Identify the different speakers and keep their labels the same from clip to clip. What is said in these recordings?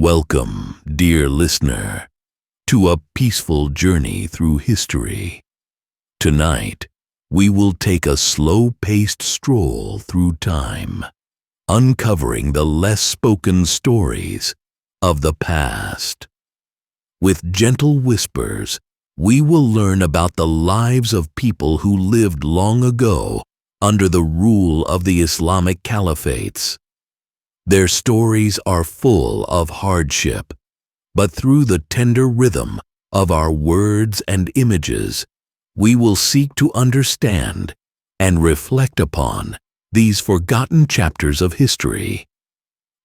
Speaker 1: Welcome, dear listener, to a peaceful journey through history. Tonight, we will take a slow-paced stroll through time, uncovering the less-spoken stories of the past. With gentle whispers, we will learn about the lives of people who lived long ago under the rule of the Islamic Calphates. Their stories are full of hardship, but through the tender rhythm of our words and images, we will seek to understand and reflect upon these forgotten chapters of history.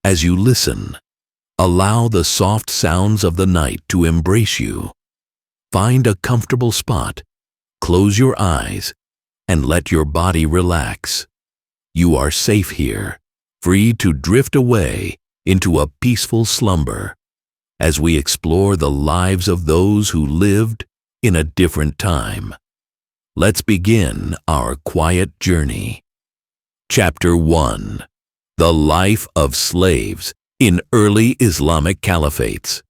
Speaker 1: As you listen, allow the soft sounds of the night to embrace you. Find a comfortable spot, close your eyes, and let your body relax. You are safe here, free to drift away into a peaceful slumber as we explore the lives of those who lived in a different time. Let's begin our quiet journey. Chapter 1. The Life of Slaves in Early Islamic Caliphates.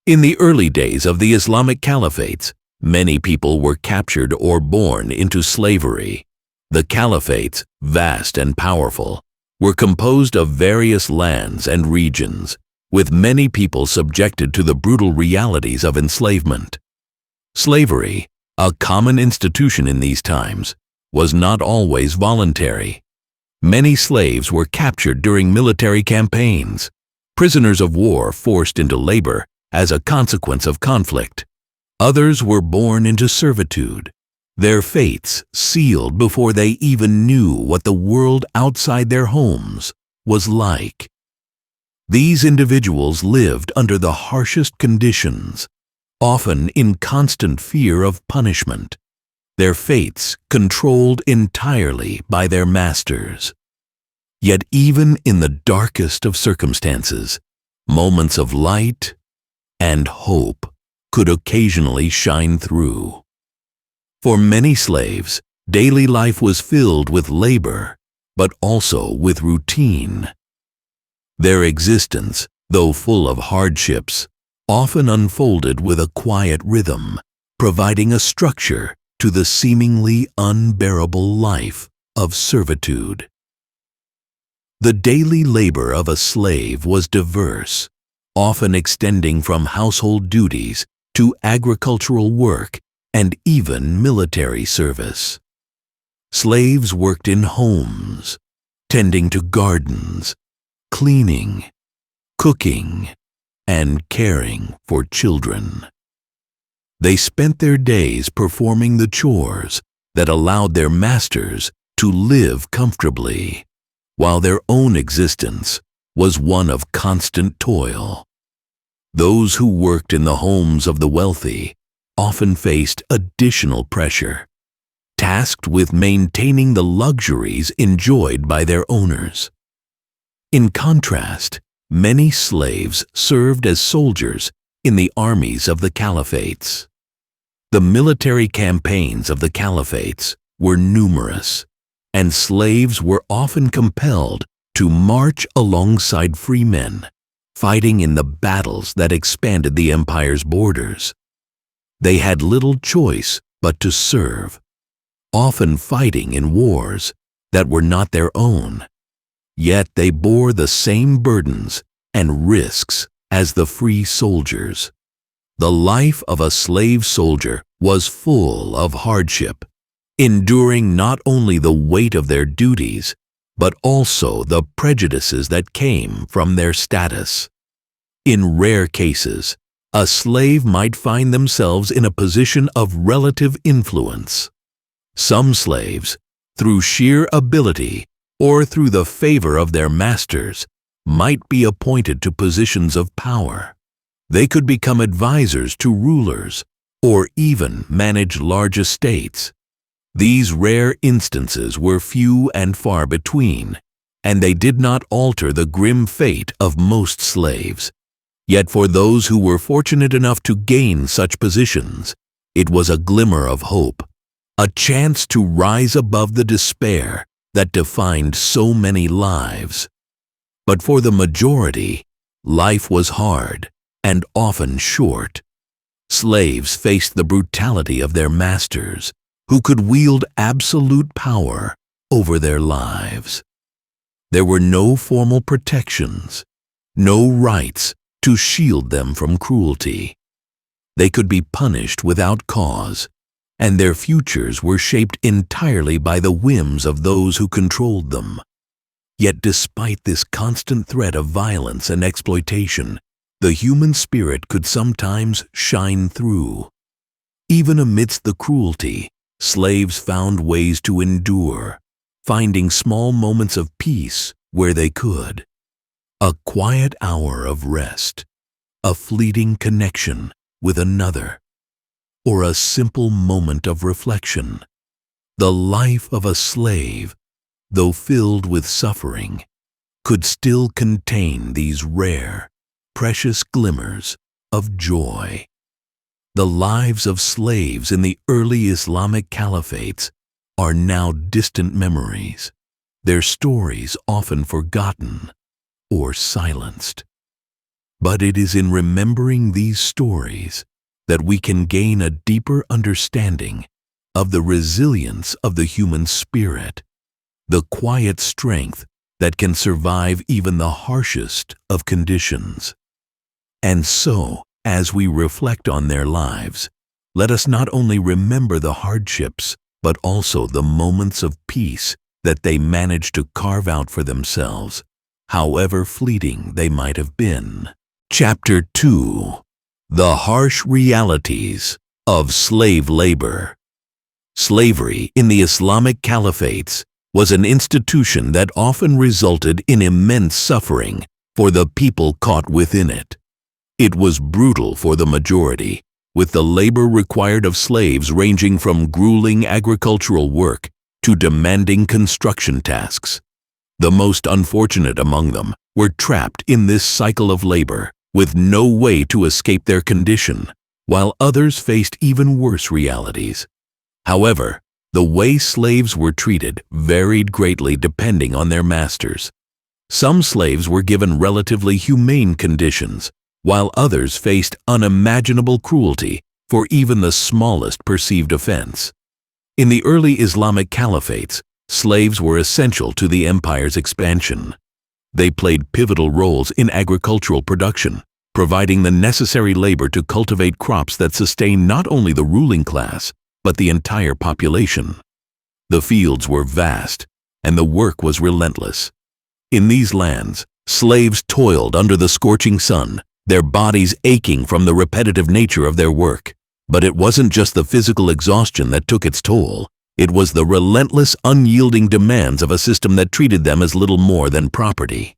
Speaker 1: In the early days of the Islamic Caliphates, many people were captured or born into slavery. The Caliphates, vast and powerful, were composed of various lands and regions, with many people subjected to the brutal realities of enslavement. Slavery, a common institution in these times, was not always voluntary. Many slaves were captured during military campaigns, prisoners of war forced into labor as a consequence of conflict. Others were born into servitude, their fates sealed before they even knew what the world outside their homes was like. These individuals lived under the harshest conditions, often in constant fear of punishment, their fates controlled entirely by their masters. Yet even in the darkest of circumstances, moments of light and hope could occasionally shine through. For many slaves, daily life was filled with labor, but also with routine. Their existence, though full of hardships, often unfolded with a quiet rhythm, providing a structure to the seemingly unbearable life of servitude. The daily labor of a slave was diverse, often extending from household duties to agricultural work and even military service. Slaves worked in homes, tending to gardens, cleaning, cooking, and caring for children. They spent their days performing the chores that allowed their masters to live comfortably, while their own existence was one of constant toil. Those who worked in the homes of the wealthy often faced additional pressure, tasked with maintaining the luxuries enjoyed by their owners. In contrast, many slaves served as soldiers in the armies of the Caliphates. The military campaigns of the Caliphates were numerous, and slaves were often compelled to march alongside free men, fighting in the battles that expanded the empire's borders. They had little choice but to serve, often fighting in wars that were not their own. Yet they bore the same burdens and risks as the free soldiers. The life of a slave soldier was full of hardship, enduring not only the weight of their duties, but also the prejudices that came from their status. In rare cases, a slave might find themselves in a position of relative influence. Some slaves, through sheer ability or through the favor of their masters, might be appointed to positions of power. They could become advisors to rulers or even manage large estates. These rare instances were few and far between, and they did not alter the grim fate of most slaves. Yet for those who were fortunate enough to gain such positions, it was a glimmer of hope, a chance to rise above the despair that defined so many lives. But for the majority, Life was hard and often short. Slaves faced the brutality of their masters, who could wield absolute power over their lives. There were no formal protections, no rights to shield them from cruelty. They could be punished without cause, and their futures were shaped entirely by the whims of those who controlled them. Yet despite this constant threat of violence and exploitation, the human spirit could sometimes shine through. Even amidst the cruelty, slaves found ways to endure, finding small moments of peace where they could. A quiet hour of rest, a fleeting connection with another, or a simple moment of reflection. The life of a slave, though filled with suffering, could still contain these rare, precious glimmers of joy. The lives of slaves in the early Islamic Calphates are now distant memories, their stories often forgotten or silenced. But it is in remembering these stories that we can gain a deeper understanding of the resilience of the human spirit, the quiet strength that can survive even the harshest of conditions. And so, as we reflect on their lives, let us not only remember the hardships, but also the moments of peace that they managed to carve out for themselves, however fleeting they might have been. Chapter 2: The Harsh Realities of Slave Labor. Slavery in the Islamic Caliphates was an institution that often resulted in immense suffering for the people caught within it. It was brutal for the majority, with the labor required of slaves ranging from grueling agricultural work to demanding construction tasks. The most unfortunate among them were trapped in this cycle of labor, with no way to escape their condition, while others faced even worse realities. However, the way slaves were treated varied greatly depending on their masters. Some slaves were given relatively humane conditions, while others faced unimaginable cruelty for even the smallest perceived offense. In the early Islamic Caliphates, slaves were essential to the empire's expansion. They played pivotal roles in agricultural production, providing the necessary labor to cultivate crops that sustained not only the ruling class, but the entire population. The fields were vast, and the work was relentless. In these lands, slaves toiled under the scorching sun, their bodies aching from the repetitive nature of their work. But it wasn't just the physical exhaustion that took its toll. It was the relentless, unyielding demands of a system that treated them as little more than property.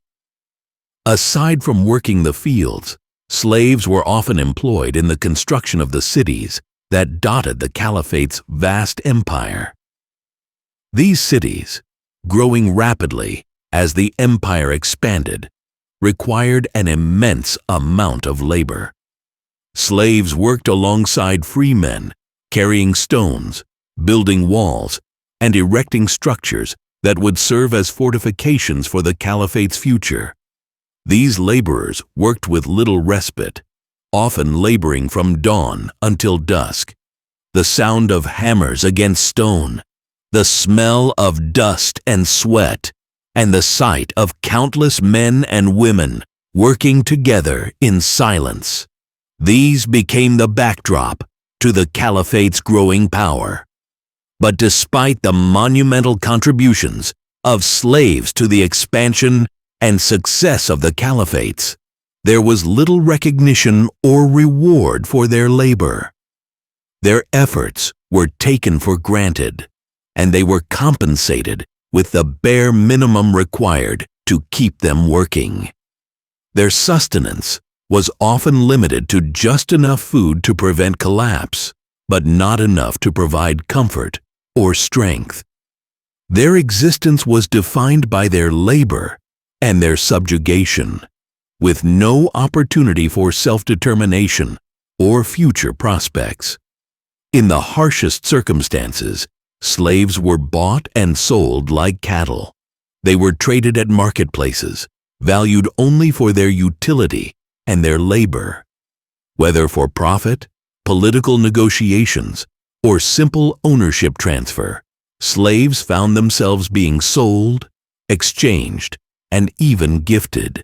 Speaker 1: Aside from working the fields, slaves were often employed in the construction of the cities that dotted the Caliphate's vast empire. These cities, growing rapidly as the empire expanded, required an immense amount of labor. Slaves worked alongside free men, carrying stones, building walls, and erecting structures that would serve as fortifications for the Caliphate's future. These laborers worked with little respite, often laboring from dawn until dusk. The sound of hammers against stone, the smell of dust and sweat, and the sight of countless men and women working together in silence. These became the backdrop to the Caliphate's growing power. But despite the monumental contributions of slaves to the expansion and success of the Caliphates, there was little recognition or reward for their labor. Their efforts were taken for granted, and they were compensated with the bare minimum required to keep them working. Their sustenance was often limited to just enough food to prevent collapse, but not enough to provide comfort or strength. Their existence was defined by their labor and their subjugation, with no opportunity for self-determination or future prospects. In the harshest circumstances, slaves were bought and sold like cattle. They were traded at marketplaces, valued only for their utility and their labor. Whether for profit, political negotiations, or simple ownership transfer, slaves found themselves being sold, exchanged, and even gifted.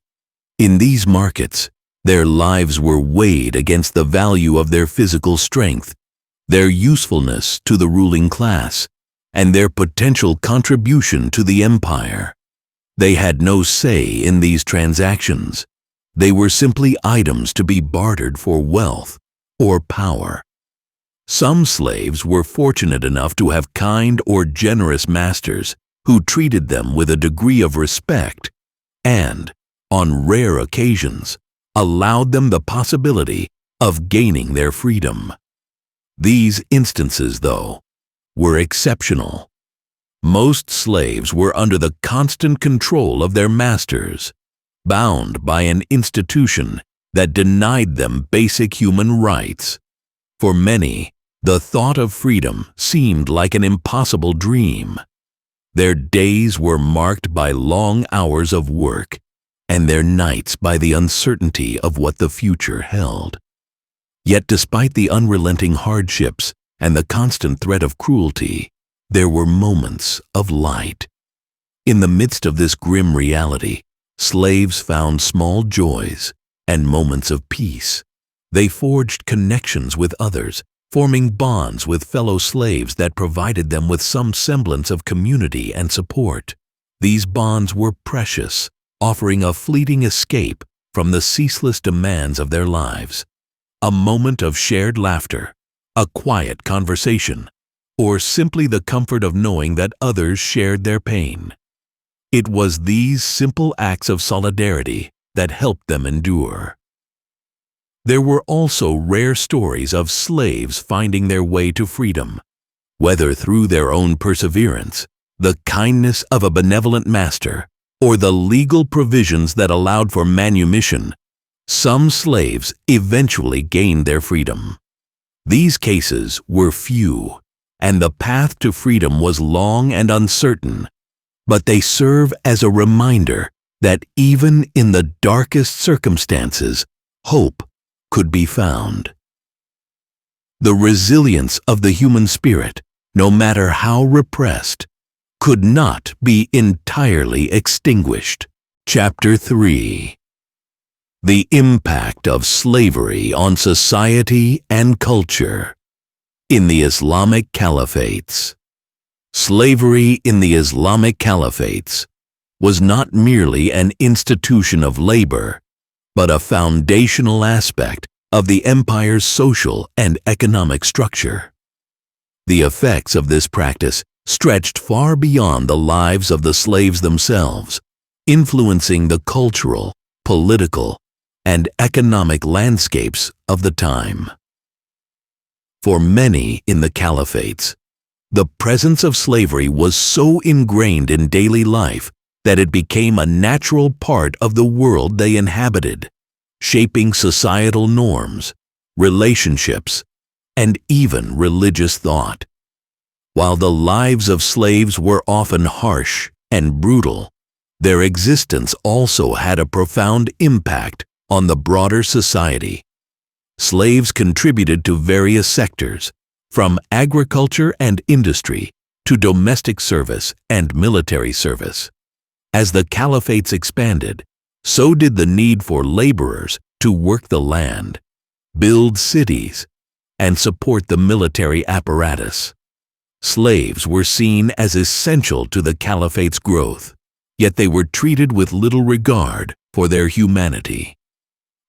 Speaker 1: In these markets, their lives were weighed against the value of their physical strength, their usefulness to the ruling class, and their potential contribution to the empire. They had no say in these transactions. They were simply items to be bartered for wealth or power. Some slaves were fortunate enough to have kind or generous masters who treated them with a degree of respect and, on rare occasions, allowed them the possibility of gaining their freedom. These instances, though, were exceptional. Most slaves were under the constant control of their masters, bound by an institution that denied them basic human rights. For many, the thought of freedom seemed like an impossible dream. Their days were marked by long hours of work, and their nights by the uncertainty of what the future held. Yet despite the unrelenting hardships and the constant threat of cruelty, there were moments of light. In the midst of this grim reality, slaves found small joys and moments of peace. They forged connections with others, forming bonds with fellow slaves that provided them with some semblance of community and support. These bonds were precious, offering a fleeting escape from the ceaseless demands of their lives. A moment of shared laughter, a quiet conversation, or simply the comfort of knowing that others shared their pain. It was these simple acts of solidarity that helped them endure. There were also rare stories of slaves finding their way to freedom, whether through their own perseverance, the kindness of a benevolent master, or the legal provisions that allowed for manumission. Some slaves eventually gained their freedom. These cases were few, and the path to freedom was long and uncertain, but they serve as a reminder that even in the darkest circumstances, hope could be found. The resilience of the human spirit, no matter how repressed, could not be entirely extinguished. Chapter 3. The impact of slavery on society and culture. In the Islamic Caliphates. Slavery in the Islamic Caliphates was not merely an institution of labor, but a foundational aspect of the empire's social and economic structure. The effects of this practice stretched far beyond the lives of the slaves themselves, influencing the cultural, political, and economic landscapes of the time. For many in the Caliphates, the presence of slavery was so ingrained in daily life that it became a natural part of the world they inhabited, shaping societal norms, relationships, and even religious thought. While the lives of slaves were often harsh and brutal, their existence also had a profound impact on the broader society. Slaves contributed to various sectors, from agriculture and industry to domestic service and military service. As the Caliphates expanded, so did the need for laborers to work the land, build cities, and support the military apparatus. Slaves were seen as essential to the Caliphate's growth, yet they were treated with little regard for their humanity.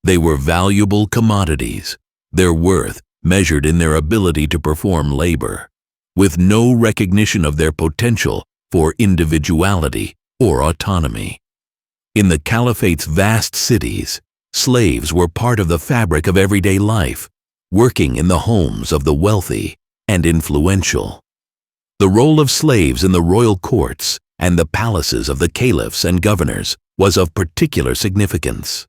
Speaker 1: They were valuable commodities, their worth measured in their ability to perform labor, with no recognition of their potential for individuality or autonomy. In the Caliphate's vast cities, slaves were part of the fabric of everyday life, working in the homes of the wealthy and influential. The role of slaves in the royal courts and the palaces of the caliphs and governors was of particular significance.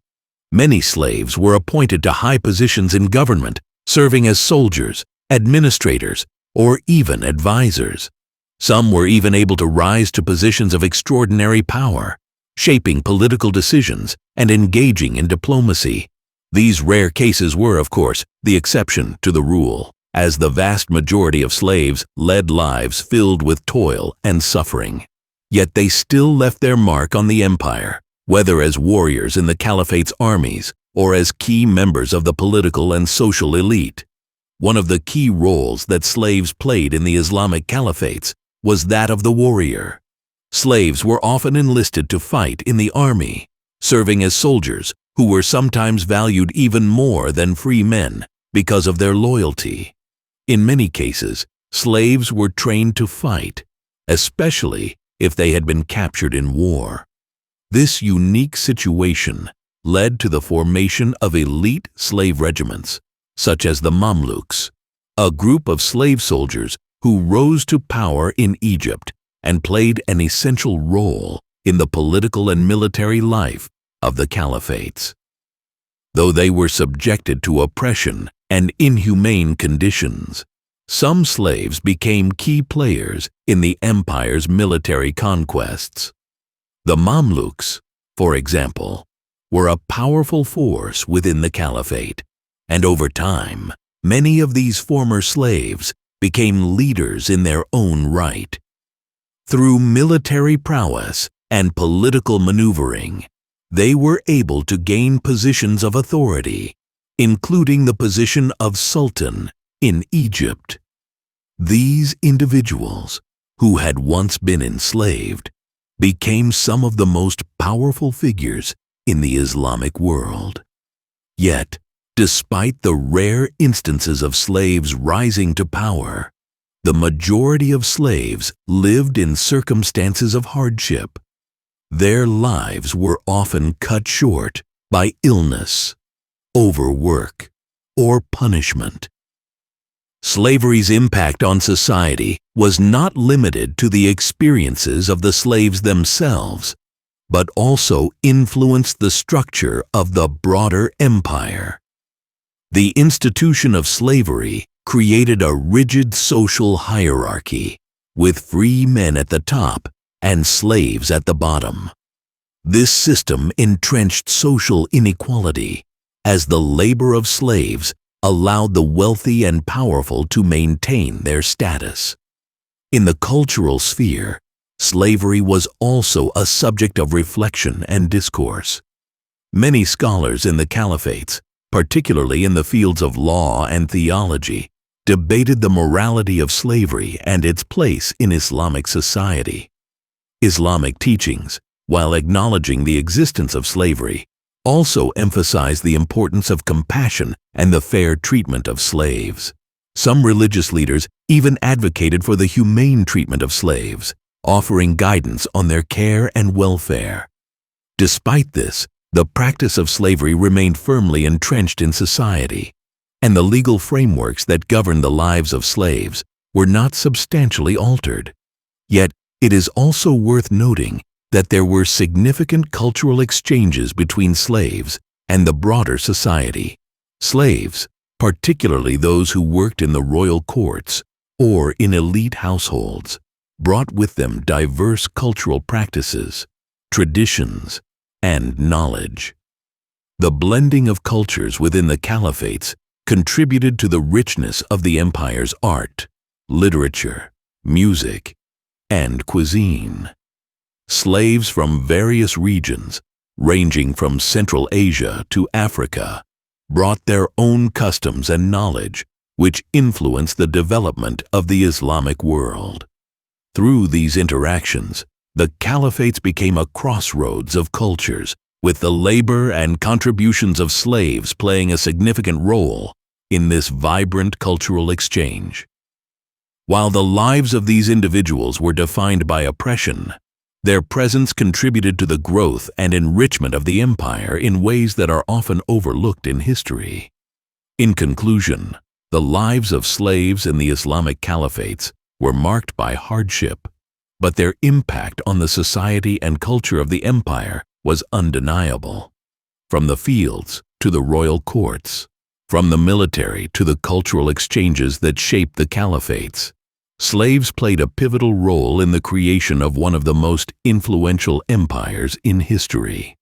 Speaker 1: Many slaves were appointed to high positions in government, serving as soldiers, administrators, or even advisors. Some were even able to rise to positions of extraordinary power, shaping political decisions and engaging in diplomacy. These rare cases were, of course, the exception to the rule, as the vast majority of slaves led lives filled with toil and suffering. Yet they still left their mark on the empire, whether as warriors in the Caliphate's armies or as key members of the political and social elite. One of the key roles that slaves played in the Islamic Caliphates was that of the warrior. Slaves were often enlisted to fight in the army, serving as soldiers who were sometimes valued even more than free men because of their loyalty. In many cases, slaves were trained to fight, especially if they had been captured in war. This unique situation led to the formation of elite slave regiments, such as the Mamluks, a group of slave soldiers who rose to power in Egypt and played an essential role in the political and military life of the Caliphates. Though they were subjected to oppression and inhumane conditions, some slaves became key players in the empire's military conquests. The Mamluks, for example, were a powerful force within the Caliphate, and over time, many of these former slaves became leaders in their own right. Through military prowess and political maneuvering, they were able to gain positions of authority, including the position of sultan in Egypt. These individuals, who had once been enslaved, became some of the most powerful figures in the Islamic world. Yet, despite the rare instances of slaves rising to power, the majority of slaves lived in circumstances of hardship. Their lives were often cut short by illness, overwork, or punishment. Slavery's impact on society was not limited to the experiences of the slaves themselves, but also influenced the structure of the broader empire. The institution of slavery created a rigid social hierarchy, with free men at the top and slaves at the bottom. This system entrenched social inequality, as the labor of slaves allowed the wealthy and powerful to maintain their status. In the cultural sphere, slavery was also a subject of reflection and discourse. Many scholars in the Caliphates, particularly in the fields of law and theology, debated the morality of slavery and its place in Islamic society. Islamic teachings, while acknowledging the existence of slavery, also emphasized the importance of compassion and the fair treatment of slaves. Some religious leaders even advocated for the humane treatment of slaves, offering guidance on their care and welfare. Despite this, the practice of slavery remained firmly entrenched in society, and the legal frameworks that governed the lives of slaves were not substantially altered. Yet, it is also worth noting that there were significant cultural exchanges between slaves and the broader society. Slaves, particularly those who worked in the royal courts or in elite households, brought with them diverse cultural practices, traditions, and knowledge. The blending of cultures within the Caliphates contributed to the richness of the empire's art, literature, music, and cuisine. Slaves from various regions, ranging from Central Asia to Africa, brought their own customs and knowledge, which influenced the development of the Islamic world. Through these interactions, the Caliphates became a crossroads of cultures, with the labor and contributions of slaves playing a significant role in this vibrant cultural exchange. While the lives of these individuals were defined by oppression, their presence contributed to the growth and enrichment of the empire in ways that are often overlooked in history. In conclusion, the lives of slaves in the Islamic Caliphates were marked by hardship, but their impact on the society and culture of the empire was undeniable. From the fields to the royal courts, from the military to the cultural exchanges that shaped the caliphates, Slaves played a pivotal role in the creation of one of the most influential empires in history.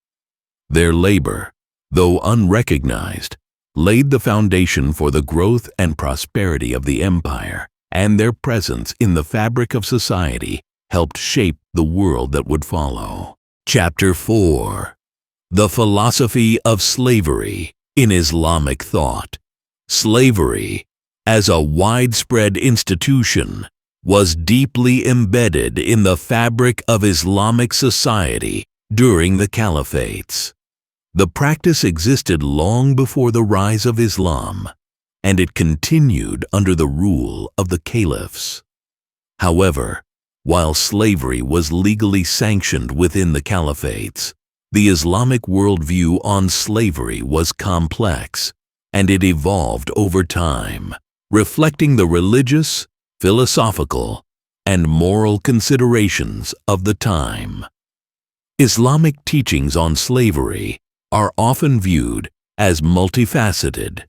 Speaker 1: Their labor, though unrecognized, laid the foundation for the growth and prosperity of the empire, and their presence in the fabric of society helped shape the world that would follow. Chapter 4. The Philosophy of Slavery in Islamic Thought. Slavery, as a widespread institution, was deeply embedded in the fabric of Islamic society during the Calphates. The practice existed long before the rise of Islam, and it continued under the rule of the caliphs. However, while slavery was legally sanctioned within the Calphates, the Islamic worldview on slavery was complex, and it evolved over time, reflecting the religious, philosophical, and moral considerations of the time. Islamic teachings on slavery are often viewed as multifaceted,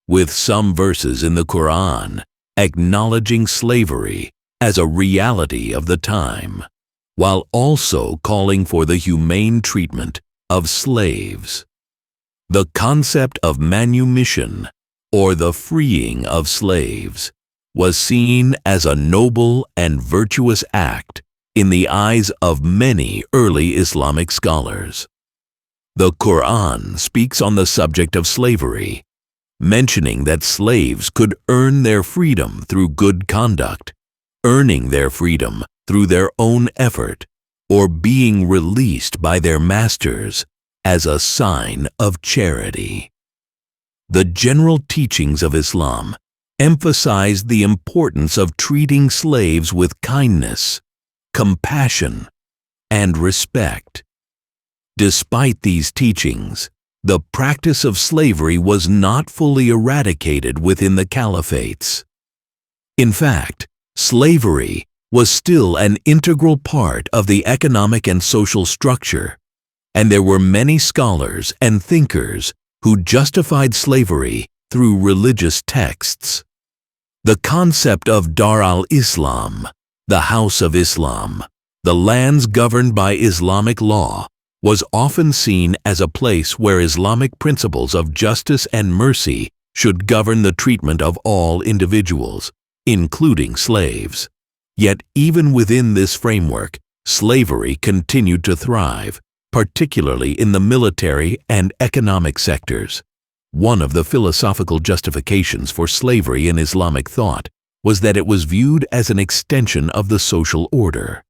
Speaker 1: with some verses in the Quran acknowledging slavery as a reality of the time, while also calling for the humane treatment of slaves. The concept of manumission, or the freeing of slaves, was seen as a noble and virtuous act in the eyes of many early Islamic scholars. The Quran speaks on the subject of slavery, mentioning that slaves could earn their freedom through good conduct, earning their freedom through their own effort, or being released by their masters as a sign of charity. The general teachings of Islam emphasized the importance of treating slaves with kindness, compassion, and respect. Despite these teachings, the practice of slavery was not fully eradicated within the Calphates. In fact, slavery was still an integral part of the economic and social structure, and there were many scholars and thinkers who justified slavery through religious texts. The concept of Dar al-Islam, the House of Islam, the lands governed by Islamic law, was often seen as a place where Islamic principles of justice and mercy should govern the treatment of all individuals, including slaves. Yet even within this framework, slavery continued to thrive, particularly in the military and economic sectors. One of the philosophical justifications for slavery in Islamic thought was that it was viewed as an extension of the social order.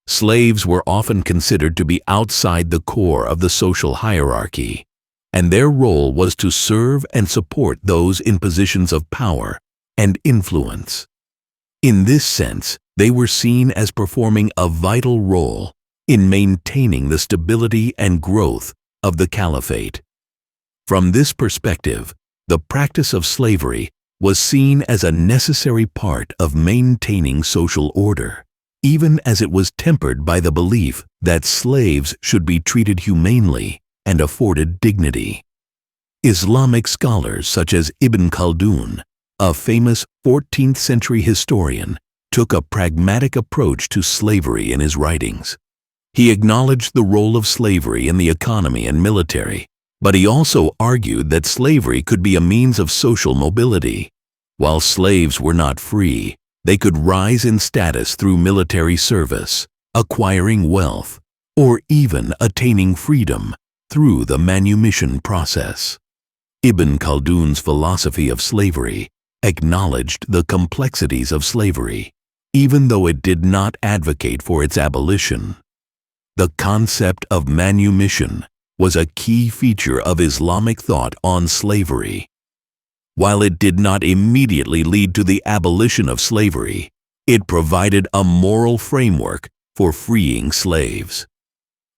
Speaker 1: Slaves were often considered to be outside the core of the social hierarchy, and their role was to serve and support those in positions of power and influence. In this sense, they were seen as performing a vital role in maintaining the stability and growth of the caliphate. From this perspective, the practice of slavery was seen as a necessary part of maintaining social order, even as it was tempered by the belief that slaves should be treated humanely and afforded dignity. Islamic scholars such as Ibn Khaldun, a famous 14th century historian, took a pragmatic approach to slavery in his writings. He acknowledged the role of slavery in the economy and military, but he also argued that slavery could be a means of social mobility. While slaves were not free, they could rise in status through military service, acquiring wealth, or even attaining freedom through the manumission process. Ibn Khaldun's philosophy of slavery acknowledged the complexities of slavery, even though it did not advocate for its abolition. The concept of manumission was a key feature of Islamic thought on slavery. While it did not immediately lead to the abolition of slavery, it provided a moral framework for freeing slaves.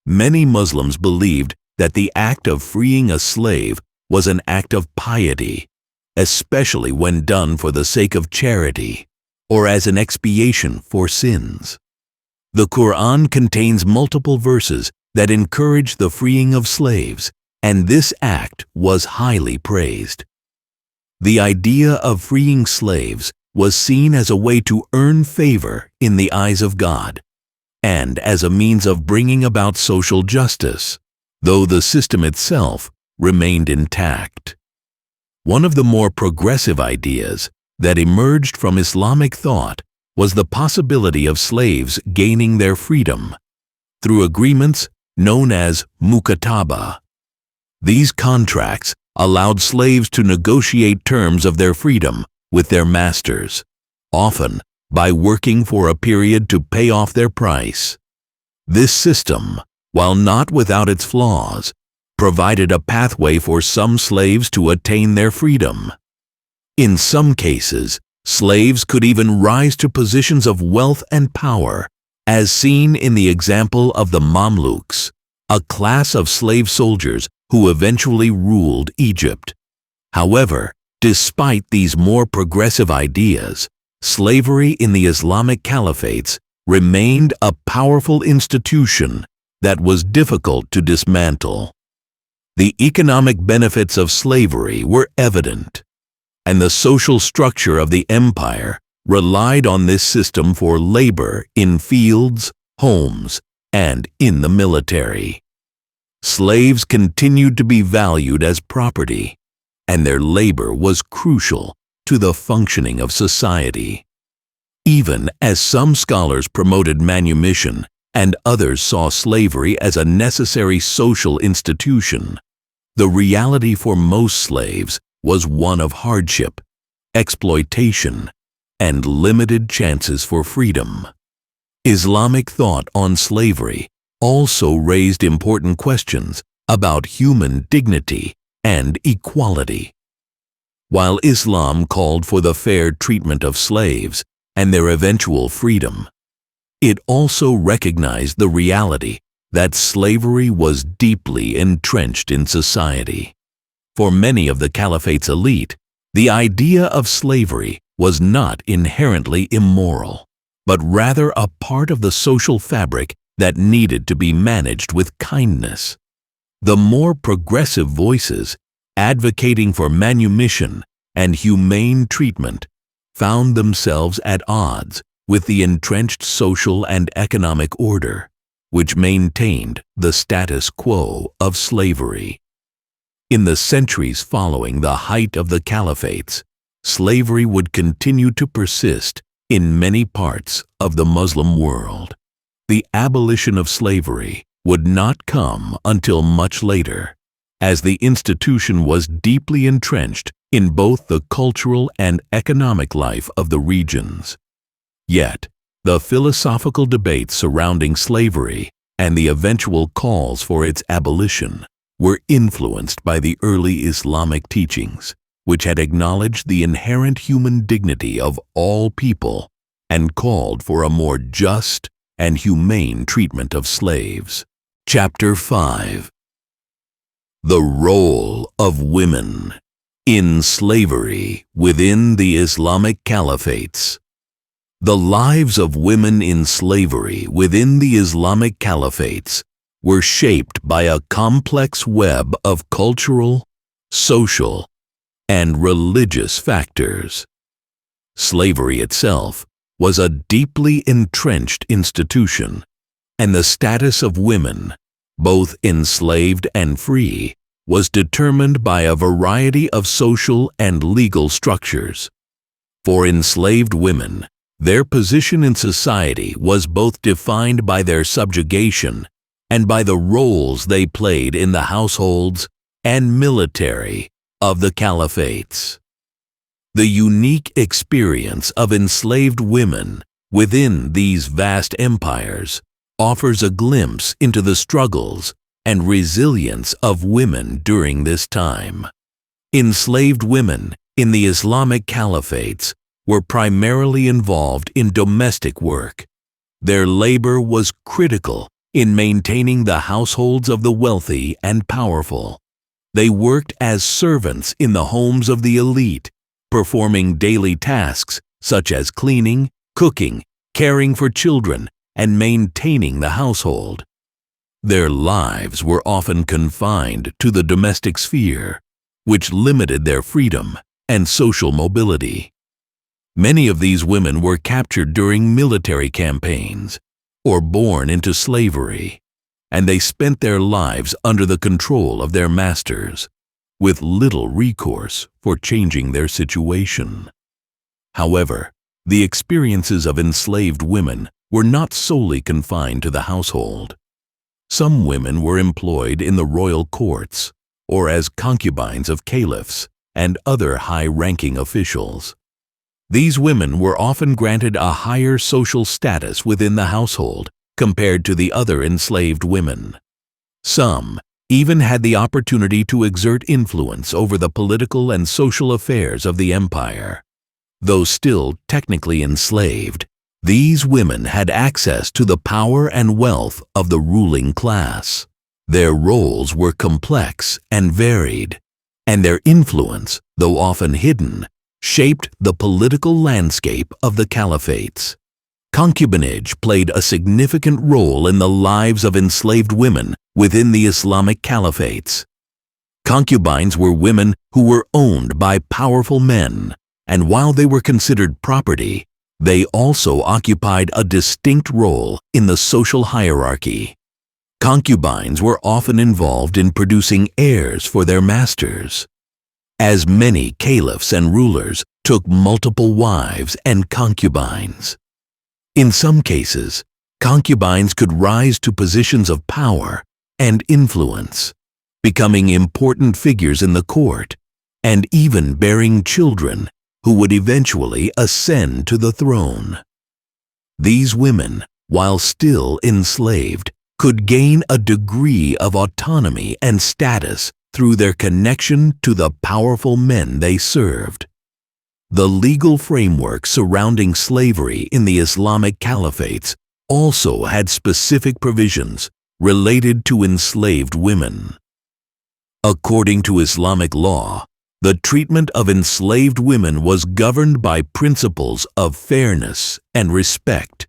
Speaker 1: Many Muslims believed that the act of freeing a slave was an act of piety, especially when done for the sake of charity or as an expiation for sins. The Quran contains multiple verses that encourage the freeing of slaves, and this act was highly praised. The idea of freeing slaves was seen as a way to earn favor in the eyes of God and as a means of bringing about social justice, though the system itself remained intact. One of the more progressive ideas that emerged from Islamic thought was the possibility of slaves gaining their freedom through agreements known as mukataba. These contracts allowed slaves to negotiate terms of their freedom with their masters, often by working for a period to pay off their price. This system, while not without its flaws, provided a pathway for some slaves to attain their freedom. In some cases, slaves could even rise to positions of wealth and power, as seen in the example of the Mamluks, a class of slave soldiers who eventually ruled Egypt. However, despite these more progressive ideas, slavery in the Islamic Caliphates remained a powerful institution that was difficult to dismantle. The economic benefits of slavery were evident, and the social structure of the empire relied on this system for labor in fields, homes, and in the military. Slaves continued to be valued as property, and their labor was crucial to the functioning of society. Even as some scholars promoted manumission and others saw slavery as a necessary social institution, the reality for most slaves was one of hardship, exploitation, and limited chances for freedom. Islamic thought on slavery also raised important questions about human dignity and equality. While Islam called for the fair treatment of slaves and their eventual freedom, it also recognized the reality that slavery was deeply entrenched in society. For many of the Caliphate's elite, the idea of slavery was not inherently immoral, but rather a part of the social fabric that needed to be managed with kindness. The more progressive voices, advocating for manumission and humane treatment, found themselves at odds with the entrenched social and economic order, which maintained the status quo of slavery. In the centuries following the height of the Caliphates, slavery would continue to persist in many parts of the Muslim world. The abolition of slavery would not come until much later, as the institution was deeply entrenched in both the cultural and economic life of the regions. Yet, the philosophical debates surrounding slavery and the eventual calls for its abolition were influenced by the early Islamic teachings, which had acknowledged the inherent human dignity of all people and called for a more just and humane treatment of slaves. Chapter 5. The Role of Women in Slavery within the Islamic Caliphates. The lives of women in slavery within the Islamic Caliphates were shaped by a complex web of cultural, social, and religious factors. Slavery itself was a deeply entrenched institution, and the status of women, both enslaved and free, was determined by a variety of social and legal structures. For enslaved women, their position in society was both defined by their subjugation and by the roles they played in the households and military of the caliphates. The unique experience of enslaved women within these vast empires offers a glimpse into the struggles and resilience of women during this time. Enslaved women in the Islamic caliphates were primarily involved in domestic work. Their labor was critical in maintaining the households of the wealthy and powerful. They worked as servants in the homes of the elite, performing daily tasks such as cleaning, cooking, caring for children, and maintaining the household. Their lives were often confined to the domestic sphere, which limited their freedom and social mobility. Many of these women were captured during military campaigns or born into slavery, and they spent their lives under the control of their masters, with little recourse for changing their situation. However, the experiences of enslaved women were not solely confined to the household. Some women were employed in the royal courts or as concubines of caliphs and other high-ranking officials. These women were often granted a higher social status within the household compared to the other enslaved women. Some even had the opportunity to exert influence over the political and social affairs of the empire. Though still technically enslaved, these women had access to the power and wealth of the ruling class. Their roles were complex and varied, and their influence, though often hidden, shaped the political landscape of the Calphates. Concubinage played a significant role in the lives of enslaved women within the Islamic Calphates. Concubines were women who were owned by powerful men, and while they were considered property, they also occupied a distinct role in the social hierarchy. Concubines were often involved in producing heirs for their masters, as many caliphs and rulers took multiple wives and concubines. In some cases, concubines could rise to positions of power and influence, becoming important figures in the court and even bearing children who would eventually ascend to the throne. These women, while still enslaved, could gain a degree of autonomy and status through their connection to the powerful men they served. The legal framework surrounding slavery in the Islamic Caliphates also had specific provisions related to enslaved women. According to Islamic law, the treatment of enslaved women was governed by principles of fairness and respect.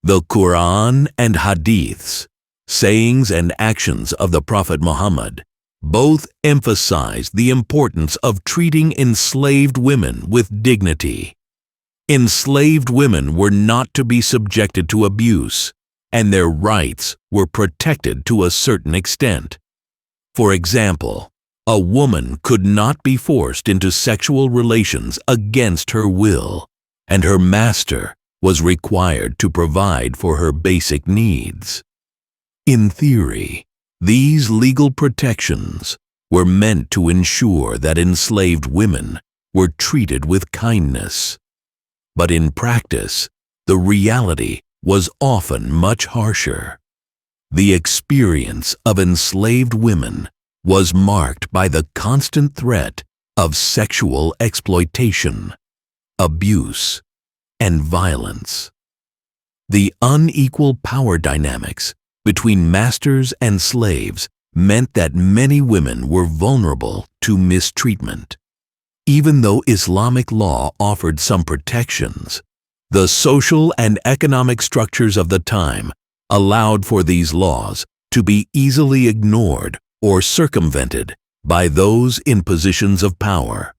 Speaker 1: The Quran and Hadiths, sayings and actions of the Prophet Muhammad, both emphasized the importance of treating enslaved women with dignity. Enslaved women were not to be subjected to abuse, and their rights were protected to a certain extent. For example, a woman could not be forced into sexual relations against her will, and her master was required to provide for her basic needs. In theory, these legal protections were meant to ensure that enslaved women were treated with kindness. But in practice, the reality was often much harsher. The experience of enslaved women was marked by the constant threat of sexual exploitation, abuse, and violence. The unequal power dynamics between masters and slaves meant that many women were vulnerable to mistreatment. Even though Islamic law offered some protections, the social and economic structures of the time allowed for these laws to be easily ignored or circumvented by those in positions of power.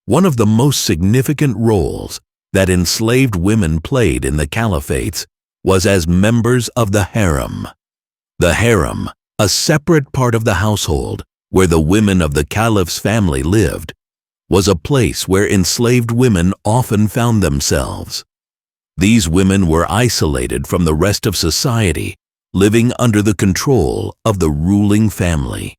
Speaker 1: One of the most significant roles that enslaved women played in the Caliphates was as members of the harem. The harem, a separate part of the household where the women of the caliph's family lived, was a place where enslaved women often found themselves. These women were isolated from the rest of society, living under the control of the ruling family.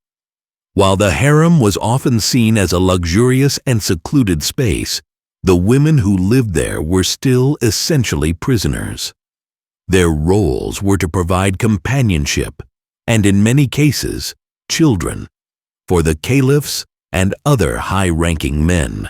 Speaker 1: While the harem was often seen as a luxurious and secluded space, the women who lived there were still essentially prisoners. Their roles were to provide companionship, and in many cases, children, for the caliphs and other high-ranking men.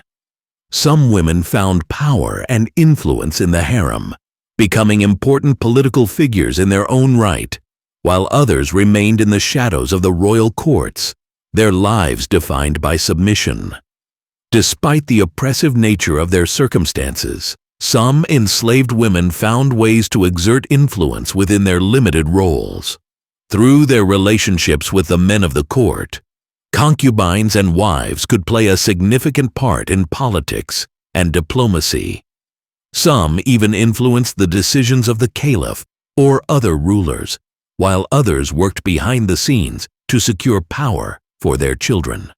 Speaker 1: Some women found power and influence in the harem, becoming important political figures in their own right, while others remained in the shadows of the royal courts, their lives defined by submission. Despite the oppressive nature of their circumstances, some enslaved women found ways to exert influence within their limited roles. Through their relationships with the men of the court, concubines and wives could play a significant part in politics and diplomacy. Some even influenced the decisions of the caliph or other rulers, while others worked behind the scenes to secure power for their children.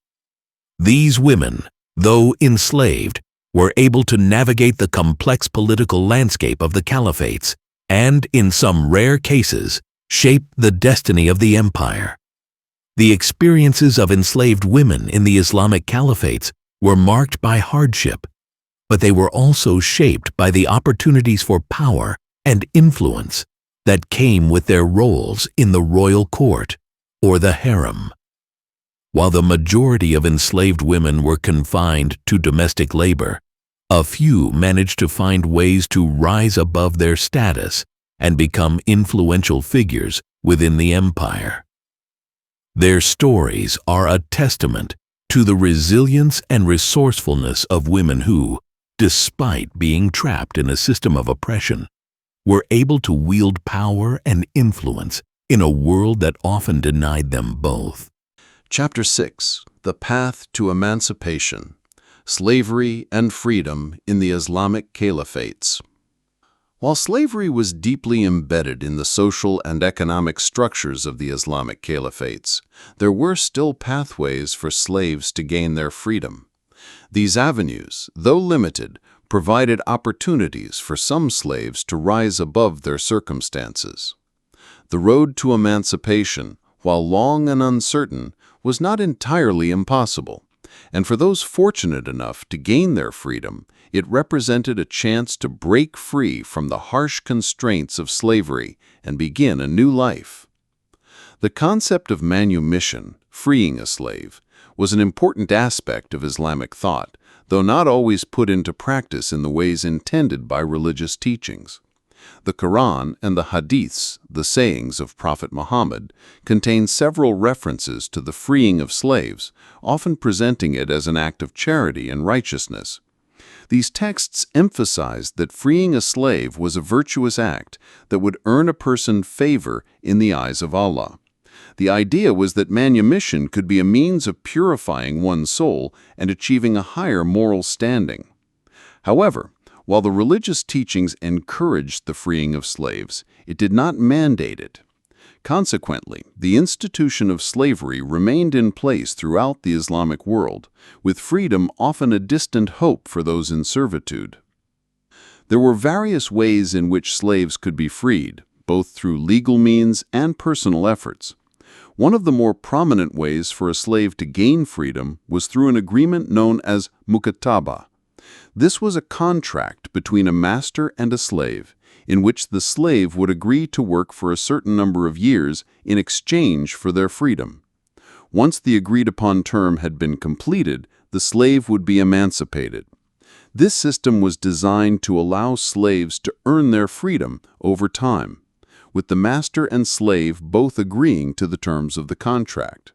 Speaker 1: These women, though enslaved, were able to navigate the complex political landscape of the caliphates and, in some rare cases, shape the destiny of the empire. The experiences of enslaved women in the Islamic caliphates were marked by hardship, but they were also shaped by the opportunities for power and influence that came with their roles in the royal court or the harem. While the majority of enslaved women were confined to domestic labor, a few managed to find ways to rise above their status and become influential figures within the empire. Their stories are a testament to the resilience and resourcefulness of women who, despite being trapped in a system of oppression, were able to wield power and influence in a world that often denied them both.
Speaker 2: Chapter 6: The Path to Emancipation, Slavery and Freedom in the Islamic Caliphates. While slavery was deeply embedded in the social and economic structures of the Islamic Caliphates, there were still pathways for slaves to gain their freedom. These avenues, though limited, provided opportunities for some slaves to rise above their circumstances. The road to emancipation, while long and uncertain, was not entirely impossible, and for those fortunate enough to gain their freedom, it represented a chance to break free from the harsh constraints of slavery and begin a new life. The concept of manumission, freeing a slave, was an important aspect of Islamic thought, though not always put into practice in the ways intended by religious teachings. The Quran and the Hadiths, the sayings of Prophet Muhammad, contain several references to the freeing of slaves, often presenting it as an act of charity and righteousness. These texts emphasized that freeing a slave was a virtuous act that would earn a person favor in the eyes of Allah. The idea was that manumission could be a means of purifying one's soul and achieving a higher moral standing. However, while the religious teachings encouraged the freeing of slaves, it did not mandate it. Consequently, the institution of slavery remained in place throughout the Islamic world, with freedom often a distant hope for those in servitude. There were various ways in which slaves could be freed, both through legal means and personal efforts. One of the more prominent ways for a slave to gain freedom was through an agreement known as mukataba. This was a contract between a master and a slave, in which the slave would agree to work for a certain number of years in exchange for their freedom. Once the agreed-upon term had been completed, the slave would be emancipated. This system was designed to allow slaves to earn their freedom over time, with the master and slave both agreeing to the terms of the contract.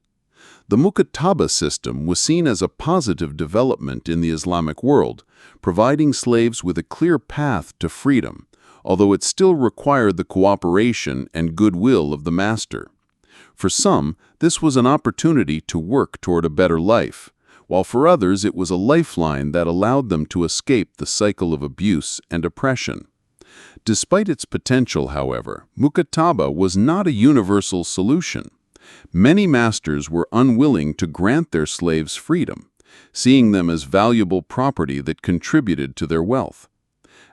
Speaker 2: The mukataba system was seen as a positive development in the Islamic world, providing slaves with a clear path to freedom, although it still required the cooperation and goodwill of the master. For some, this was an opportunity to work toward a better life, while for others it was a lifeline that allowed them to escape the cycle of abuse and oppression. Despite its potential, however, mukataba was not a universal solution. Many masters were unwilling to grant their slaves freedom, seeing them as valuable property that contributed to their wealth.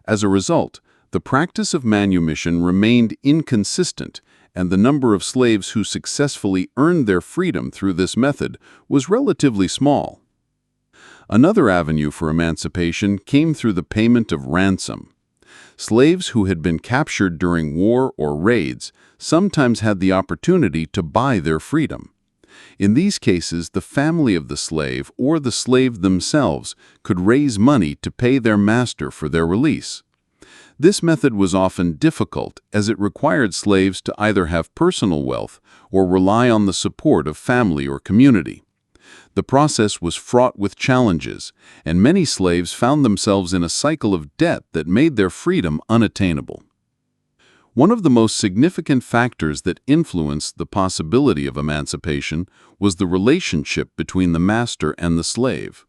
Speaker 2: As a result, the practice of manumission remained inconsistent, and the number of slaves who successfully earned their freedom through this method was relatively small. Another avenue for emancipation came through the payment of ransom. Slaves who had been captured during war or raids sometimes had the opportunity to buy their freedom. In these cases, the family of the slave or the slave themselves could raise money to pay their master for their release. This method was often difficult, as it required slaves to either have personal wealth or rely on the support of family or community. The process was fraught with challenges, and many slaves found themselves in a cycle of debt that made their freedom unattainable. One of the most significant factors that influenced the possibility of emancipation was the relationship between the master and the slave.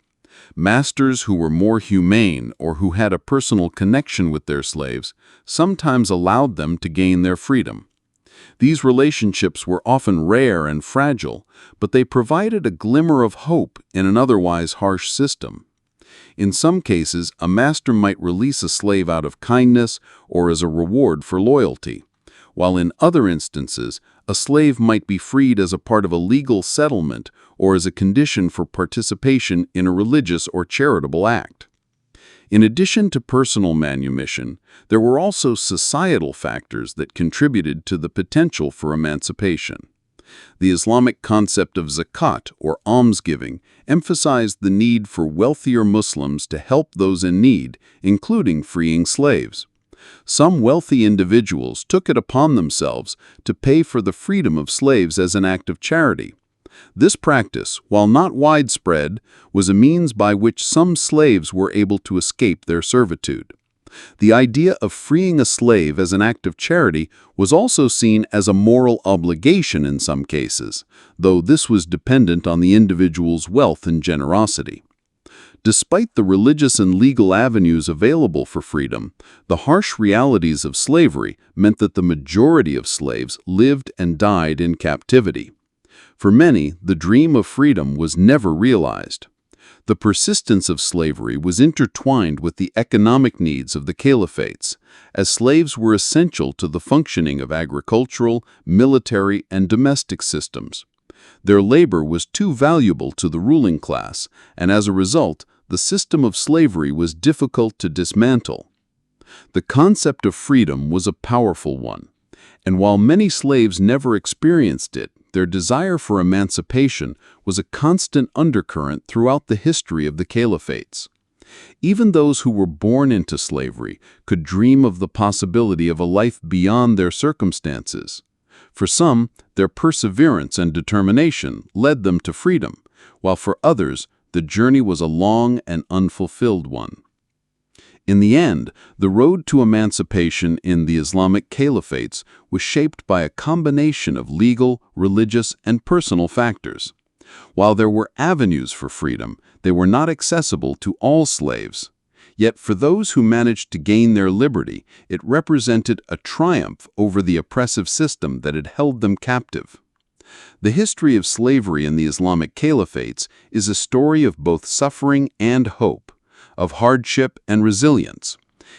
Speaker 2: Masters who were more humane or who had a personal connection with their slaves sometimes allowed them to gain their freedom. These relationships were often rare and fragile, but they provided a glimmer of hope in an otherwise harsh system. In some cases, a master might release a slave out of kindness or as a reward for loyalty, while in other instances, a slave might be freed as a part of a legal settlement or as a condition for participation in a religious or charitable act. In addition to personal manumission, there were also societal factors that contributed to the potential for emancipation. The Islamic concept of zakat, or almsgiving, emphasized the need for wealthier Muslims to help those in need, including freeing slaves. Some wealthy individuals took it upon themselves to pay for the freedom of slaves as an act of charity. This practice, while not widespread, was a means by which some slaves were able to escape their servitude. The idea of freeing a slave as an act of charity was also seen as a moral obligation in some cases, though this was dependent on the individual's wealth and generosity. Despite the religious and legal avenues available for freedom, the harsh realities of slavery meant that the majority of slaves lived and died in captivity. For many, the dream of freedom was never realized. The persistence of slavery was intertwined with the economic needs of the Calphates, as slaves were essential to the functioning of agricultural, military, and domestic systems. Their labor was too valuable to the ruling class, and as a result, the system of slavery was difficult to dismantle. The concept of freedom was a powerful one, and while many slaves never experienced it, their desire for emancipation was a constant undercurrent throughout the history of the Calphates. Even those who were born into slavery could dream of the possibility of a life beyond their circumstances. For some, their perseverance and determination led them to freedom, while for others, the journey was a long and unfulfilled one. In the end, the road to emancipation in the Islamic Caliphates was shaped by a combination of legal, religious, and personal factors. While there were avenues for freedom, they were not accessible to all slaves. Yet for those who managed to gain their liberty, it represented a triumph over the oppressive system that had held them captive. The history of slavery in the Islamic Caliphates is a story of both suffering and hope, of hardship and resilience.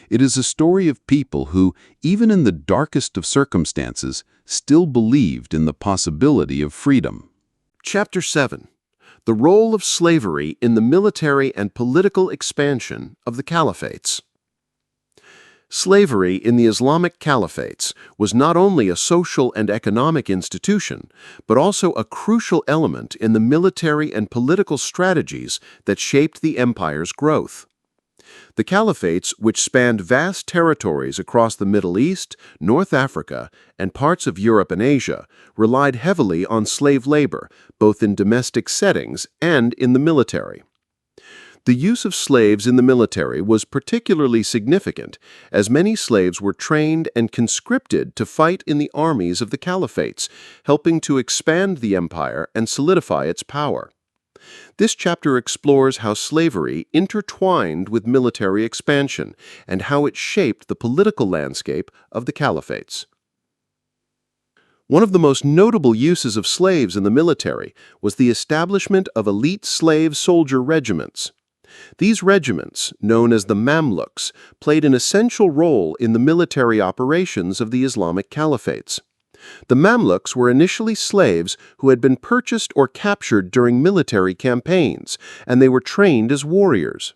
Speaker 2: It is a story of people who, even in the darkest of circumstances, still believed in the possibility of freedom.
Speaker 3: Chapter 7. The Role of Slavery in the Military and Political Expansion of the Caliphates. Slavery in the Islamic Caliphates was not only a social and economic institution, but also a crucial element in the military and political strategies that shaped the empire's growth. The Caliphates, which spanned vast territories across the Middle East, North Africa, and parts of Europe and Asia, relied heavily on slave labor, both in domestic settings and in the military. The use of slaves in the military was particularly significant, as many slaves were trained and conscripted to fight in the armies of the Caliphates, helping to expand the empire and solidify its power. This chapter explores how slavery intertwined with military expansion and how it shaped the political landscape of the Caliphates. One of the most notable uses of slaves in the military was the establishment of elite slave soldier regiments. These regiments, known as the Mamluks, played an essential role in the military operations of the Islamic Caliphates. The Mamluks were initially slaves who had been purchased or captured during military campaigns, and they were trained as warriors.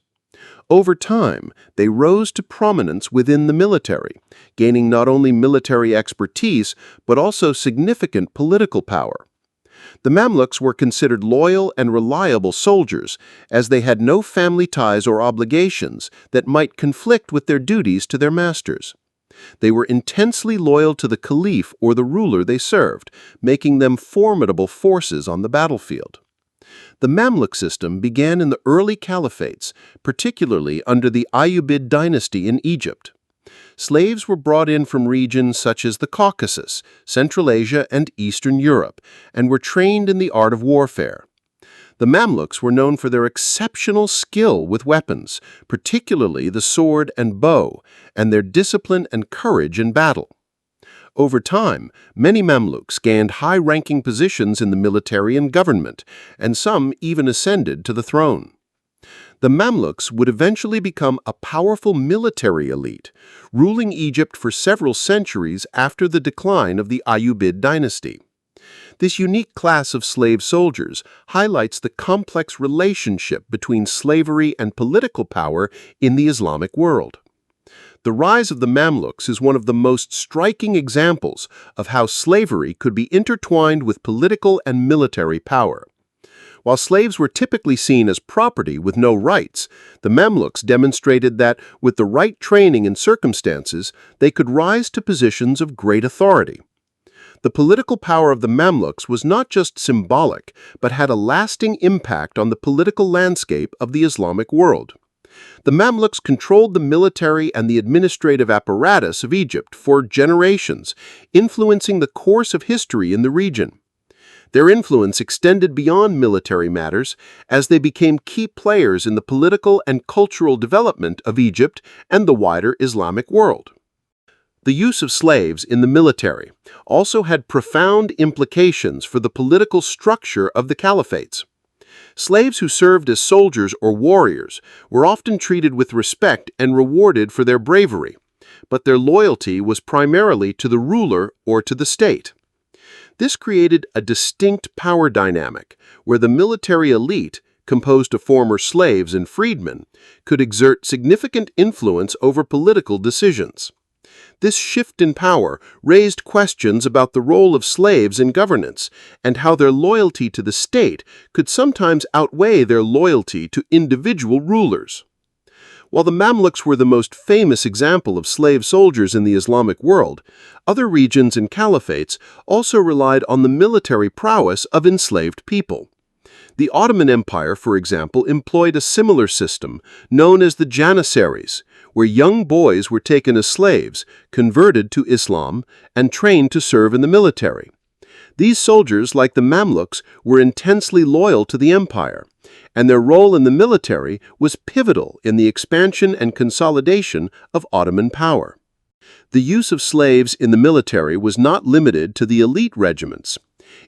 Speaker 3: Over time, they rose to prominence within the military, gaining not only military expertise but also significant political power. The Mamluks were considered loyal and reliable soldiers, as they had no family ties or obligations that might conflict with their duties to their masters. They were intensely loyal to the caliph or the ruler they served, making them formidable forces on the battlefield. The Mamluk system began in the early caliphates, particularly under the Ayyubid dynasty in Egypt. Slaves were brought in from regions such as the Caucasus, Central Asia, and Eastern Europe, and were trained in the art of warfare. The Mamluks were known for their exceptional skill with weapons, particularly the sword and bow, and their discipline and courage in battle. Over time, many Mamluks gained high-ranking positions in the military and government, and some even ascended to the throne. The Mamluks would eventually become a powerful military elite, ruling Egypt for several centuries after the decline of the Ayyubid dynasty. This unique class of slave soldiers highlights the complex relationship between slavery and political power in the Islamic world. The rise of the Mamluks is one of the most striking examples of how slavery could be intertwined with political and military power. While slaves were typically seen as property with no rights, the Mamluks demonstrated that, with the right training and circumstances, they could rise to positions of great authority. The political power of the Mamluks was not just symbolic, but had a lasting impact on the political landscape of the Islamic world. The Mamluks controlled the military and the administrative apparatus of Egypt for generations, influencing the course of history in the region. Their influence extended beyond military matters as they became key players in the political and cultural development of Egypt and the wider Islamic world. The use of slaves in the military also had profound implications for the political structure of the Calphates. Slaves who served as soldiers or warriors were often treated with respect and rewarded for their bravery, but their loyalty was primarily to the ruler or to the state. This created a distinct power dynamic where the military elite, composed of former slaves and freedmen, could exert significant influence over political decisions. This shift in power raised questions about the role of slaves in governance and how their loyalty to the state could sometimes outweigh their loyalty to individual rulers. While the Mamluks were the most famous example of slave soldiers in the Islamic world, other regions and caliphates also relied on the military prowess of enslaved people. The Ottoman Empire, for example, employed a similar system known as the Janissaries, where young boys were taken as slaves, converted to Islam, and trained to serve in the military. These soldiers, like the Mamluks, were intensely loyal to the empire, and their role in the military was pivotal in the expansion and consolidation of Ottoman power. The use of slaves in the military was not limited to the elite regiments.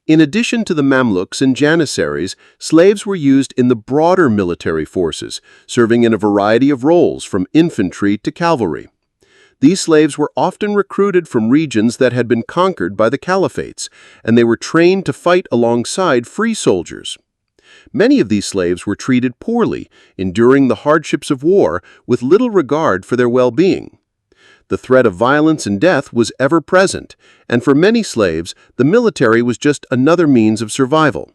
Speaker 3: In addition to the Mamluks and Janissaries, slaves were used in the broader military forces, serving in a variety of roles from infantry to cavalry. These slaves were often recruited from regions that had been conquered by the caliphates, and they were trained to fight alongside free soldiers. Many of these slaves were treated poorly, enduring the hardships of war with little regard for their well-being. The threat of violence and death was ever present, and for many slaves, the military was just another means of survival.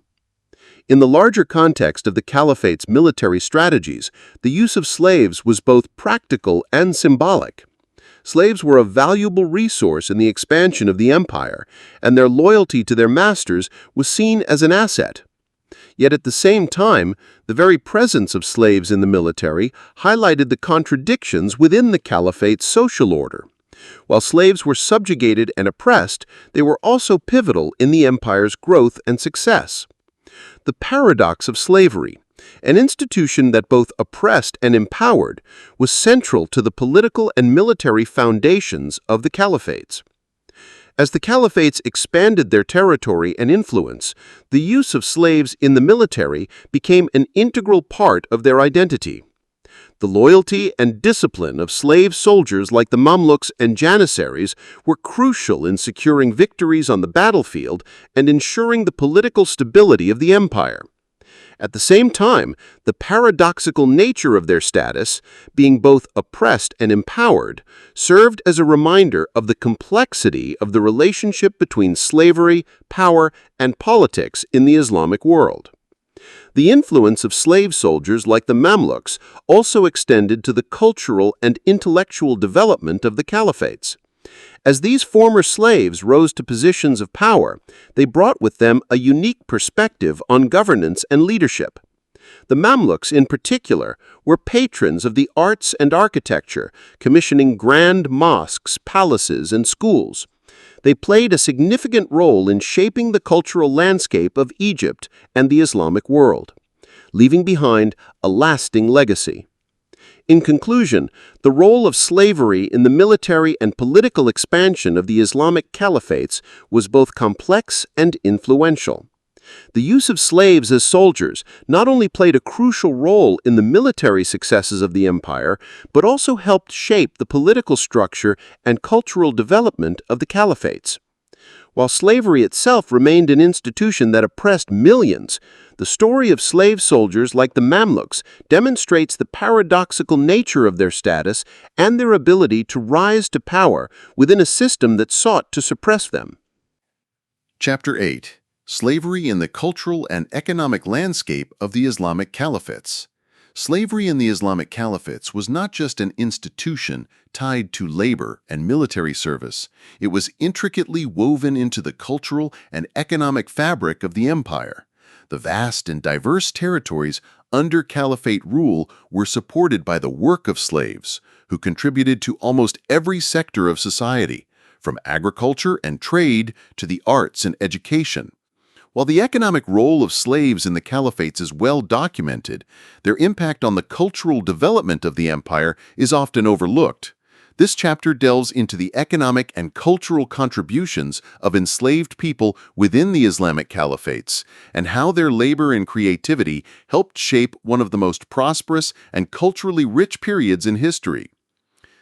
Speaker 3: In the larger context of the caliphate's military strategies, the use of slaves was both practical and symbolic. Slaves were a valuable resource in the expansion of the empire, and their loyalty to their masters was seen as an asset. Yet at the same time, the very presence of slaves in the military highlighted the contradictions within the caliphate's social order. While slaves were subjugated and oppressed, they were also pivotal in the empire's growth and success. The paradox of slavery, an institution that both oppressed and empowered, was central to the political and military foundations of the caliphates. As the caliphates expanded their territory and influence, the use of slaves in the military became an integral part of their identity. The loyalty and discipline of slave soldiers like the Mamluks and Janissaries were crucial in securing victories on the battlefield and ensuring the political stability of the empire. At the same time, the paradoxical nature of their status, being both oppressed and empowered, served as a reminder of the complexity of the relationship between slavery, power, and politics in the Islamic world. The influence of slave soldiers like the Mamluks also extended to the cultural and intellectual development of the caliphates. As these former slaves rose to positions of power, they brought with them a unique perspective on governance and leadership. The Mamluks, in particular, were patrons of the arts and architecture, commissioning grand mosques, palaces, and schools. They played a significant role in shaping the cultural landscape of Egypt and the Islamic world. leaving behind a lasting legacy. In conclusion, the role of slavery in the military and political expansion of the Islamic Caliphates was both complex and influential. The use of slaves as soldiers not only played a crucial role in the military successes of the empire, but also helped shape the political structure and cultural development of the caliphates. While slavery itself remained an institution that oppressed millions, the story of slave soldiers like the Mamluks demonstrates the paradoxical nature of their status and their ability to rise to power within a system that sought to suppress them.
Speaker 2: Chapter 8. Slavery in the Cultural and Economic Landscape of the Islamic Caliphates. Slavery in the Islamic Caliphates was not just an institution tied to labor and military service. It was intricately woven into the cultural and economic fabric of the empire. The vast and diverse territories under caliphate rule were supported by the work of slaves, who contributed to almost every sector of society, from agriculture and trade to the arts and education. While the economic role of slaves in the caliphates is well documented, their impact on the cultural development of the empire is often overlooked. This chapter delves into the economic and cultural contributions of enslaved people within the Islamic caliphates and how their labor and creativity helped shape one of the most prosperous and culturally rich periods in history.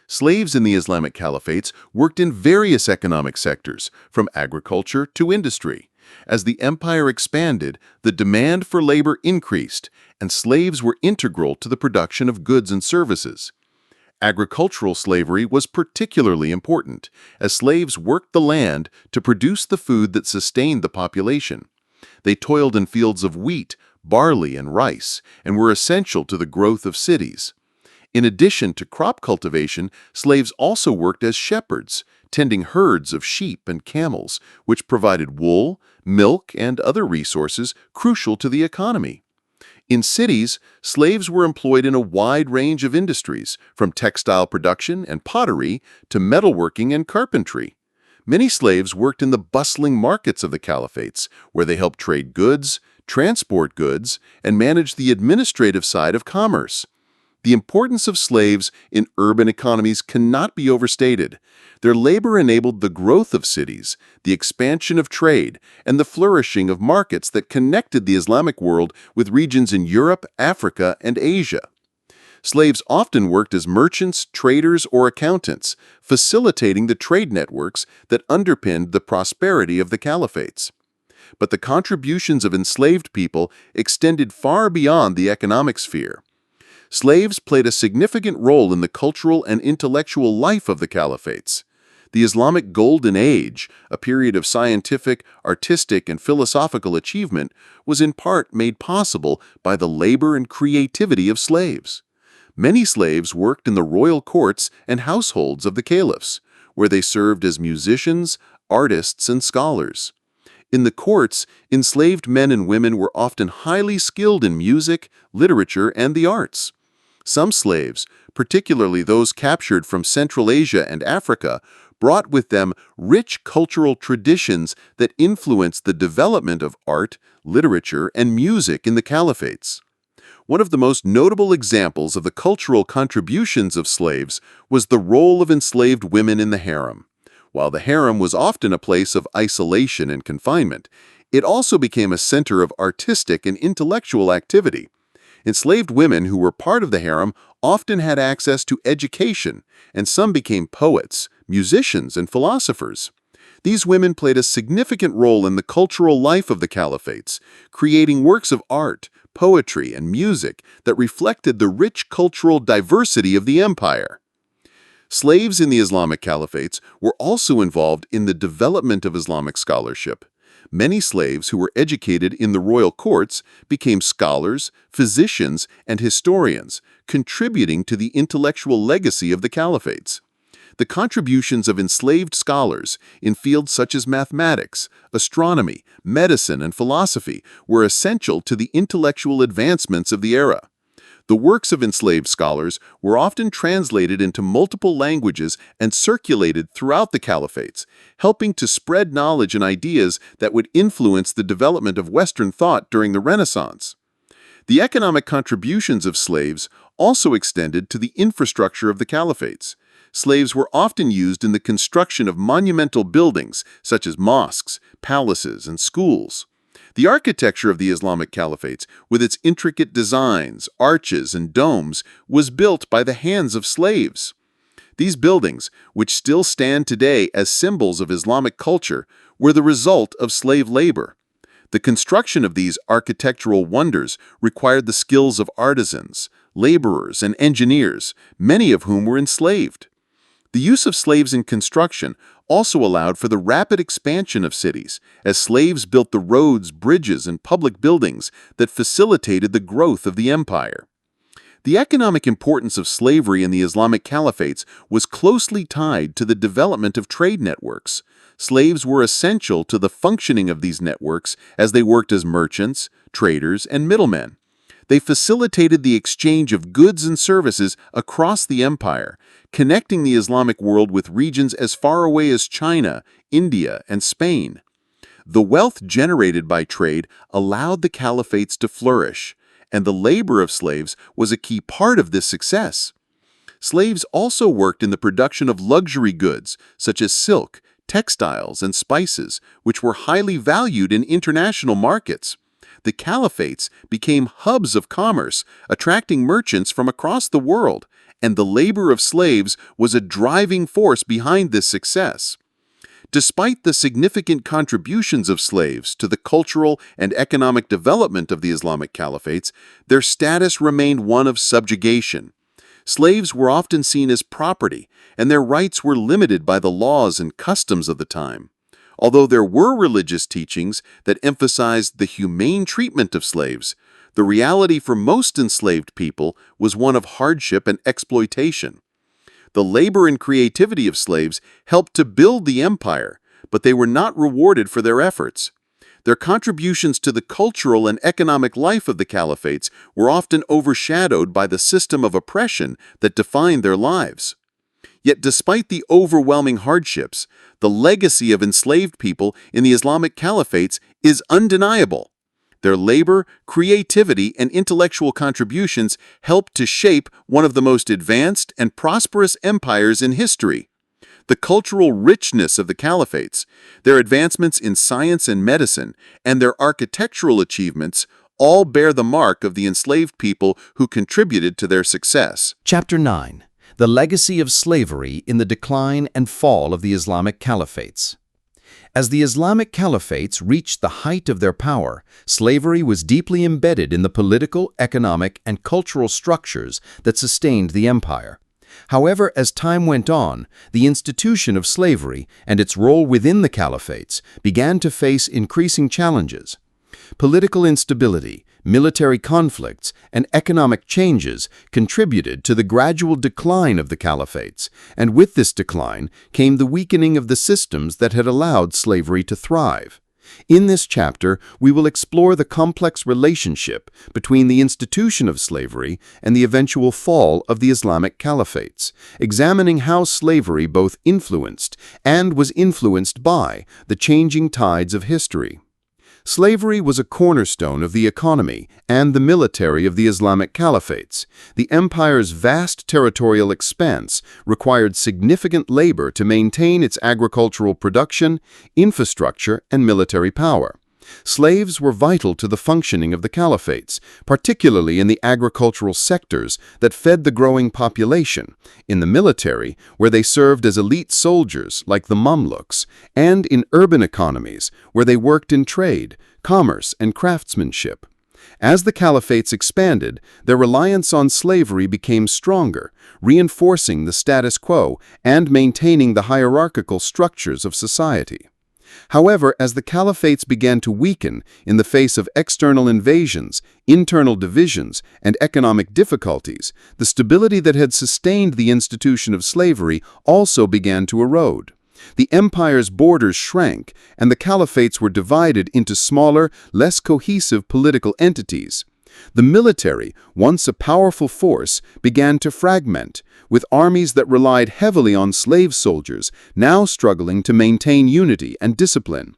Speaker 2: Slaves in the Islamic caliphates worked in various economic sectors, from agriculture to industry. As the empire expanded, the demand for labor increased, and slaves were integral to the production of goods and services. Agricultural slavery was particularly important, as slaves worked the land to produce the food that sustained the population. They toiled in fields of wheat, barley, and rice, and were essential to the growth of cities. In addition to crop cultivation, slaves also worked as shepherds, tending herds of sheep and camels, which provided wool, milk, and other resources crucial to the economy. In cities, slaves were employed in a wide range of industries, from textile production and pottery to metalworking and carpentry. Many slaves worked in the bustling markets of the caliphates, where they helped trade goods, transport goods, and manage the administrative side of commerce. The importance of slaves in urban economies cannot be overstated. Their labor enabled the growth of cities, the expansion of trade, and the flourishing of markets that connected the Islamic world with regions in Europe, Africa, and Asia. Slaves often worked as merchants, traders, or accountants, facilitating the trade networks that underpinned the prosperity of the caliphates. But the contributions of enslaved people extended far beyond the economic sphere. Slaves played a significant role in the cultural and intellectual life of the caliphates. The Islamic Golden Age, a period of scientific, artistic, and philosophical achievement, was in part made possible by the labor and creativity of slaves. Many slaves worked in the royal courts and households of the caliphs, where they served as musicians, artists, and scholars. In the courts, enslaved men and women were often highly skilled in music, literature, and the arts. Some slaves, particularly those captured from Central Asia and Africa, brought with them rich cultural traditions that influenced the development of art, literature, and music in the caliphates. One of the most notable examples of the cultural contributions of slaves was the role of enslaved women in the harem. While the harem was often a place of isolation and confinement, it also became a center of artistic and intellectual activity. Enslaved women who were part of the harem often had access to education, and some became poets, musicians, and philosophers. These women played a significant role in the cultural life of the caliphates, creating works of art, poetry, and music that reflected the rich cultural diversity of the empire. Slaves in the Islamic caliphates were also involved in the development of Islamic scholarship. Many slaves who were educated in the royal courts became scholars, physicians, and historians, contributing to the intellectual legacy of the caliphates. The contributions of enslaved scholars in fields such as mathematics, astronomy, medicine, and philosophy were essential to the intellectual advancements of the era. The works of enslaved scholars were often translated into multiple languages and circulated throughout the caliphates, helping to spread knowledge and ideas that would influence the development of Western thought during the Renaissance. The economic contributions of slaves also extended to the infrastructure of the caliphates. Slaves were often used in the construction of monumental buildings such as mosques, palaces, and schools. The architecture of the Islamic caliphates, with its intricate designs, arches, and domes, was built by the hands of slaves. These buildings, which still stand today as symbols of Islamic culture, were the result of slave labor. The construction of these architectural wonders required the skills of artisans, laborers, and engineers, many of whom were enslaved. The use of slaves in construction also allowed for the rapid expansion of cities, as slaves built the roads, bridges, and public buildings that facilitated the growth of the empire. The economic importance of slavery in the Islamic caliphates was closely tied to the development of trade networks. Slaves were essential to the functioning of these networks as they worked as merchants, traders, and middlemen. They facilitated the exchange of goods and services across the empire, connecting the Islamic world with regions as far away as China, India, and Spain. The wealth generated by trade allowed the caliphates to flourish, and the labor of slaves was a key part of this success. Slaves also worked in the production of luxury goods, such as silk, textiles, and spices, which were highly valued in international markets. The caliphates became hubs of commerce, attracting merchants from across the world, and the labor of slaves was a driving force behind this success. Despite the significant contributions of slaves to the cultural and economic development of the Islamic caliphates, their status remained one of subjugation. Slaves were often seen as property, and their rights were limited by the laws and customs of the time. Although there were religious teachings that emphasized the humane treatment of slaves, the reality for most enslaved people was one of hardship and exploitation. The labor and creativity of slaves helped to build the empire, but they were not rewarded for their efforts. Their contributions to the cultural and economic life of the caliphates were often overshadowed by the system of oppression that defined their lives. Yet despite the overwhelming hardships, the legacy of enslaved people in the Islamic caliphates is undeniable. Their labor, creativity, and intellectual contributions helped to shape one of the most advanced and prosperous empires in history. The cultural richness of the caliphates, their advancements in science and medicine, and their architectural achievements all bear the mark of the enslaved people who contributed to their success.
Speaker 4: Chapter 9. The Legacy of Slavery in the Decline and Fall of the Islamic Caliphates. As the Islamic caliphates reached the height of their power, slavery was deeply embedded in the political, economic, and cultural structures that sustained the empire. However, as time went on, the institution of slavery and its role within the caliphates began to face increasing challenges. Political instability, military conflicts, and economic changes contributed to the gradual decline of the caliphates, and with this decline came the weakening of the systems that had allowed slavery to thrive. In this chapter, we will explore the complex relationship between the institution of slavery and the eventual fall of the Islamic caliphates, examining how slavery both influenced and was influenced by the changing tides of history. Slavery was a cornerstone of the economy and the military of the Islamic caliphates. The empire's vast territorial expanse required significant labor to maintain its agricultural production, infrastructure, and military power. Slaves were vital to the functioning of the caliphates, particularly in the agricultural sectors that fed the growing population, in the military, where they served as elite soldiers like the Mamluks, and in urban economies, where they worked in trade, commerce, and craftsmanship. As the caliphates expanded, their reliance on slavery became stronger, reinforcing the status quo and maintaining the hierarchical structures of society. However, as the caliphates began to weaken in the face of external invasions, internal divisions, and economic difficulties, the stability that had sustained the institution of slavery also began to erode. The empire's borders shrank, and the caliphates were divided into smaller, less cohesive political entities. The military, once a powerful force, began to fragment, with armies that relied heavily on slave soldiers now struggling to maintain unity and discipline.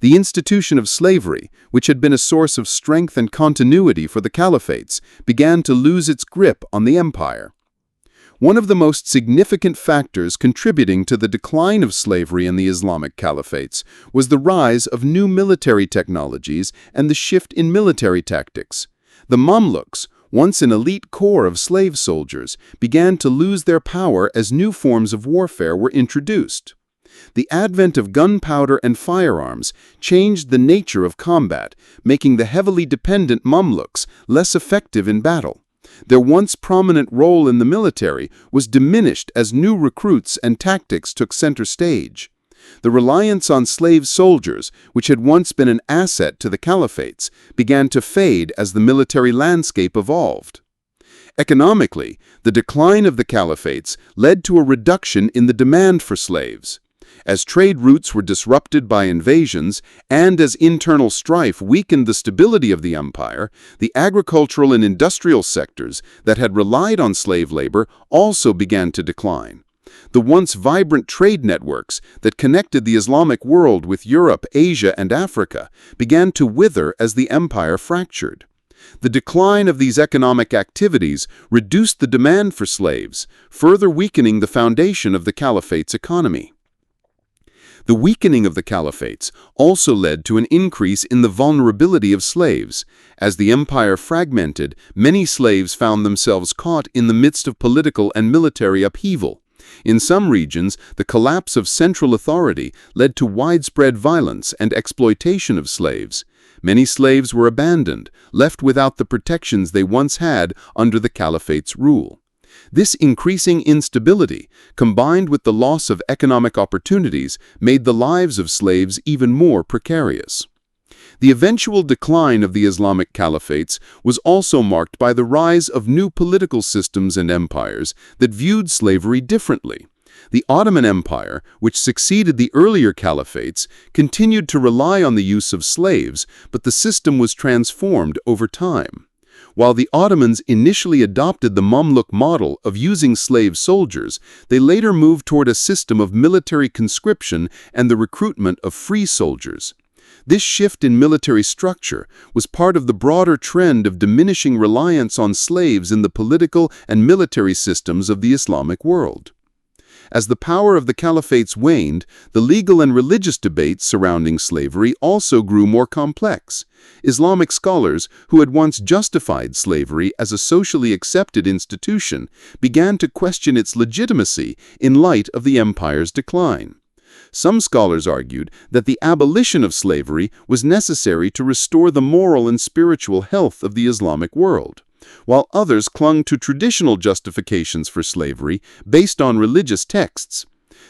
Speaker 3: The institution of slavery, which had been a source of strength and continuity for the caliphates, began to lose its grip on the empire. One of the most significant factors contributing to the decline of slavery in the Islamic caliphates was the rise of new military technologies and the shift in military tactics. The Mamluks, once an elite corps of slave soldiers, began to lose their power as new forms of warfare were introduced. The advent of gunpowder and firearms changed the nature of combat, making the heavily dependent Mamluks less effective in battle. Their once prominent role in the military was diminished as new recruits and tactics took center stage. The reliance on slave soldiers, which had once been an asset to the caliphates, began to fade as the military landscape evolved. Economically, the decline of the caliphates led to a reduction in the demand for slaves. As trade routes were disrupted by invasions and as internal strife weakened the stability of the empire, the agricultural and industrial sectors that had relied on slave labor also began to decline. The once vibrant trade networks that connected the Islamic world with Europe, Asia, and Africa began to wither as the empire fractured. The decline of these economic activities reduced the demand for slaves, further weakening the foundation of the caliphate's economy. The weakening of the caliphates also led to an increase in the vulnerability of slaves. As the empire fragmented, many slaves found themselves caught in the midst of political and military upheaval. In some regions, the collapse of central authority led to widespread violence and exploitation of slaves. Many slaves were abandoned, left without the protections they once had under the caliphate's rule. This increasing instability, combined with the loss of economic opportunities, made the lives of slaves even more precarious. The eventual decline of the Islamic caliphates was also marked by the rise of new political systems and empires that viewed slavery differently. The Ottoman Empire, which succeeded the earlier caliphates, continued to rely on the use of slaves, but the system was transformed over time. While the Ottomans initially adopted the Mamluk model of using slave soldiers, they later moved toward a system of military conscription and the recruitment of free soldiers. This shift in military structure was part of the broader trend of diminishing reliance on slaves in the political and military systems of the Islamic world. As the power of the caliphates waned, the legal and religious debates surrounding slavery also grew more complex. Islamic scholars, who had once justified slavery as a socially accepted institution, began to question its legitimacy in light of the empire's decline. Some scholars argued that the abolition of slavery was necessary to restore the moral and spiritual health of the Islamic world, while others clung to traditional justifications for slavery based on religious texts.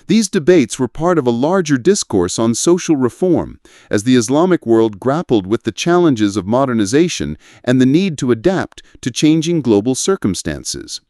Speaker 3: These debates were part of a larger discourse on social reform, as the Islamic world grappled with the challenges of modernization and the need to adapt to changing global circumstances.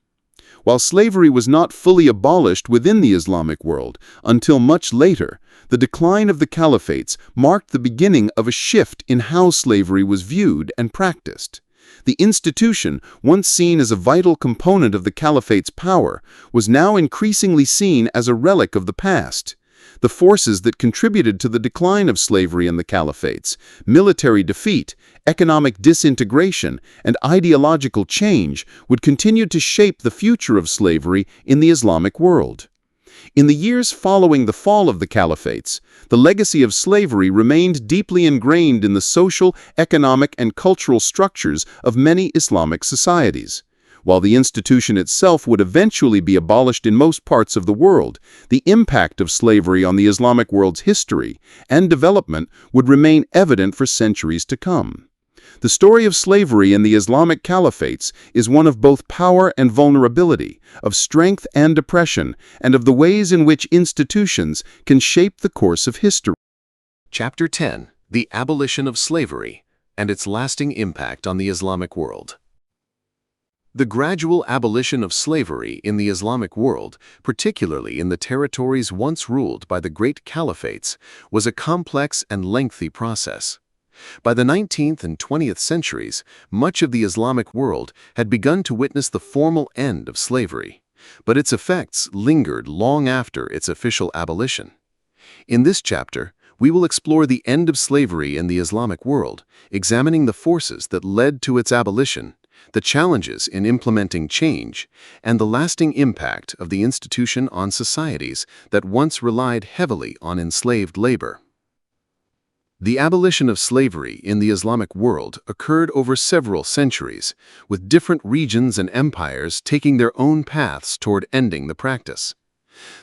Speaker 3: While slavery was not fully abolished within the Islamic world until much later, the decline of the caliphates marked the beginning of a shift in how slavery was viewed and practiced. The institution, once seen as a vital component of the caliphate's power, was now increasingly seen as a relic of the past. The forces that contributed to the decline of slavery in the caliphates, military defeat, economic disintegration, and ideological change, would continue to shape the future of slavery in the Islamic world. In the years following the fall of the caliphates, the legacy of slavery remained deeply ingrained in the social, economic, and cultural structures of many Islamic societies. While the institution itself would eventually be abolished in most parts of the world, the impact of slavery on the Islamic world's history and development would remain evident for centuries to come. The story of slavery in the Islamic caliphates is one of both power and vulnerability, of strength and oppression, and of the ways in which institutions can shape the course of history.
Speaker 2: Chapter 10: The Abolition of Slavery and its Lasting Impact on the Islamic World. The gradual abolition of slavery in the Islamic world, particularly in the territories once ruled by the great caliphates, was a complex and lengthy process. By the 19th and 20th centuries, much of the Islamic world had begun to witness the formal end of slavery, but its effects lingered long after its official abolition. In this chapter, We will explore the end of slavery in the Islamic world, examining the forces that led to its abolition, the challenges in implementing change, and the lasting impact of the institution on societies that once relied heavily on enslaved labor. The abolition of slavery in the Islamic world occurred over several centuries, with different regions and empires taking their own paths toward ending the practice.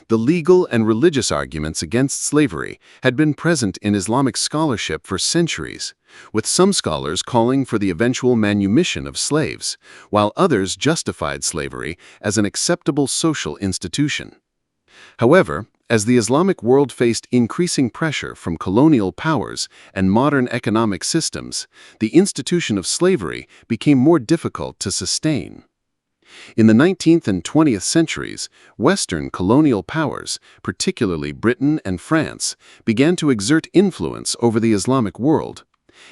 Speaker 2: The legal and religious arguments against slavery had been present in Islamic scholarship for centuries, with some scholars calling for the eventual manumission of slaves, while others justified slavery as an acceptable social institution. However, as the Islamic world faced increasing pressure from colonial powers and modern economic systems, the institution of slavery became more difficult to sustain. In the 19th and 20th centuries, Western colonial powers, particularly Britain and France, began to exert influence over the Islamic world,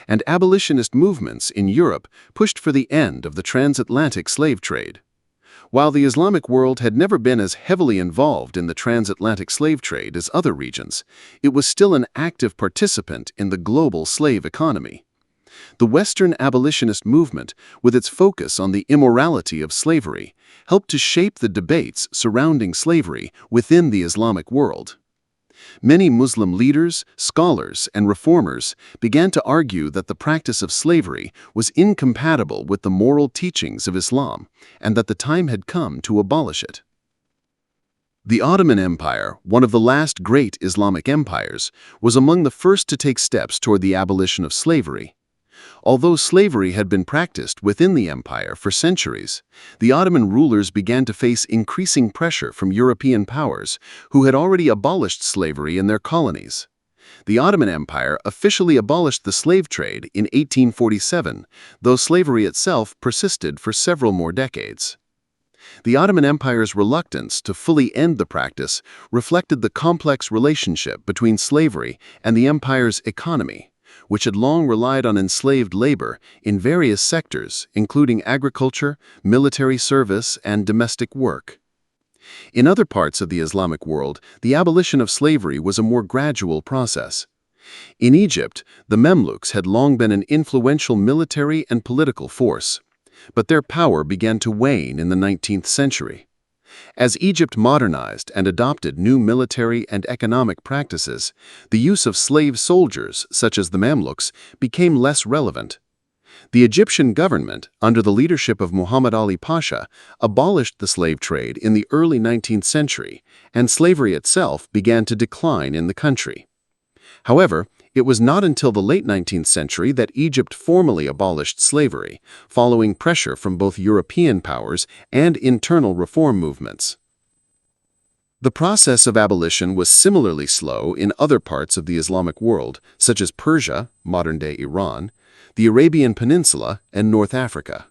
Speaker 2: and abolitionist movements in Europe pushed for the end of the transatlantic slave trade. While the Islamic world had never been as heavily involved in the transatlantic slave trade as other regions, it was still an active participant in the global slave economy. The Western abolitionist movement, with its focus on the immorality of slavery, helped to shape the debates surrounding slavery within the Islamic world. Many Muslim leaders, scholars, and reformers began to argue that the practice of slavery was incompatible with the moral teachings of Islam, and that the time had come to abolish it. The Ottoman Empire, one of the last great Islamic empires, was among the first to take steps toward the abolition of slavery. Although slavery had been practiced within the empire for centuries, the Ottoman rulers began to face increasing pressure from European powers who had already abolished slavery in their colonies. The Ottoman Empire officially abolished the slave trade in 1847, though slavery itself persisted for several more decades. The Ottoman Empire's reluctance to fully end the practice reflected the complex relationship between slavery and the empire's economy, which had long relied on enslaved labor in various sectors, including agriculture, military service, and domestic work. In other parts of the Islamic world, the abolition of slavery was a more gradual process. In Egypt, the Mamluks had long been an influential military and political force, but their power began to wane in the 19th century. As Egypt modernized and adopted new military and economic practices, the use of slave soldiers, such as the Mamluks, became less relevant. The Egyptian government, under the leadership of Muhammad Ali Pasha, abolished the slave trade in the early 19th century, and slavery itself began to decline in the country. However, it was not until the late 19th century that Egypt formally abolished slavery, following pressure from both European powers and internal reform movements. The process of abolition was similarly slow in other parts of the Islamic world, such as Persia, modern-day Iran, the Arabian Peninsula, and North Africa.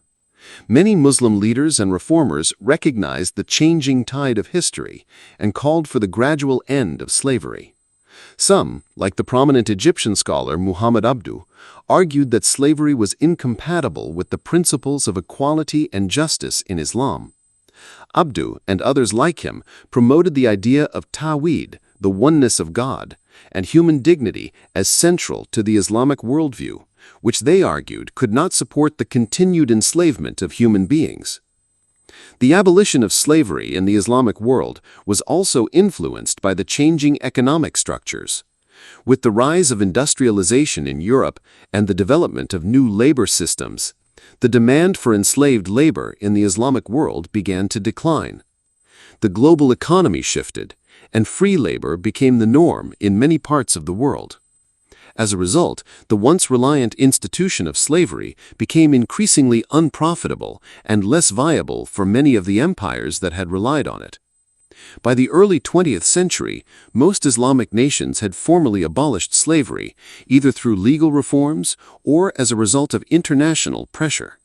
Speaker 2: Many Muslim leaders and reformers recognized the changing tide of history and called for the gradual end of slavery. Some, like the prominent Egyptian scholar Muhammad Abdu, argued that slavery was incompatible with the principles of equality and justice in Islam. Abdu and others like him promoted the idea of tawhid, the oneness of God, and human dignity as central to the Islamic worldview, which they argued could not support the continued enslavement of human beings. The abolition of slavery in the Islamic world was also influenced by the changing economic structures. With the rise of industrialization in Europe and the development of new labor systems, the demand for enslaved labor in the Islamic world began to decline. The global economy shifted, and free labor became the norm in many parts of the world. As a result, the once reliant institution of slavery became increasingly unprofitable and less viable for many of the empires that had relied on it. By the early 20th century, most Islamic nations had formally abolished slavery, either through legal reforms or as a result of international pressure.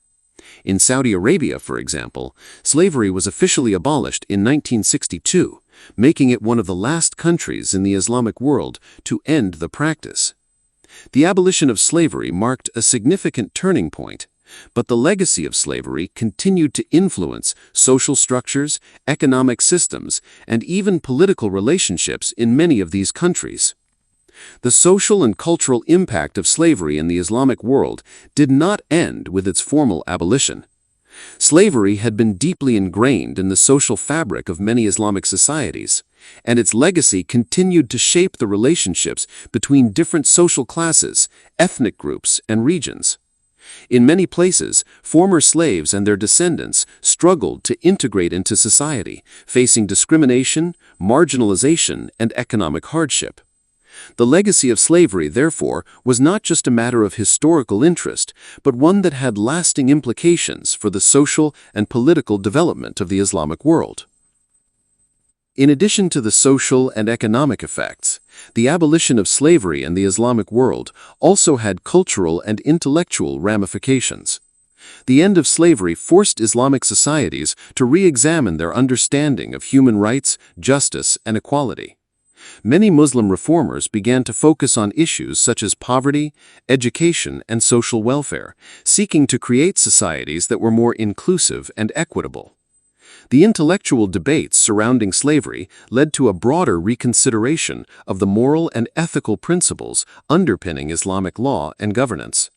Speaker 2: In Saudi Arabia, for example, slavery was officially abolished in 1962, making it one of the last countries in the Islamic world to end the practice. The abolition of slavery marked a significant turning point, but the legacy of slavery continued to influence social structures, economic systems, and even political relationships in many of these countries. The social and cultural impact of slavery in the Islamic world did not end with its formal abolition. Slavery had been deeply ingrained in the social fabric of many Islamic societies, and its legacy continued to shape the relationships between different social classes, ethnic groups, and regions. In many places, former slaves and their descendants struggled to integrate into society, facing discrimination, marginalization, and economic hardship. The legacy of slavery, therefore, was not just a matter of historical interest, but one that had lasting implications for the social and political development of the Islamic world. In addition to the social and economic effects, the abolition of slavery in the Islamic world also had cultural and intellectual ramifications. The end of slavery forced Islamic societies to re-examine their understanding of human rights, justice, and equality. Many Muslim reformers began to focus on issues such as poverty, education, and social welfare, seeking to create societies that were more inclusive and equitable. The intellectual debates surrounding slavery led to a broader reconsideration of the moral and ethical principles underpinning Islamic law and governance.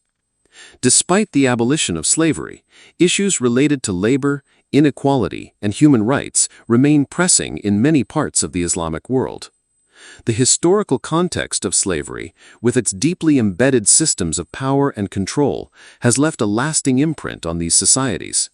Speaker 2: Despite the abolition of slavery, issues related to labor, inequality, and human rights remain pressing in many parts of the Islamic world. The historical context of slavery, with its deeply embedded systems of power and control, has left a lasting imprint on these societies.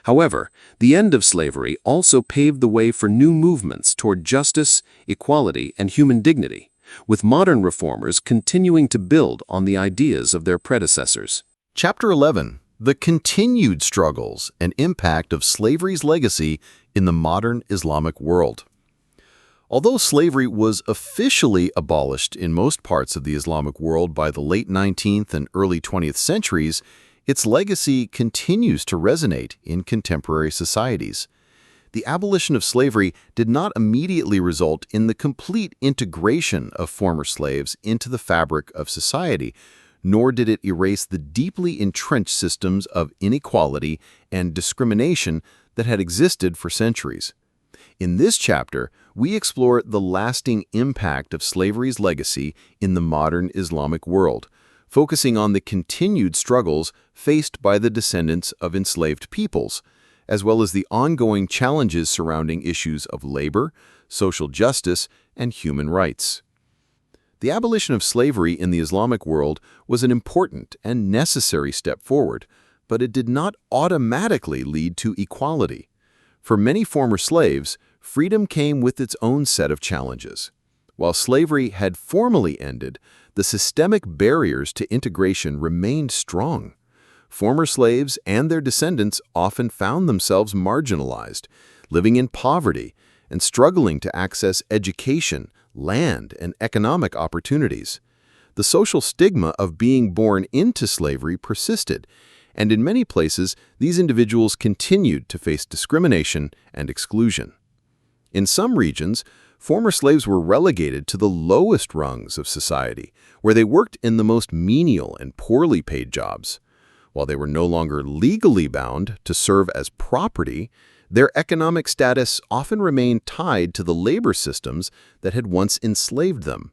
Speaker 2: However, the end of slavery also paved the way for new movements toward justice, equality, and human dignity, with modern reformers continuing to build on the ideas of their predecessors.
Speaker 3: Chapter 11. The continued struggles and impact of slavery's legacy in the modern Islamic world. Although slavery was officially abolished in most parts of the Islamic world by the late 19th and early 20th centuries, its legacy continues to resonate in contemporary societies. The abolition of slavery did not immediately result in the complete integration of former slaves into the fabric of society, nor did it erase the deeply entrenched systems of inequality and discrimination that had existed for centuries. In this chapter, we explore the lasting impact of slavery's legacy in the modern Islamic world, focusing on the continued struggles faced by the descendants of enslaved peoples, as well as the ongoing challenges surrounding issues of labor, social justice, and human rights. The abolition of slavery in the Islamic world was an important and necessary step forward, but it did not automatically lead to equality. For many former slaves, freedom came with its own set of challenges. While slavery had formally ended, the systemic barriers to integration remained strong. Former slaves and their descendants often found themselves marginalized, living in poverty, and struggling to access education, land, and economic opportunities. The social stigma of being born into slavery persisted, and in many places, these individuals continued to face discrimination and exclusion. In some regions, former slaves were relegated to the lowest rungs of society, where they worked in the most menial and poorly paid jobs. While they were no longer legally bound to serve as property, their economic status often remained tied to the labor systems that had once enslaved them.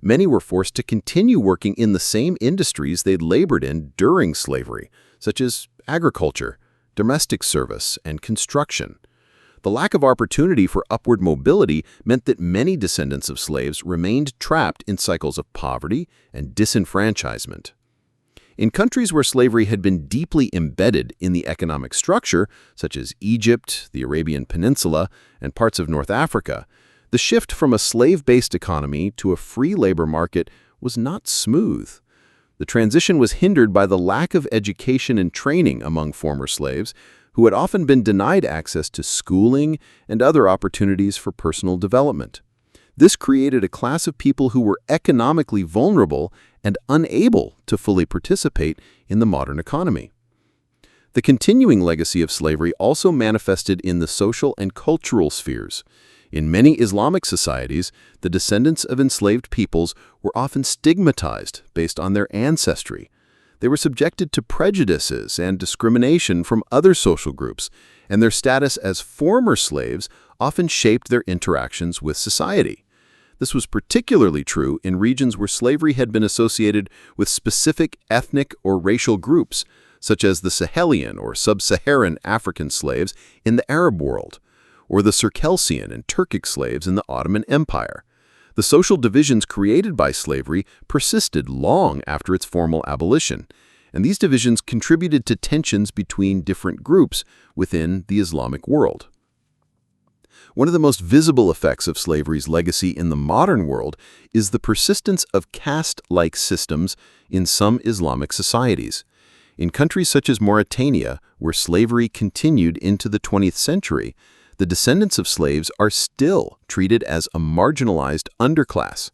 Speaker 3: Many were forced to continue working in the same industries they'd labored in during slavery, such as agriculture, domestic service, and construction. The lack of opportunity for upward mobility meant that many descendants of slaves remained trapped in cycles of poverty and disenfranchisement. In countries where slavery had been deeply embedded in the economic structure, such as Egypt, the Arabian Peninsula, and parts of North Africa, the shift from a slave-based economy to a free labor market was not smooth. The transition was hindered by the lack of education and training among former slaves, who had often been denied access to schooling and other opportunities for personal development. This created a class of people who were economically vulnerable and unable to fully participate in the modern economy. The continuing legacy of slavery also manifested in the social and cultural spheres. In many Islamic societies, the descendants of enslaved peoples were often stigmatized based on their ancestry. They were subjected to prejudices and discrimination from other social groups, and their status as former slaves often shaped their interactions with society.
Speaker 2: This was particularly true in regions where slavery had been associated with specific ethnic or racial groups, such as the Sahelian or sub-Saharan African slaves in the Arab world, or the Circassian and Turkic slaves in the Ottoman Empire. The social divisions created by slavery persisted long after its formal abolition, and these divisions contributed to tensions between different groups within the Islamic world. One of the most visible effects of slavery's legacy in the modern world is the persistence of caste-like systems in some Islamic societies. In countries such as Mauritania, where slavery continued into the 20th century, the descendants of slaves are still treated as a marginalized underclass.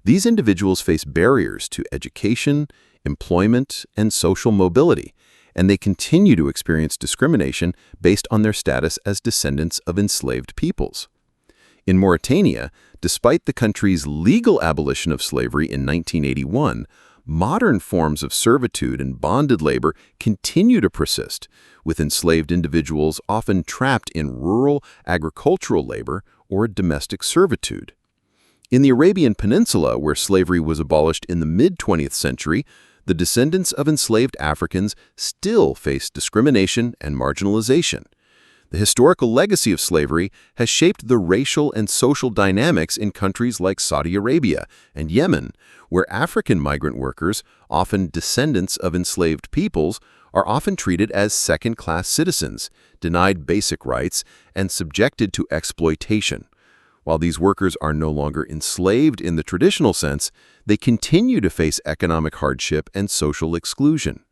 Speaker 2: These individuals face barriers to education, employment, and social mobility, and they continue to experience discrimination based on their status as descendants of enslaved peoples. In Mauritania, despite the country's legal abolition of slavery in 1981, modern forms of servitude and bonded labor continue to persist, with enslaved individuals often trapped in rural agricultural labor or domestic servitude. In the Arabian Peninsula, where slavery was abolished in the mid-20th century, the descendants of enslaved Africans still face discrimination and marginalization. The historical legacy of slavery has shaped the racial and social dynamics in countries like Saudi Arabia and Yemen, where African migrant workers, often descendants of enslaved peoples, are often treated as second-class citizens, denied basic rights, and subjected to exploitation. While these workers are no longer enslaved in the traditional sense, they continue to face economic hardship and social exclusion.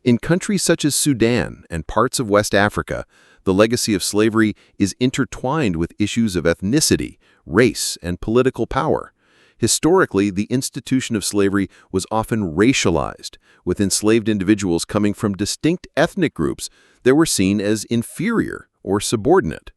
Speaker 2: In countries such as Sudan and parts of West Africa, the legacy of slavery is intertwined with issues of ethnicity, race, and political power. Historically, the institution of slavery was often racialized, with enslaved individuals coming from distinct ethnic groups that were seen as inferior or subordinate.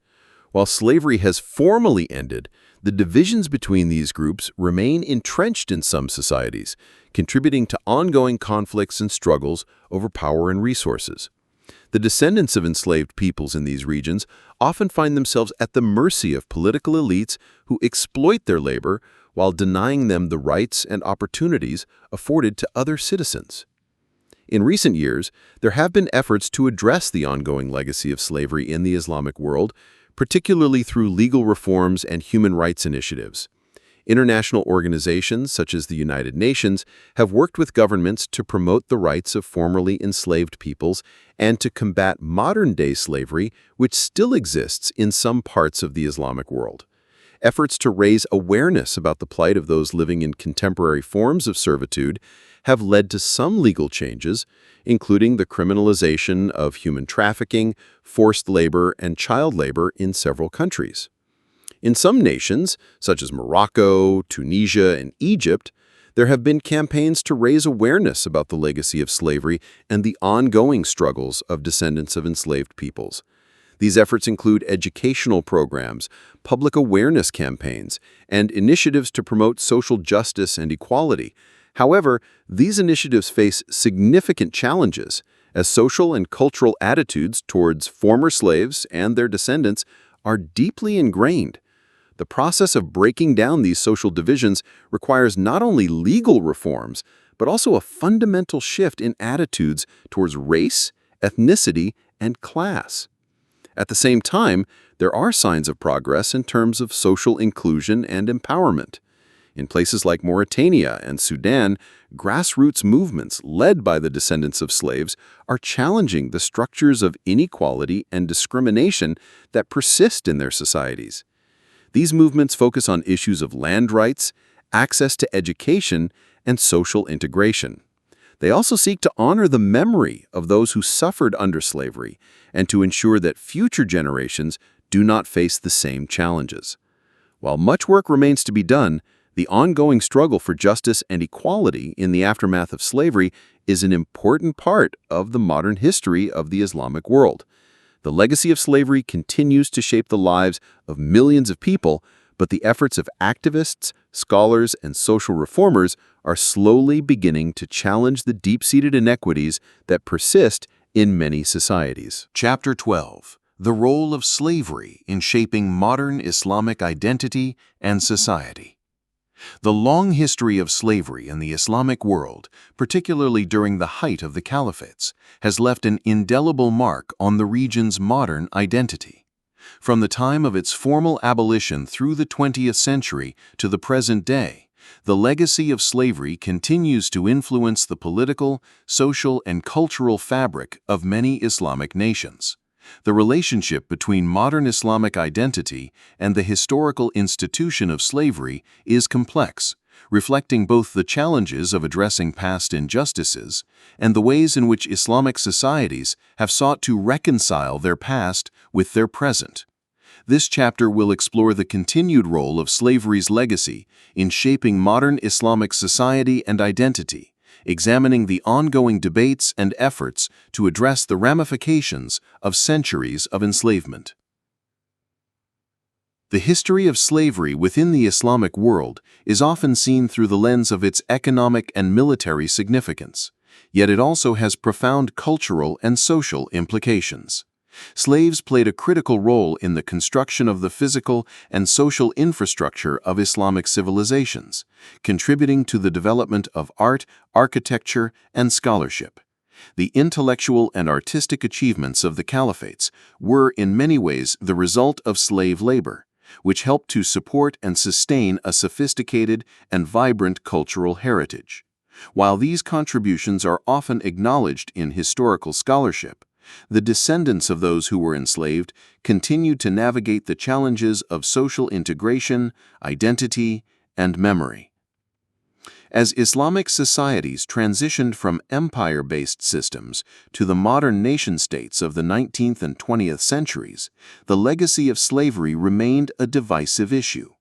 Speaker 2: While slavery has formally ended, the divisions between these groups remain entrenched in some societies, contributing to ongoing conflicts and struggles over power and resources. The descendants of enslaved peoples in these regions often find themselves at the mercy of political elites who exploit their labor while denying them the rights and opportunities afforded to other citizens. In recent years, there have been efforts to address the ongoing legacy of slavery in the Islamic world, particularly through legal reforms and human rights initiatives. International organizations such as the United Nations have worked with governments to promote the rights of formerly enslaved peoples and to combat modern-day slavery, which still exists in some parts of the Islamic world. Efforts to raise awareness about the plight of those living in contemporary forms of servitude have led to some legal changes, including the criminalization of human trafficking, forced labor, and child labor in several countries. In some nations, such as Morocco, Tunisia, and Egypt, there have been campaigns to raise awareness about the legacy of slavery and the ongoing struggles of descendants of enslaved peoples. These efforts include educational programs, public awareness campaigns, and initiatives to promote social justice and equality. However, these initiatives face significant challenges, as social and cultural attitudes towards former slaves and their descendants are deeply ingrained. The process of breaking down these social divisions requires not only legal reforms, but also a fundamental shift in attitudes towards race, ethnicity, and class. At the same time, there are signs of progress in terms of social inclusion and empowerment. In places like Mauritania and Sudan, grassroots movements led by the descendants of slaves are challenging the structures of inequality and discrimination that persist in their societies. These movements focus on issues of land rights, access to education, and social integration. They also seek to honor the memory of those who suffered under slavery and to ensure that future generations do not face the same challenges. While much work remains to be done, the ongoing struggle for justice and equality in the aftermath of slavery is an important part of the modern history of the Islamic world. The legacy of slavery continues to shape the lives of millions of people, but the efforts of activists, scholars, and social reformers are slowly beginning to challenge the deep-seated inequities that persist in many societies.
Speaker 5: Chapter 12.
Speaker 2: The role of slavery in shaping modern Islamic identity and society. The long history of slavery in the Islamic world, particularly during the height of the Calphates, has left an indelible mark on the region's modern identity. From the time of its formal abolition through the 20th century to the present day, the legacy of slavery continues to influence the political, social, and cultural fabric of many Islamic nations. The relationship between modern Islamic identity and the historical institution of slavery is complex, reflecting both the challenges of addressing past injustices and the ways in which Islamic societies have sought to reconcile their past with their present. This chapter will explore the continued role of slavery's legacy in shaping modern Islamic society and identity, examining the ongoing debates and efforts to address the ramifications of centuries of enslavement. The history of slavery within the Islamic world is often seen through the lens of its economic and military significance, yet it also has profound cultural and social implications. Slaves played a critical role in the construction of the physical and social infrastructure of Islamic civilizations, contributing to the development of art, architecture, and scholarship. The intellectual and artistic achievements of the Caliphates were in many ways the result of slave labor, which helped to support and sustain a sophisticated and vibrant cultural heritage. While these contributions are often acknowledged in historical scholarship, the descendants of those who were enslaved continued to navigate the challenges of social integration, identity, and memory. As Islamic societies transitioned from empire-based systems to the modern nation-states of the 19th and 20th centuries, the legacy of slavery remained a divisive issue.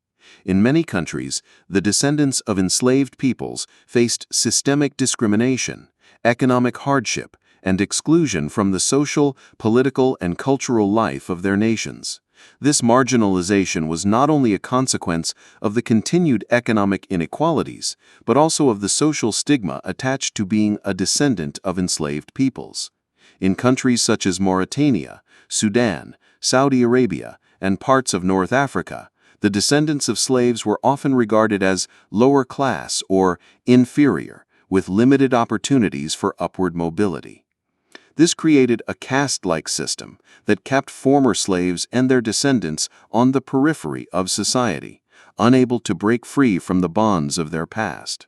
Speaker 2: In many countries, the descendants of enslaved peoples faced systemic discrimination, economic hardship, and exclusion from the social, political, and cultural life of their nations. This marginalization was not only a consequence of the continued economic inequalities, but also of the social stigma attached to being a descendant of enslaved peoples. In countries such as Mauritania, Sudan, Saudi Arabia, and parts of North Africa, the descendants of slaves were often regarded as lower class or inferior, with limited opportunities for upward mobility. This created a caste-like system that kept former slaves and their descendants on the periphery of society, unable to break free from the bonds of their past.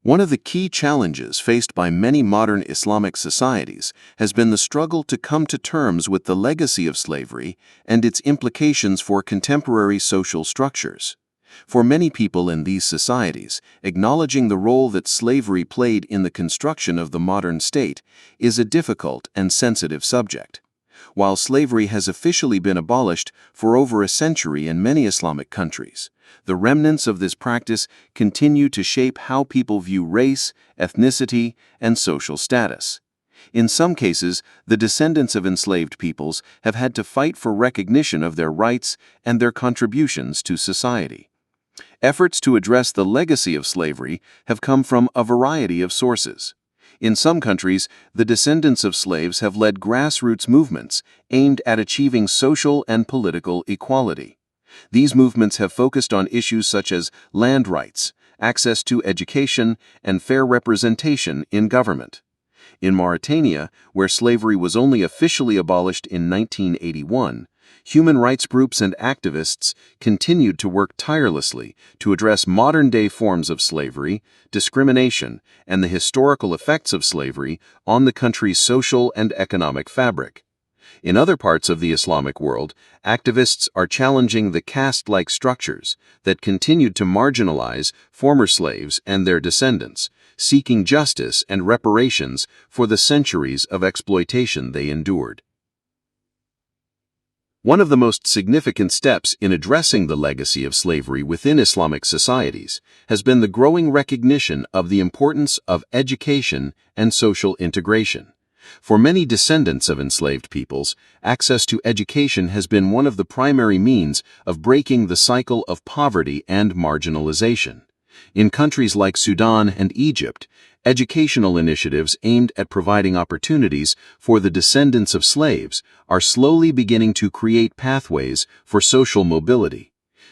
Speaker 2: One of the key challenges faced by many modern Islamic societies has been the struggle to come to terms with the legacy of slavery and its implications for contemporary social structures. For many people in these societies, acknowledging the role that slavery played in the construction of the modern state is a difficult and sensitive subject. While slavery has officially been abolished for over a century in many Islamic countries, the remnants of this practice continue to shape how people view race, ethnicity, and social status. In some cases, the descendants of enslaved peoples have had to fight for recognition of their rights and their contributions to society. Efforts to address the legacy of slavery have come from a variety of sources. In some countries, the descendants of slaves have led grassroots movements aimed at achieving social and political equality. These movements have focused on issues such as land rights, access to education, and fair representation in government. In Mauritania, where slavery was only officially abolished in 1981, human rights groups and activists continued to work tirelessly to address modern-day forms of slavery, discrimination, and the historical effects of slavery on the country's social and economic fabric. In other parts of the Islamic world, activists are challenging the caste-like structures that continued to marginalize former slaves and their descendants, seeking justice and reparations for the centuries of exploitation they endured. One of the most significant steps in addressing the legacy of slavery within Islamic societies has been the growing recognition of the importance of education and social integration. For many descendants of enslaved peoples, access to education has been one of the primary means of breaking the cycle of poverty and marginalization. In countries like Sudan and Egypt, educational initiatives aimed at providing opportunities for the descendants of slaves are slowly beginning to create pathways for social mobility.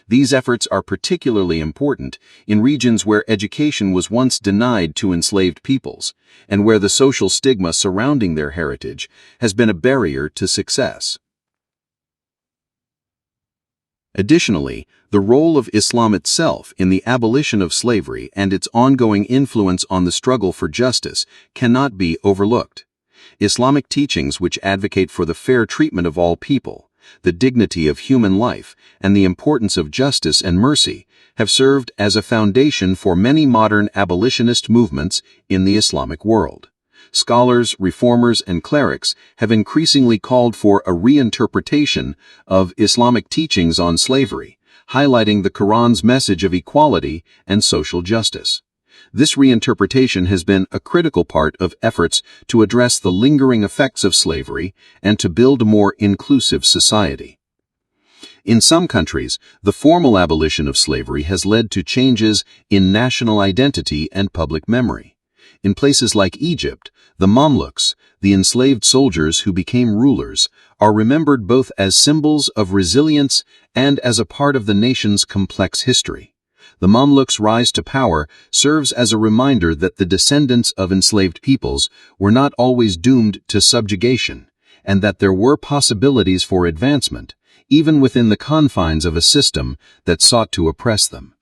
Speaker 2: These efforts are particularly important in regions where education was once denied to enslaved peoples, and where the social stigma surrounding their heritage has been a barrier to success. Additionally, the role of Islam itself in the abolition of slavery and its ongoing influence on the struggle for justice cannot be overlooked. Islamic teachings which advocate for the fair treatment of all people, the dignity of human life, and the importance of justice and mercy have served as a foundation for many modern abolitionist movements in the Islamic world. Scholars, reformers, and clerics have increasingly called for a reinterpretation of Islamic teachings on slavery, highlighting the Quran's message of equality and social justice. This reinterpretation has been a critical part of efforts to address the lingering effects of slavery and to build a more inclusive society. In some countries, the formal abolition of slavery has led to changes in national identity and public memory. In places like Egypt, the Mamluks, the enslaved soldiers who became rulers, are remembered both as symbols of resilience and as a part of the nation's complex history. The Mamluks' rise to power serves as a reminder that the descendants of enslaved peoples were not always doomed to subjugation, and that there were possibilities for advancement, even within the confines of a system that sought to oppress them.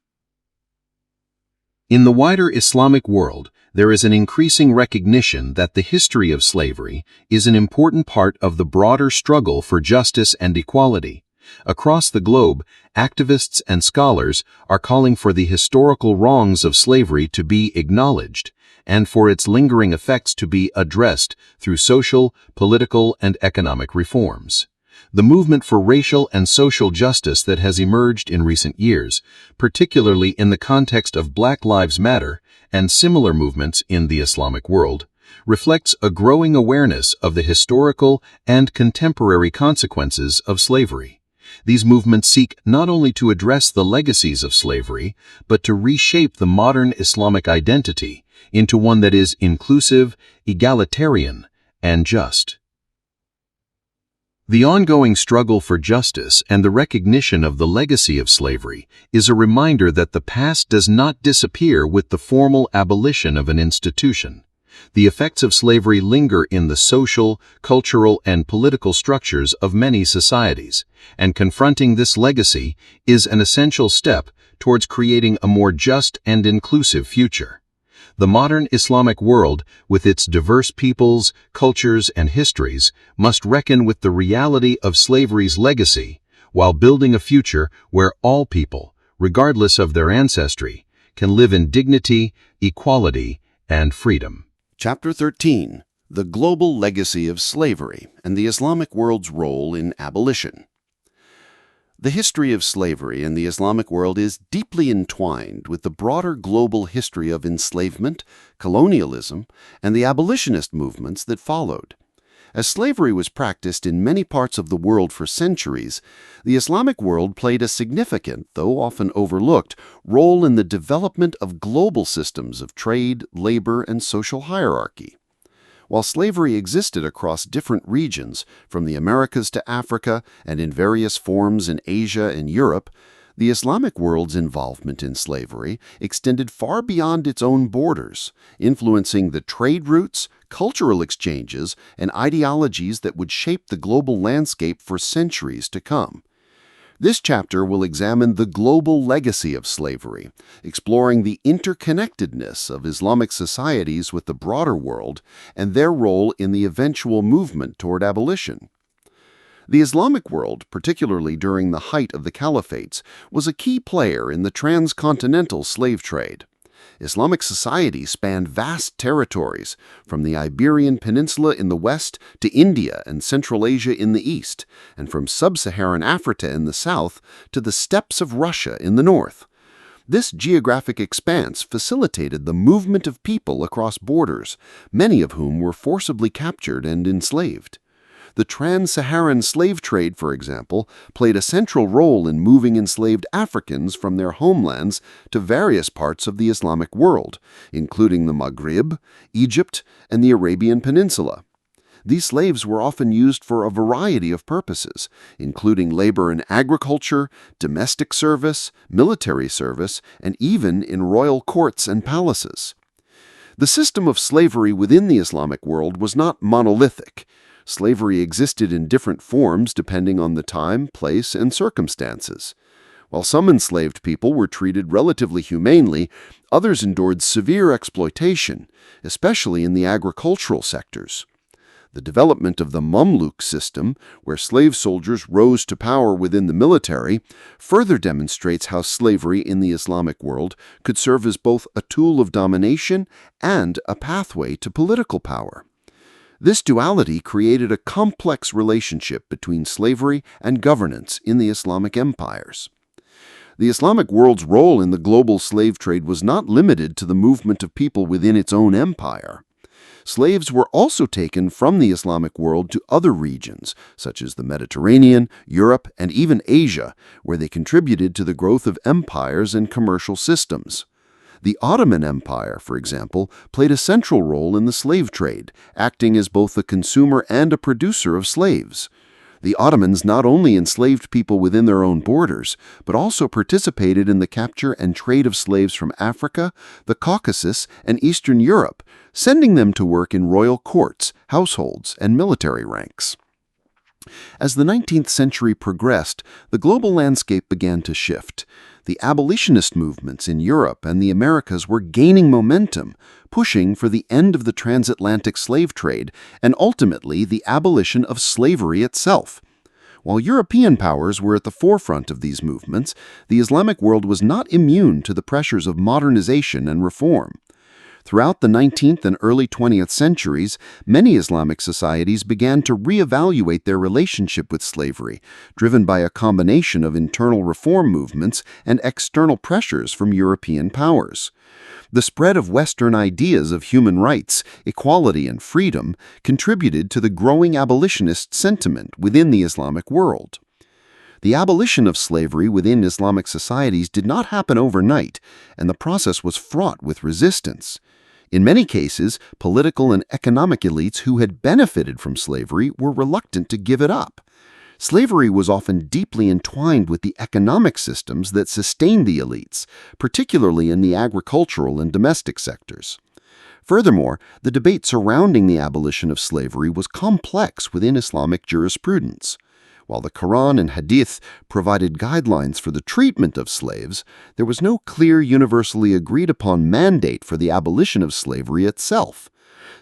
Speaker 2: In the wider Islamic world, there is an increasing recognition that the history of slavery is an important part of the broader struggle for justice and equality. Across the globe, activists and scholars are calling for the historical wrongs of slavery to be acknowledged, and for its lingering effects to be addressed through social, political, and economic reforms. The movement for racial and social justice that has emerged in recent years, particularly in the context of Black Lives Matter and similar movements in the Islamic world, reflects a growing awareness of the historical and contemporary consequences of slavery. These movements seek not only to address the legacies of slavery, but to reshape the modern Islamic identity into one that is inclusive, egalitarian, and just. The ongoing struggle for justice and the recognition of the legacy of slavery is a reminder that the past does not disappear with the formal abolition of an institution. The effects of slavery linger in the social, cultural, and political structures of many societies, and confronting this legacy is an essential step towards creating a more just and inclusive future. The modern Islamic world, with its diverse peoples, cultures, and histories, must reckon with the reality of slavery's legacy, while building a future where all people, regardless of their ancestry, can live in dignity, equality, and freedom.
Speaker 3: Chapter 13: The Global Legacy of Slavery and the Islamic World's Role in Abolition. The history of slavery in the Islamic world is deeply entwined with the broader global history of enslavement, colonialism, and the abolitionist movements that followed. As slavery was practiced in many parts of the world for centuries, the Islamic world played a significant, though often overlooked, role in the development of global systems of trade, labor, and social hierarchy. While slavery existed across different regions, from the Americas to Africa and in various forms in Asia and Europe, the Islamic world's involvement in slavery extended far beyond its own borders, influencing the trade routes, cultural exchanges, and ideologies that would shape the global landscape for centuries to come. This chapter will examine the global legacy of slavery, exploring the interconnectedness of Islamic societies with the broader world and their role in the eventual movement toward abolition. The Islamic world, particularly during the height of the Calphates, was a key player in the transcontinental slave trade. Islamic society spanned vast territories, from the Iberian Peninsula in the west to India and Central Asia in the east, and from sub-Saharan Africa in the south to the steppes of Russia in the north. This geographic expanse facilitated the movement of people across borders, many of whom were forcibly captured and enslaved. The trans-Saharan slave trade, for example, played a central role in moving enslaved Africans from their homelands to various parts of the Islamic world, including the Maghrib, Egypt, and the Arabian Peninsula. These slaves were often used for a variety of purposes, including labor in agriculture, domestic service, military service, and even in royal courts and palaces. The system of slavery within the Islamic world was not monolithic. Slavery existed in different forms depending on the time, place, and circumstances. While some enslaved people were treated relatively humanely, others endured severe exploitation, especially in the agricultural sectors. The development of the Mamluk system, where slave soldiers rose to power within the military, further demonstrates how slavery in the Islamic world could serve as both a tool of domination and a pathway to political power. This duality created a complex relationship between slavery and governance in the Islamic empires. The Islamic world's role in the global slave trade was not limited to the movement of people within its own empire. Slaves were also taken from the Islamic world to other regions, such as the Mediterranean, Europe, and even Asia, where they contributed to the growth of empires and commercial systems. The Ottoman Empire, for example, played a central role in the slave trade, acting as both a consumer and a producer of slaves. The Ottomans not only enslaved people within their own borders, but also participated in the capture and trade of slaves from Africa, the Caucasus, and Eastern Europe, sending them to work in royal courts, households, and military ranks. As the 19th century progressed, the global landscape began to shift. The abolitionist movements in Europe and the Americas were gaining momentum, pushing for the end of the transatlantic slave trade and ultimately the abolition of slavery itself. While European powers were at the forefront of these movements, the Islamic world was not immune to the pressures of modernization and reform. Throughout the 19th and early 20th centuries, many Islamic societies began to reevaluate their relationship with slavery, driven by a combination of internal reform movements and external pressures from European powers. The spread of Western ideas of human rights, equality, and freedom contributed to the growing abolitionist sentiment within the Islamic world. The abolition of slavery within Islamic societies did not happen overnight, and the process was fraught with resistance. In many cases, political and economic elites who had benefited from slavery were reluctant to give it up. Slavery was often deeply entwined with the economic systems that sustained the elites, particularly in the agricultural and domestic sectors. Furthermore, the debate surrounding the abolition of slavery was complex within Islamic jurisprudence. While the Quran and Hadith provided guidelines for the treatment of slaves, there was no clear, universally agreed-upon mandate for the abolition of slavery itself.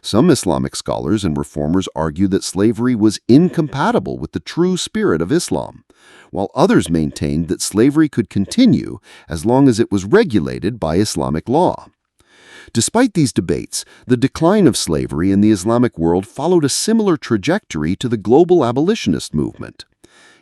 Speaker 3: Some Islamic scholars and reformers argue that slavery was incompatible with the true spirit of Islam, while others maintained that slavery could continue as long as it was regulated by Islamic law. Despite these debates, the decline of slavery in the Islamic world followed a similar trajectory to the global abolitionist movement.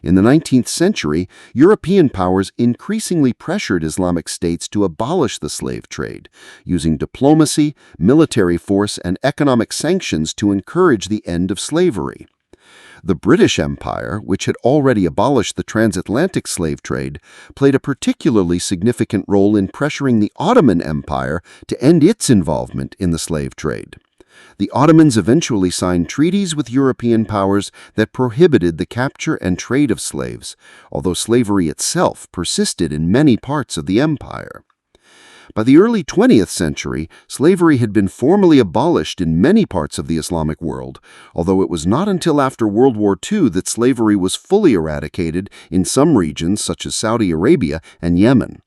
Speaker 3: In the 19th century, European powers increasingly pressured Islamic states to abolish the slave trade, using diplomacy, military force, and economic sanctions to encourage the end of slavery. The British Empire, which had already abolished the transatlantic slave trade, played a particularly significant role in pressuring the Ottoman Empire to end its involvement in the slave trade. The Ottomans eventually signed treaties with European powers that prohibited the capture and trade of slaves, although slavery itself persisted in many parts of the empire. By the early 20th century, slavery had been formally abolished in many parts of the Islamic world, although it was not until after World War II that slavery was fully eradicated in some regions such as Saudi Arabia and Yemen.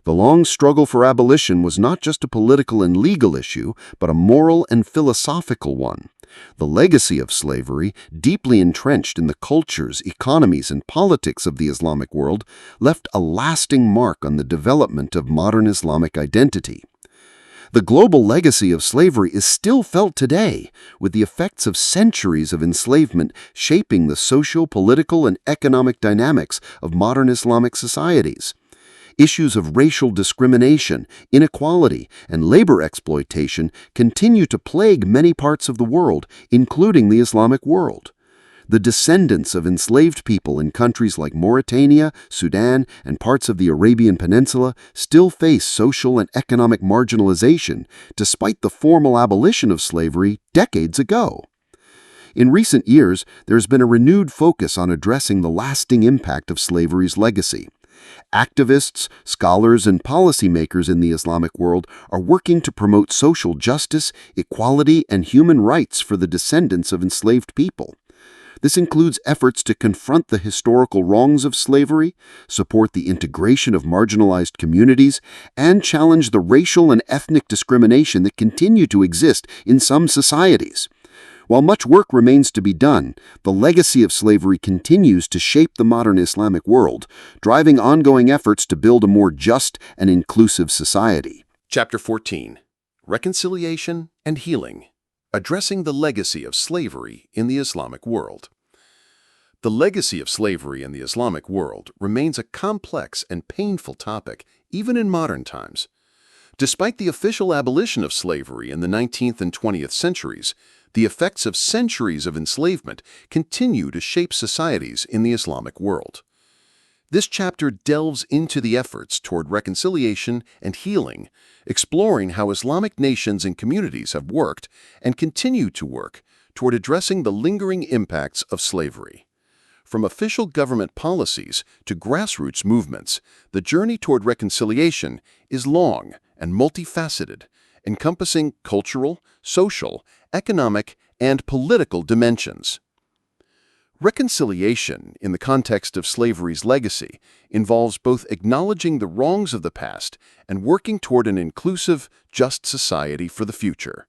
Speaker 3: The long struggle for abolition was not just a political and legal issue, but a moral and philosophical one. The legacy of slavery, deeply entrenched in the cultures, economies, and politics of the Islamic world, left a lasting mark on the development of modern Islamic identity. The global legacy of slavery is still felt today, with the effects of centuries of enslavement shaping the social, political, and economic dynamics of modern Islamic societies. Issues of racial discrimination, inequality, and labor exploitation continue to plague many parts of the world, including the Islamic world. The descendants of enslaved people in countries like Mauritania, Sudan, and parts of the Arabian Peninsula still face social and economic marginalization despite the formal abolition of slavery decades ago. In recent years, there has been a renewed focus on addressing the lasting impact of slavery's legacy. Activists, scholars, and policymakers in the Islamic world are working to promote social justice, equality, and human rights for the descendants of enslaved people. This includes efforts to confront the historical wrongs of slavery, support the integration of marginalized communities, and challenge the racial and ethnic discrimination that continue to exist in some societies. While much work remains to be done, the legacy of slavery continues to shape the modern Islamic world, driving ongoing efforts to build a more just and inclusive society.
Speaker 2: Chapter 14. Reconciliation and Healing. Addressing the legacy of slavery in the Islamic world. The legacy of slavery in the Islamic world remains a complex and painful topic, even in modern times. Despite the official abolition of slavery in the 19th and 20th centuries, the effects of centuries of enslavement continue to shape societies in the Islamic world. This chapter delves into the efforts toward reconciliation and healing, exploring how Islamic nations and communities have worked and continue to work toward addressing the lingering impacts of slavery. From official government policies to grassroots movements, the journey toward reconciliation is long and multifaceted, encompassing cultural, social, economic, and political dimensions. Reconciliation, in the context of slavery's legacy, involves both acknowledging the wrongs of the past and working toward an inclusive, just society for the future.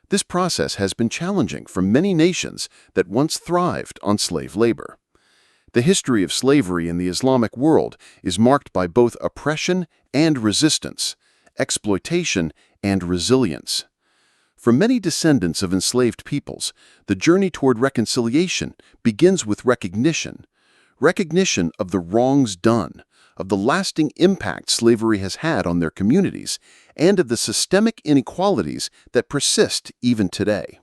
Speaker 2: This process has been challenging for many nations that once thrived on slave labor. The history of slavery in the Islamic world is marked by both oppression and resistance, exploitation and resilience. For many descendants of enslaved peoples, the journey toward reconciliation begins with recognition of the wrongs done, of the lasting impact slavery has had on their communities, and of the systemic inequalities that persist even today.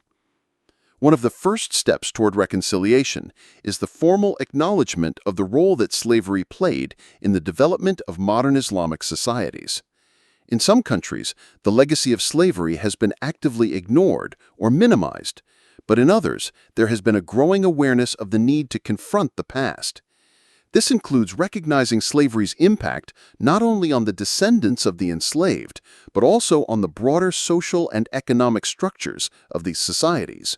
Speaker 2: One of the first steps toward reconciliation is the formal acknowledgement of the role that slavery played in the development of modern Islamic societies. In some countries, the legacy of slavery has been actively ignored or minimized, but in others, there has been a growing awareness of the need to confront the past. This includes recognizing slavery's impact not only on the descendants of the enslaved, but also on the broader social and economic structures of these societies.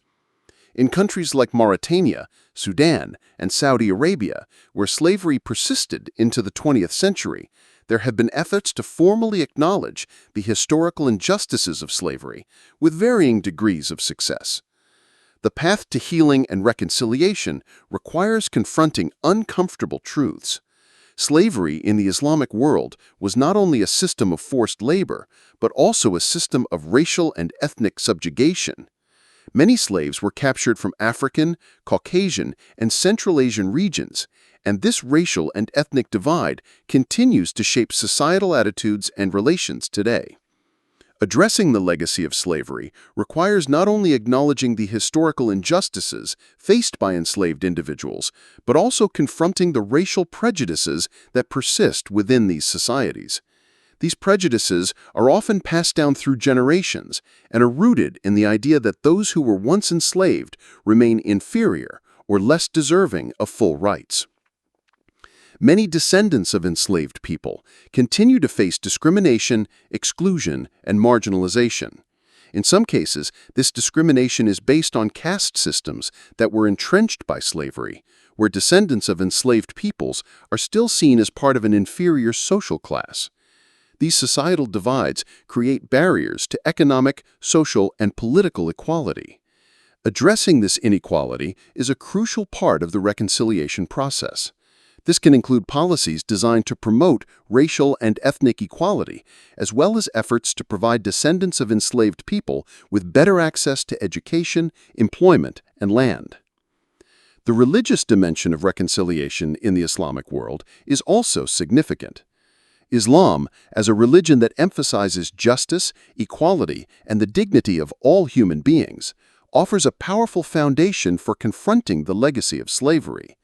Speaker 2: In countries like Mauritania, Sudan, and Saudi Arabia, where slavery persisted into the 20th century, there have been efforts to formally acknowledge the historical injustices of slavery, with varying degrees of success. The path to healing and reconciliation requires confronting uncomfortable truths. Slavery in the Islamic world was not only a system of forced labor, but also a system of racial and ethnic subjugation. Many slaves were captured from African, Caucasian, and Central Asian regions, and this racial and ethnic divide continues to shape societal attitudes and relations today. Addressing the legacy of slavery requires not only acknowledging the historical injustices faced by enslaved individuals, but also confronting the racial prejudices that persist within these societies. These prejudices are often passed down through generations and are rooted in the idea that those who were once enslaved remain inferior or less deserving of full rights. Many descendants of enslaved people continue to face discrimination, exclusion, and marginalization. In some cases, this discrimination is based on caste systems that were entrenched by slavery, where descendants of enslaved peoples are still seen as part of an inferior social class. These societal divides create barriers to economic, social, and political equality. Addressing this inequality is a crucial part of the reconciliation process. This can include policies designed to promote racial and ethnic equality, as well as efforts to provide descendants of enslaved people with better access to education, employment, and land. The religious dimension of reconciliation in the Islamic world is also significant. Islam, as a religion that emphasizes justice, equality, and the dignity of all human beings, offers a powerful foundation for confronting the legacy of slavery.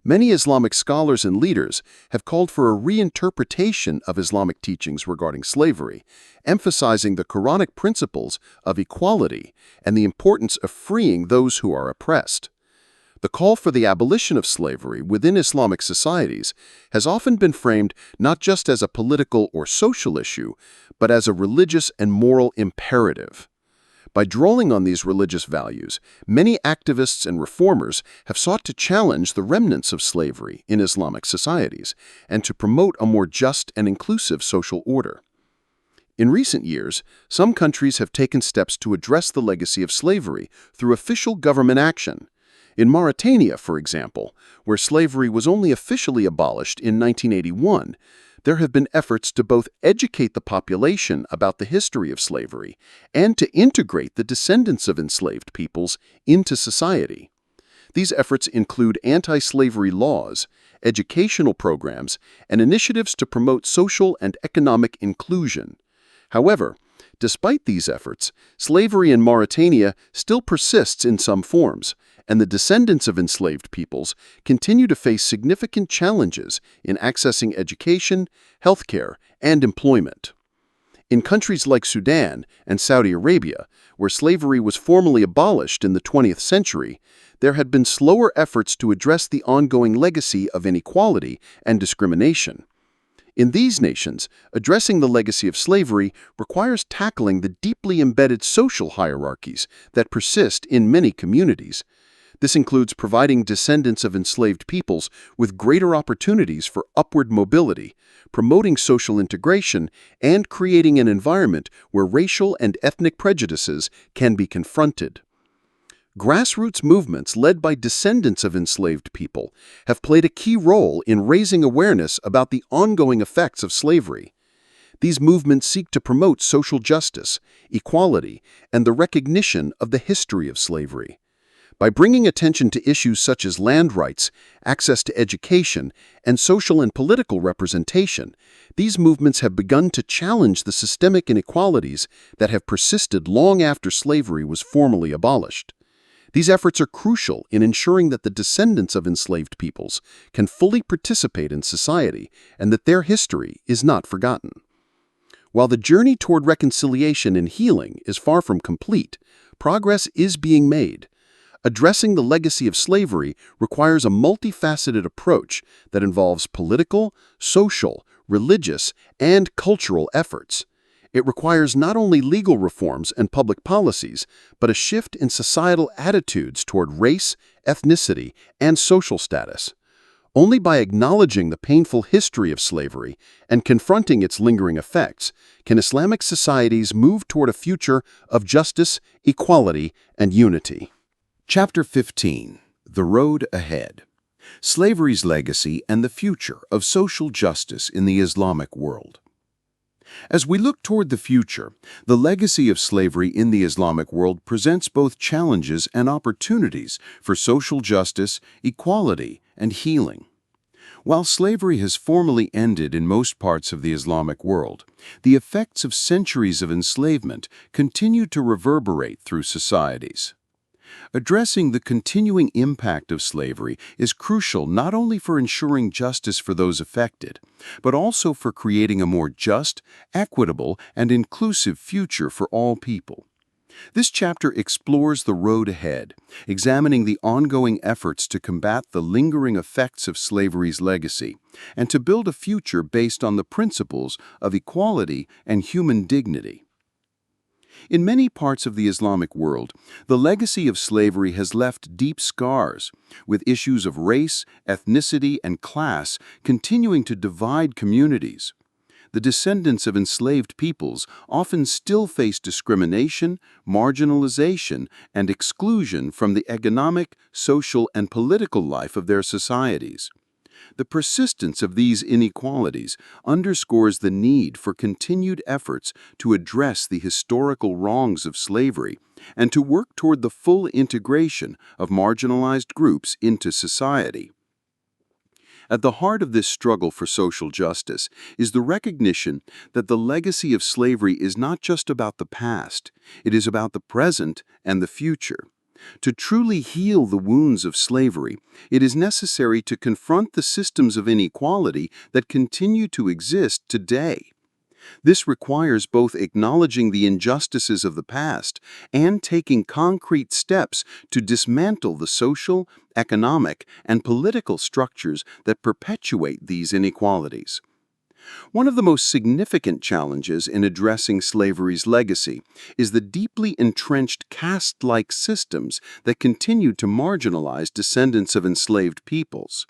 Speaker 2: Many Islamic scholars and leaders have called for a reinterpretation of Islamic teachings regarding slavery, emphasizing the Quranic principles of equality and the importance of freeing those who are oppressed. The call for the abolition of slavery within Islamic societies has often been framed not just as a political or social issue, but as a religious and moral imperative. By drawing on these religious values, many activists and reformers have sought to challenge the remnants of slavery in Islamic societies and to promote a more just and inclusive social order. In recent years, some countries have taken steps to address the legacy of slavery through official government action. In Mauritania, for example, where slavery was only officially abolished in 1981, there have been efforts to both educate the population about the history of slavery and to integrate the descendants of enslaved peoples into society. These efforts include anti-slavery laws, educational programs, and initiatives to promote social and economic inclusion. However, despite these efforts, slavery in Mauritania still persists in some forms, and the descendants of enslaved peoples continue to face significant challenges in accessing education, healthcare, and employment. In countries like Sudan and Saudi Arabia, where slavery was formally abolished in the 20th century, there had been slower efforts to address the ongoing legacy of inequality and discrimination. In these nations, addressing the legacy of slavery requires tackling the deeply embedded social hierarchies that persist in many communities. This includes providing descendants of enslaved peoples with greater opportunities for upward mobility, promoting social integration, and creating an environment where racial and ethnic prejudices can be confronted. Grassroots movements led by descendants of enslaved people have played a key role in raising awareness about the ongoing effects of slavery. These movements seek to promote social justice, equality, and the recognition of the history of slavery. By bringing attention to issues such as land rights, access to education, and social and political representation, these movements have begun to challenge the systemic inequalities that have persisted long after slavery was formally abolished. These efforts are crucial in ensuring that the descendants of enslaved peoples can fully participate in society and that their history is not forgotten. While the journey toward reconciliation and healing is far from complete, progress is being made. Addressing the legacy of slavery requires a multifaceted approach that involves political, social, religious, and cultural efforts. It requires not only legal reforms and public policies, but a shift in societal attitudes toward race, ethnicity, and social status. Only by acknowledging the painful history of slavery and confronting its lingering effects can Islamic societies move toward a future of justice, equality, and unity.
Speaker 3: Chapter 15. The Road Ahead. Slavery's Legacy and the Future of Social Justice in the Islamic World. As we look toward the future, the legacy of slavery in the Islamic world presents both challenges and opportunities for social justice, equality, and healing. While slavery has formally ended in most parts of the Islamic world, the effects of centuries of enslavement continue to reverberate through societies. Addressing the continuing impact of slavery is crucial not only for ensuring justice for those affected, but also for creating a more just, equitable, and inclusive future for all people. This chapter explores the road ahead, examining the ongoing efforts to combat the lingering effects of slavery's legacy, and to build a future based on the principles of equality and human dignity. In many parts of the Islamic world, the legacy of slavery has left deep scars, with issues of race, ethnicity, and class continuing to divide communities. The descendants of enslaved peoples often still face discrimination, marginalization, and exclusion from the economic, social, and political life of their societies. The persistence of these inequalities underscores the need for continued efforts to address the historical wrongs of slavery and to work toward the full integration of marginalized groups into society.
Speaker 2: At the heart of this struggle for social justice is the recognition that the legacy of slavery is not just about the past, it is about the present and the future. To truly heal the wounds of slavery, it is necessary to confront the systems of inequality that continue to exist today. This requires both acknowledging the injustices of the past and taking concrete steps to dismantle the social, economic, and political structures that perpetuate these inequalities. One of the most significant challenges in addressing slavery's legacy is the deeply entrenched caste-like systems that continue to marginalize descendants of enslaved peoples.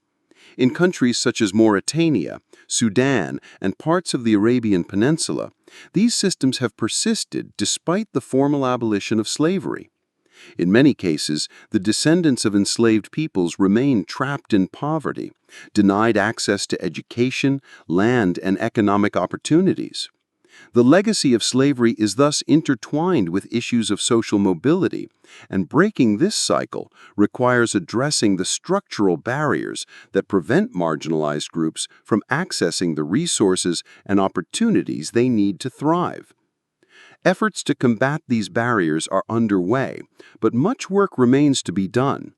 Speaker 2: In countries such as Mauritania, Sudan, and parts of the Arabian Peninsula, these systems have persisted despite the formal abolition of slavery. In many cases, the descendants of enslaved peoples remain trapped in poverty, denied access to education, land, and economic opportunities. The legacy of slavery is thus intertwined with issues of social mobility, and breaking this cycle requires addressing the structural barriers that prevent marginalized groups from accessing the resources and opportunities they need to thrive. Efforts to combat these barriers are underway, but much work remains to be done.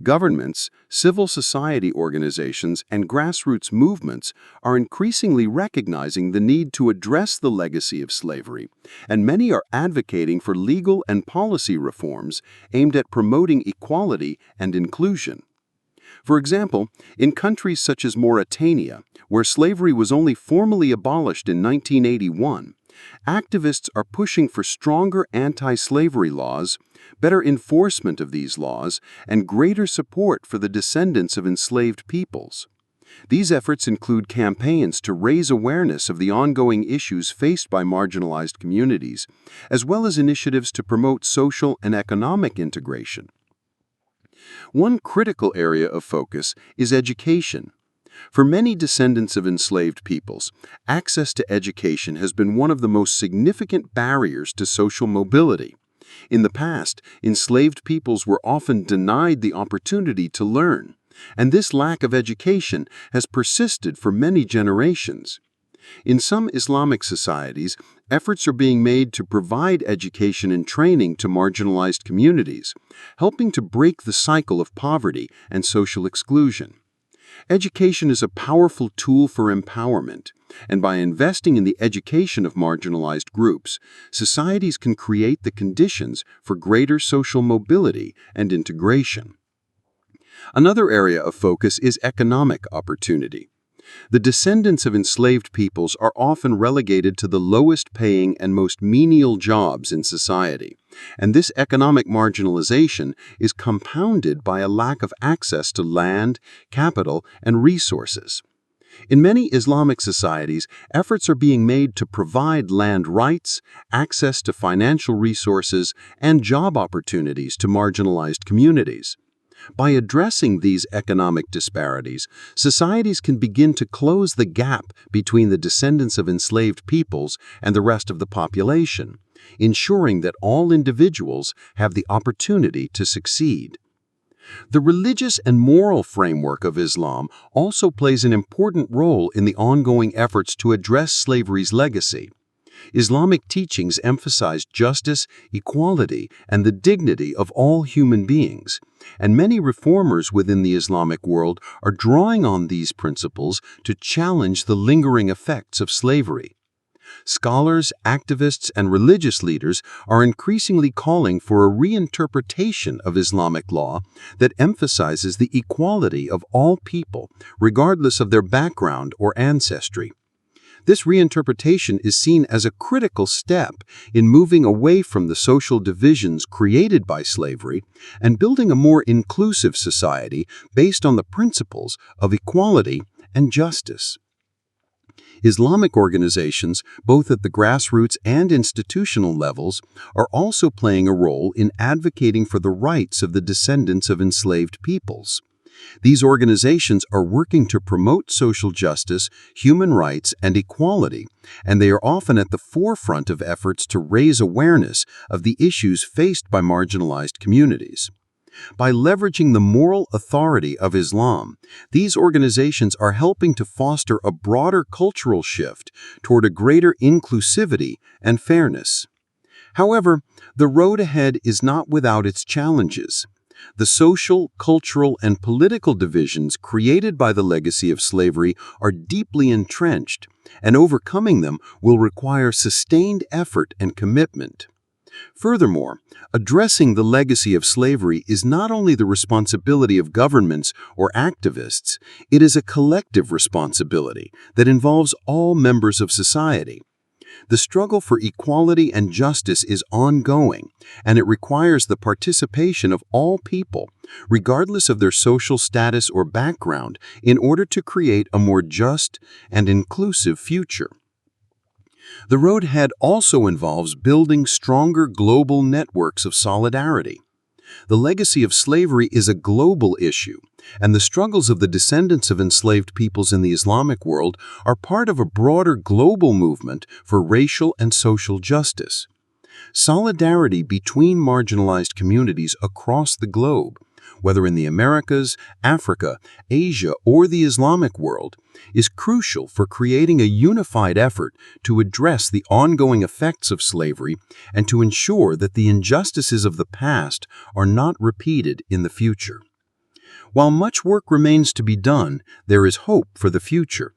Speaker 2: Governments, civil society organizations, and grassroots movements are increasingly recognizing the need to address the legacy of slavery, and many are advocating for legal and policy reforms aimed at promoting equality and inclusion. For example, in countries such as Mauritania, where slavery was only formally abolished in 1981, activists are pushing for stronger anti-slavery laws, better enforcement of these laws, and greater support for the descendants of enslaved peoples. These efforts include campaigns to raise awareness of the ongoing issues faced by marginalized communities, as well as initiatives to promote social and economic integration. One critical area of focus is education. For many descendants of enslaved peoples, access to education has been one of the most significant barriers to social mobility. In the past, enslaved peoples were often denied the opportunity to learn, and this lack of education has persisted for many generations. In some Islamic societies, efforts are being made to provide education and training to marginalized communities, helping to break the cycle of poverty and social exclusion. Education is a powerful tool for empowerment, and by investing in the education of marginalized groups, societies can create the conditions for greater social mobility and integration. Another area of focus is economic opportunity. The descendants of enslaved peoples are often relegated to the lowest paying and most menial jobs in society, and this economic marginalization is compounded by a lack of access to land, capital, and resources. In many Islamic societies, efforts are being made to provide land rights, access to financial resources, and job opportunities to marginalized communities. By addressing these economic disparities, societies can begin to close the gap between the descendants of enslaved peoples and the rest of the population, ensuring that all individuals have the opportunity to succeed. The religious and moral framework of Islam also plays an important role in the ongoing efforts to address slavery's legacy. Islamic teachings emphasize justice, equality, and the dignity of all human beings, and many reformers within the Islamic world are drawing on these principles to challenge the lingering effects of slavery. Scholars, activists, and religious leaders are increasingly calling for a reinterpretation of Islamic law that emphasizes the equality of all people, regardless of their background or ancestry. This reinterpretation is seen as a critical step in moving away from the social divisions created by slavery and building a more inclusive society based on the principles of equality and justice. Islamic organizations, both at the grassroots and institutional levels, are also playing a role in advocating for the rights of the descendants of enslaved peoples. These organizations are working to promote social justice, human rights, and equality, and they are often at the forefront of efforts to raise awareness of the issues faced by marginalized communities. By leveraging the moral authority of Islam, these organizations are helping to foster a broader cultural shift toward a greater inclusivity and fairness. However, the road ahead is not without its challenges. The social, cultural, and political divisions created by the legacy of slavery are deeply entrenched, and overcoming them will require sustained effort and commitment. Furthermore, addressing the legacy of slavery is not only the responsibility of governments or activists, it is a collective responsibility that involves all members of society. The struggle for equality and justice is ongoing, and it requires the participation of all people, regardless of their social status or background, in order to create a more just and inclusive future. The road ahead also involves building stronger global networks of solidarity. The legacy of slavery is a global issue, and the struggles of the descendants of enslaved peoples in the Islamic world are part of a broader global movement for racial and social justice. Solidarity between marginalized communities across the globe, whether in the Americas, Africa, Asia, or the Islamic world, is crucial for creating a unified effort to address the ongoing effects of slavery and to ensure that the injustices of the past are not repeated in the future. While much work remains to be done, there is hope for the future.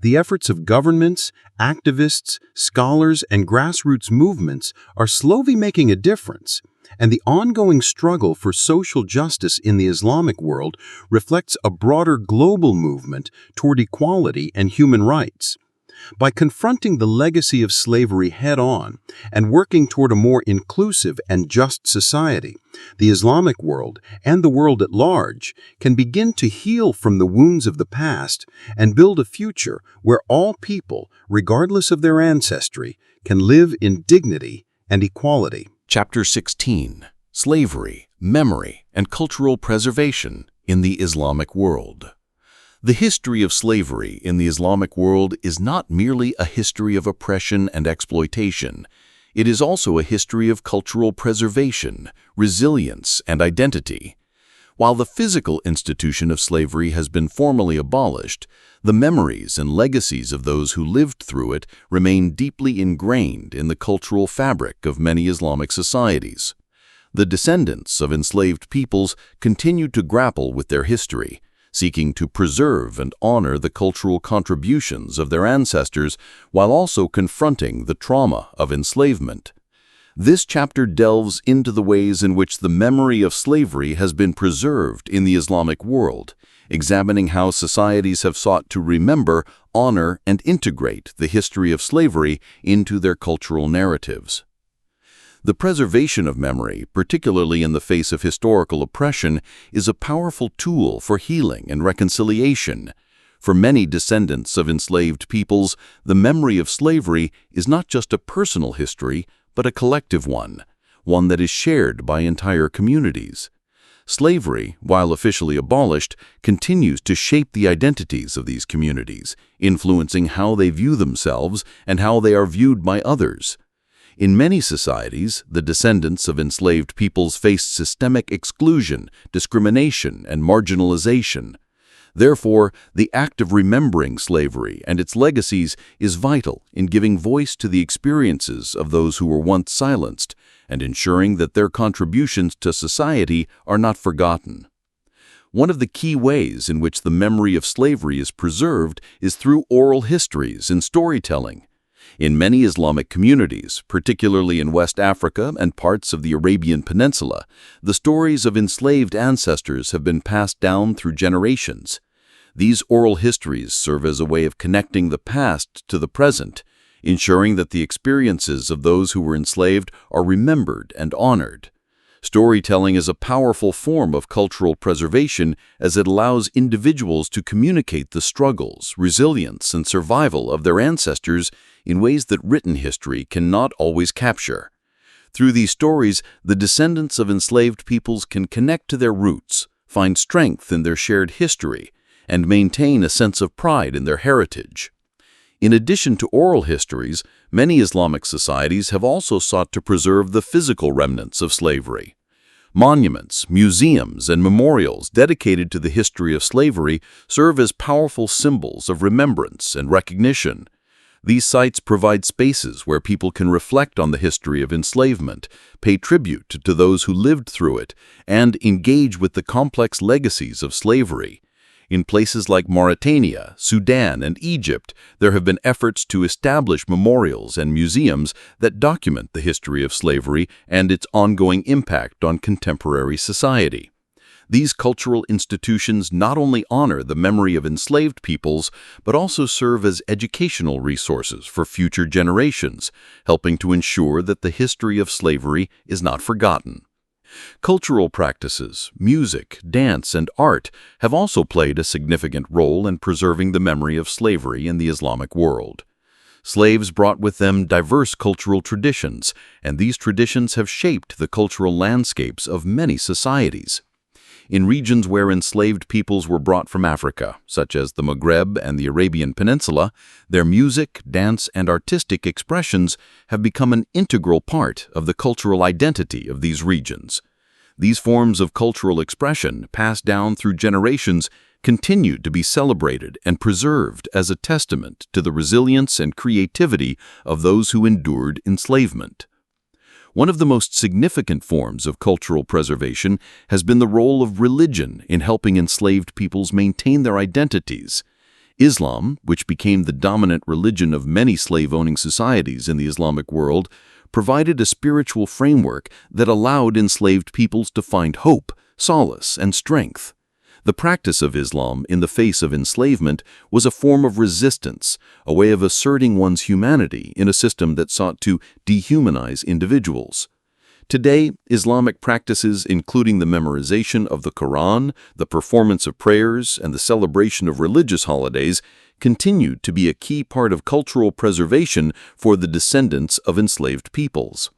Speaker 2: The efforts of governments, activists, scholars, and grassroots movements are slowly making a difference, and the ongoing struggle for social justice in the Islamic world reflects a broader global movement toward equality and human rights. By confronting the legacy of slavery head-on and working toward a more inclusive and just society, the Islamic world and the world at large can begin to heal from the wounds of the past and build a future where all people, regardless of their ancestry, can live in dignity and equality.
Speaker 1: Chapter 16: Slavery, Memory, and Cultural Preservation in the Islamic World. The history of slavery in the Islamic world is not merely a history of oppression and exploitation. It is also a history of cultural preservation, resilience, and identity. While the physical institution of slavery has been formally abolished, the memories and legacies of those who lived through it remain deeply ingrained in the cultural fabric of many Islamic societies. The descendants of enslaved peoples continue to grapple with their history, seeking to preserve and honor the cultural contributions of their ancestors while also confronting the trauma of enslavement. This chapter delves into the ways in which the memory of slavery has been preserved in the Islamic world, examining how societies have sought to remember, honor, and integrate the history of slavery into their cultural narratives. The preservation of memory, particularly in the face of historical oppression, is a powerful tool for healing and reconciliation. For many descendants of enslaved peoples, the memory of slavery is not just a personal history, but a collective one that is shared by entire communities. Slavery, while officially abolished, continues to shape the identities of these communities, influencing how they view themselves and how they are viewed by others. In many societies, the descendants of enslaved peoples face systemic exclusion, discrimination, and marginalization. Therefore, the act of remembering slavery and its legacies is vital in giving voice to the experiences of those who were once silenced and ensuring that their contributions to society are not forgotten. One of the key ways in which the memory of slavery is preserved is through oral histories and storytelling. In many Islamic communities, particularly in West Africa and parts of the Arabian Peninsula, the stories of enslaved ancestors have been passed down through generations. These oral histories serve as a way of connecting the past to the present, ensuring that the experiences of those who were enslaved are remembered and honored. Storytelling is a powerful form of cultural preservation as it allows individuals to communicate the struggles, resilience, and survival of their ancestors in ways that written history cannot always capture. Through these stories, the descendants of enslaved peoples can connect to their roots, find strength in their shared history, and maintain a sense of pride in their heritage. In addition to oral histories, many Islamic societies have also sought to preserve the physical remnants of slavery.
Speaker 2: Monuments, museums, and memorials dedicated to the history of slavery serve as powerful symbols of remembrance and recognition. These sites provide spaces where people can reflect on the history of enslavement, pay tribute to those who lived through it, and engage with the complex legacies of slavery. In places like Mauritania, Sudan, and Egypt, there have been efforts to establish memorials and museums that document the history of slavery and its ongoing impact on contemporary society. These cultural institutions not only honor the memory of enslaved peoples, but also serve as educational resources for future generations, helping to ensure that the history of slavery is not forgotten. Cultural practices, music, dance, and art have also played a significant role in preserving the memory of slavery in the Islamic world. Slaves brought with them diverse cultural traditions, and these traditions have shaped the cultural landscapes of many societies. In regions where enslaved peoples were brought from Africa, such as the Maghreb and the Arabian Peninsula, their music, dance, and artistic expressions have become an integral part of the cultural identity of these regions. These forms of cultural expression, passed down through generations, continue to be celebrated and preserved as a testament to the resilience and creativity of those who endured enslavement. One of the most significant forms of cultural preservation has been the role of religion in helping enslaved peoples maintain their identities. Islam, which became the dominant religion of many slave-owning societies in the Islamic world, provided a spiritual framework that allowed enslaved peoples to find hope, solace, and strength. The practice of Islam in the face of enslavement was a form of resistance, a way of asserting one's humanity in a system that sought to dehumanize individuals. Today, Islamic practices, including the memorization of the Quran, the performance of prayers, and the celebration of religious holidays, continue to be a key part of cultural preservation for the descendants of enslaved peoples.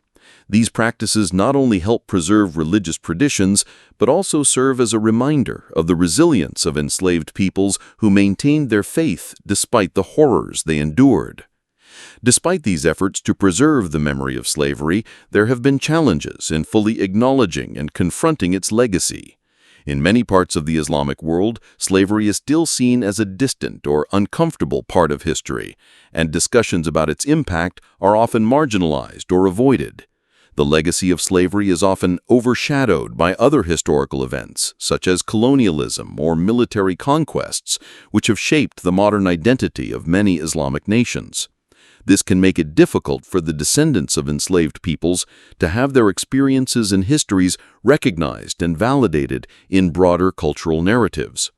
Speaker 2: These practices not only help preserve religious traditions, but also serve as a reminder of the resilience of enslaved peoples who maintained their faith despite the horrors they endured. Despite these efforts to preserve the memory of slavery, there have been challenges in fully acknowledging and confronting its legacy. In many parts of the Islamic world, slavery is still seen as a distant or uncomfortable part of history, and discussions about its impact are often marginalized or avoided. The legacy of slavery is often overshadowed by other historical events, such as colonialism or military conquests, which have shaped the modern identity of many Islamic nations. This can make it difficult for the descendants of enslaved peoples to have their experiences and histories recognized and validated in broader cultural narratives.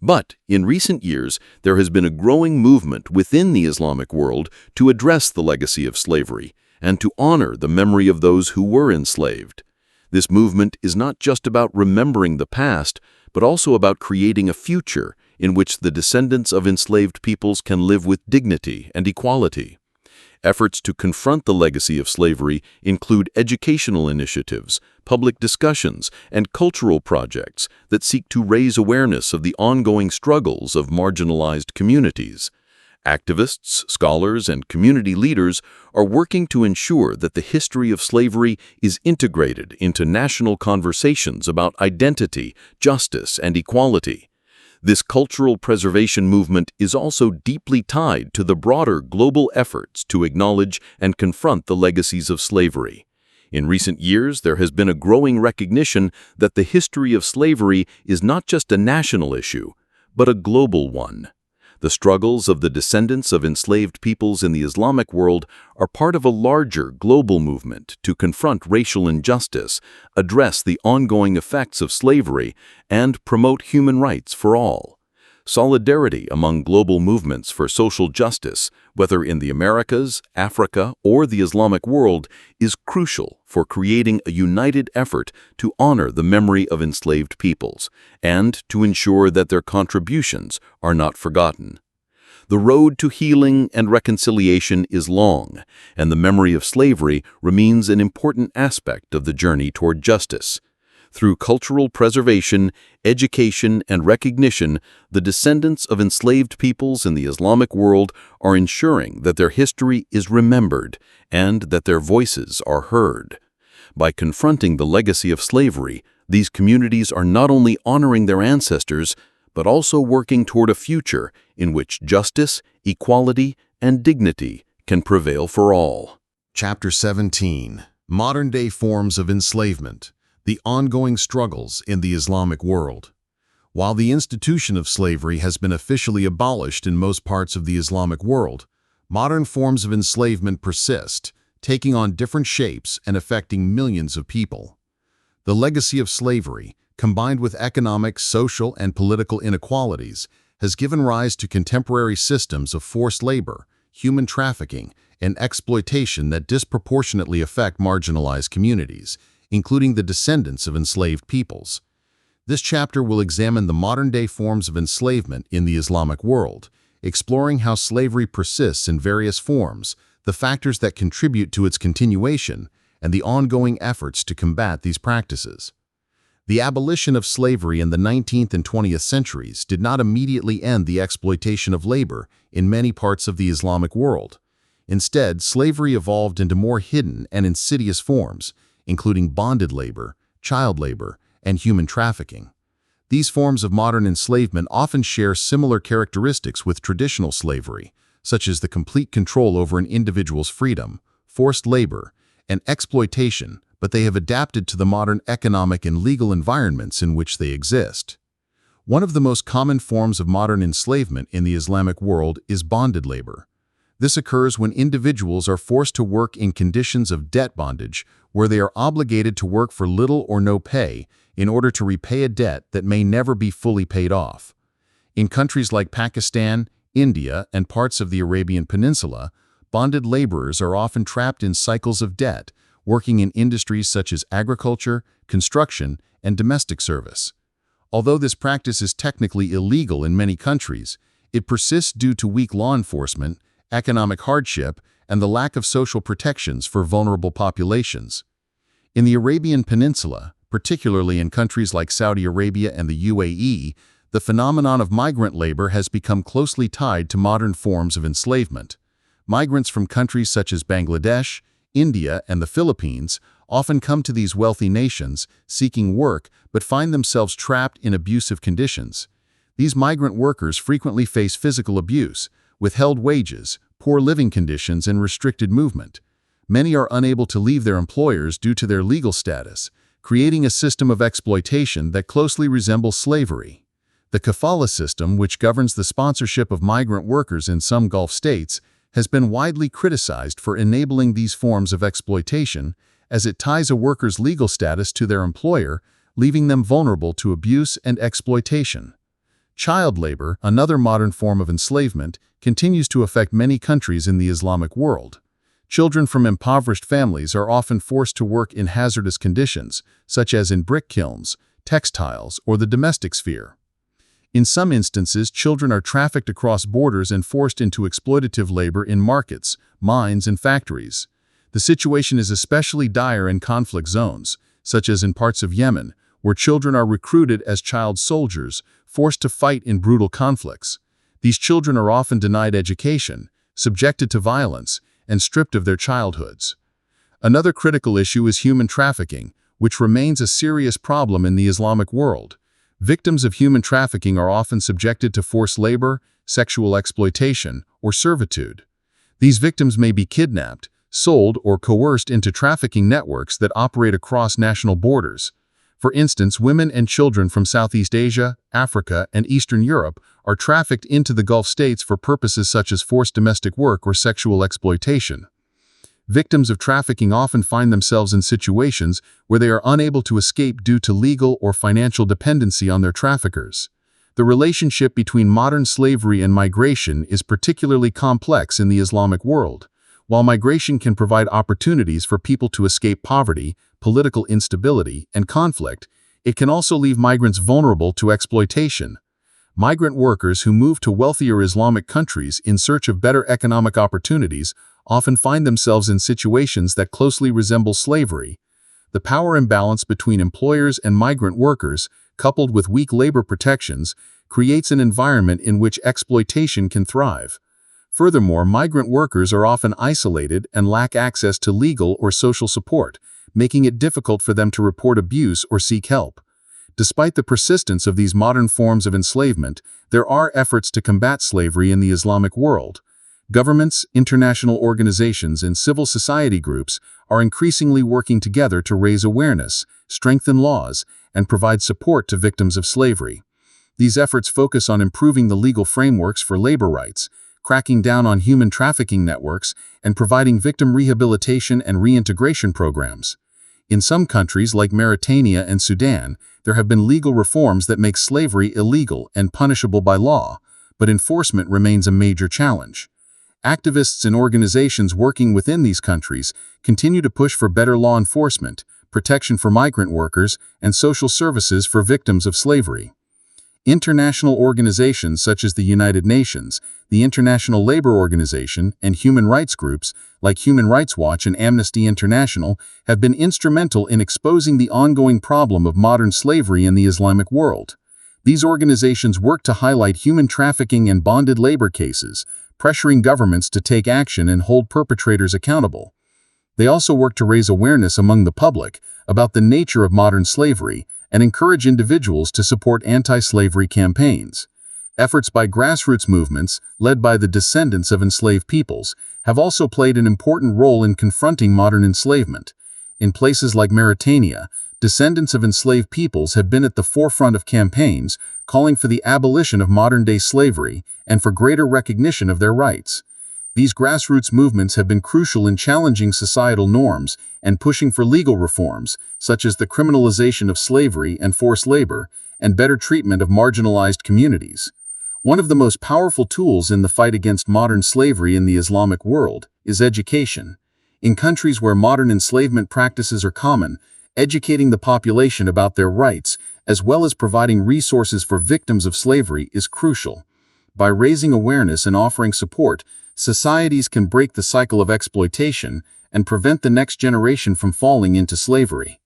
Speaker 2: But in recent years, there has been a growing movement within the Islamic world to address the legacy of slavery and to honor the memory of those who were enslaved. This movement is not just about remembering the past, but also about creating a future in which the descendants of enslaved peoples can live with dignity and equality. Efforts to confront the legacy of slavery include educational initiatives, public discussions, and cultural projects that seek to raise awareness of the ongoing struggles of marginalized communities. Activists, scholars, and community leaders are working to ensure that the history of slavery is integrated into national conversations about identity, justice, and equality. This cultural preservation movement is also deeply tied to the broader global efforts to acknowledge and confront the legacies of slavery. In recent years, there has been a growing recognition that the history of slavery is not just a national issue, but a global one. The struggles of the descendants of enslaved peoples in the Islamic world are part of a larger global movement to confront racial injustice, address the ongoing effects of slavery, and promote human rights for all. Solidarity among global movements for social justice, whether in the Americas, Africa, or the Islamic world, is crucial for creating a united effort to honor the memory of enslaved peoples and to ensure that their contributions are not forgotten. The road to healing and reconciliation is long, and the memory of slavery remains an important aspect of the journey toward justice. Through cultural preservation, education, and recognition, the descendants of enslaved peoples in the Islamic world are ensuring that their history is remembered and that their voices are heard. By confronting the legacy of slavery, these communities are not only honoring their ancestors, but also working toward a future in which justice, equality, and dignity can prevail for all.
Speaker 3: Chapter 17. Modern-day Forms of Enslavement. The Ongoing Struggles in the Islamic World. While the institution of slavery has been officially abolished in most parts of the Islamic world, modern forms of enslavement persist, taking on different shapes and affecting millions of people. The legacy of slavery, combined with economic, social, and political inequalities, has given rise to contemporary systems of forced labor, human trafficking, and exploitation that disproportionately affect marginalized communities, including the descendants of enslaved peoples. This chapter will examine the modern-day forms of enslavement in the Islamic world, exploring how slavery persists in various forms, the factors that contribute to its continuation, and the ongoing efforts to combat these practices. The abolition of slavery in the 19th and 20th centuries did not immediately end the exploitation of labor in many parts of the Islamic world. Instead, slavery evolved into more hidden and insidious forms, including bonded labor, child labor, and human trafficking. These forms of modern enslavement often share similar characteristics with traditional slavery, such as the complete control over an individual's freedom, forced labor, and exploitation, but they have adapted to the modern economic and legal environments in which they exist. One of the most common forms of modern enslavement in the Islamic world is bonded labor. This occurs when individuals are forced to work in conditions of debt bondage, where they are obligated to work for little or no pay in order to repay a debt that may never be fully paid off. In countries like Pakistan, India, and parts of the Arabian Peninsula, bonded laborers are often trapped in cycles of debt, working in industries such as agriculture, construction, and domestic service. Although this practice is technically illegal in many countries, it persists due to weak law enforcement, economic hardship, and the lack of social protections for vulnerable populations. In the Arabian Peninsula, particularly in countries like Saudi Arabia and the UAE, the phenomenon of migrant labor has become closely tied to modern forms of enslavement. Migrants from countries such as Bangladesh, India, and the Philippines often come to these wealthy nations seeking work but find themselves trapped in abusive conditions. These migrant workers frequently face physical abuse, withheld wages, poor living conditions, and restricted movement. Many are unable to leave their employers due to their legal status, creating a system of exploitation that closely resembles slavery. The kafala system, which governs the sponsorship of migrant workers in some Gulf states, has been widely criticized for enabling these forms of exploitation, as it ties a worker's legal status to their employer, leaving them vulnerable to abuse and exploitation. Child labor, another modern form of enslavement, continues to affect many countries in the Islamic world. Children from impoverished families are often forced to work in hazardous conditions, such as in brick kilns, textiles, or the domestic sphere. In some instances, children are trafficked across borders and forced into exploitative labor in markets, mines, and factories. The situation is especially dire in conflict zones, such as in parts of Yemen, where children are recruited as child soldiers, forced to fight in brutal conflicts. These children are often denied education, subjected to violence, and stripped of their childhoods. Another critical issue is human trafficking, which remains a serious problem in the Islamic world. Victims of human trafficking are often subjected to forced labor, sexual exploitation, or servitude. These victims may be kidnapped, sold, or coerced into trafficking networks that operate across national borders. For instance, women and children from Southeast Asia, Africa, and Eastern Europe are trafficked into the Gulf states for purposes such as forced domestic work or sexual exploitation. Victims of trafficking often find themselves in situations where they are unable to escape due to legal or financial dependency on their traffickers. The relationship between modern slavery and migration is particularly complex in the Islamic world. While migration can provide opportunities for people to escape poverty, political instability, and conflict, it can also leave migrants vulnerable to exploitation. Migrant workers who move to wealthier Islamic countries in search of better economic opportunities often find themselves in situations that closely resemble slavery. The power imbalance between employers and migrant workers, coupled with weak labor protections, creates an environment in which exploitation can thrive. Furthermore, migrant workers are often isolated and lack access to legal or social support,
Speaker 5: making it difficult for them to report abuse or seek help. Despite the persistence of these modern forms of enslavement, there are efforts to combat slavery in the Islamic world. Governments, international organizations, and civil society groups are increasingly working together to raise awareness, strengthen laws, and provide support to victims of slavery. These efforts focus on improving the legal frameworks for labor rights, cracking down on human trafficking networks, and providing victim rehabilitation and reintegration programs. In some countries like Mauritania and Sudan, there have been legal reforms that make slavery illegal and punishable by law, but enforcement remains a major challenge. Activists and organizations working within these countries continue to push for better law enforcement, protection for migrant workers, and social services for victims of slavery. International organizations such as the United Nations, the International Labor Organization, and human rights groups like Human Rights Watch and Amnesty International have been instrumental in exposing the ongoing problem of modern slavery in the Islamic world. These organizations work to highlight human trafficking and bonded labor cases, pressuring governments to take action and hold perpetrators accountable. They also work to raise awareness among the public about the nature of modern slavery and encourage individuals to support anti-slavery campaigns. Efforts by grassroots movements, led by the descendants of enslaved peoples, have also played an important role in confronting modern enslavement. In places like Mauritania, descendants of enslaved peoples have been at the forefront of campaigns calling for the abolition of modern-day slavery and for greater recognition of their rights. These grassroots movements have been crucial in challenging societal norms and pushing for legal reforms, such as the criminalization of slavery and forced labor, and better treatment of marginalized communities. One of the most powerful tools in the fight against modern slavery in the Islamic world is education. In countries where modern enslavement practices are common, educating the population about their rights, as well as providing resources for victims of slavery, is crucial. By raising awareness and offering support, societies can break the cycle of exploitation and prevent the next generation from falling into slavery.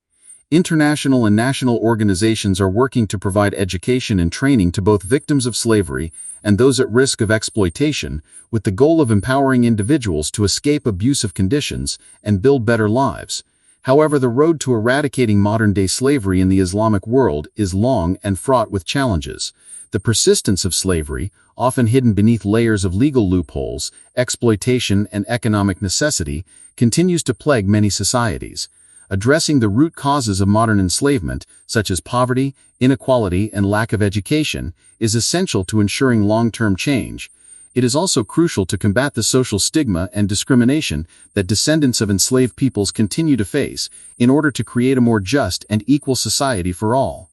Speaker 5: International and national organizations are working to provide education and training to both victims of slavery and those at risk of exploitation, with the goal of empowering individuals to escape abusive conditions and build better lives. However, the road to eradicating modern-day slavery in the Islamic world is long and fraught with challenges. The persistence of slavery, often hidden beneath layers of legal loopholes, exploitation, and economic necessity, continues to plague many societies. Addressing the root causes of modern enslavement, such as poverty, inequality, and lack of education, is essential to ensuring long-term change. It is also crucial to combat the social stigma and discrimination that descendants of enslaved peoples continue to face in order to create a more just and equal society for all.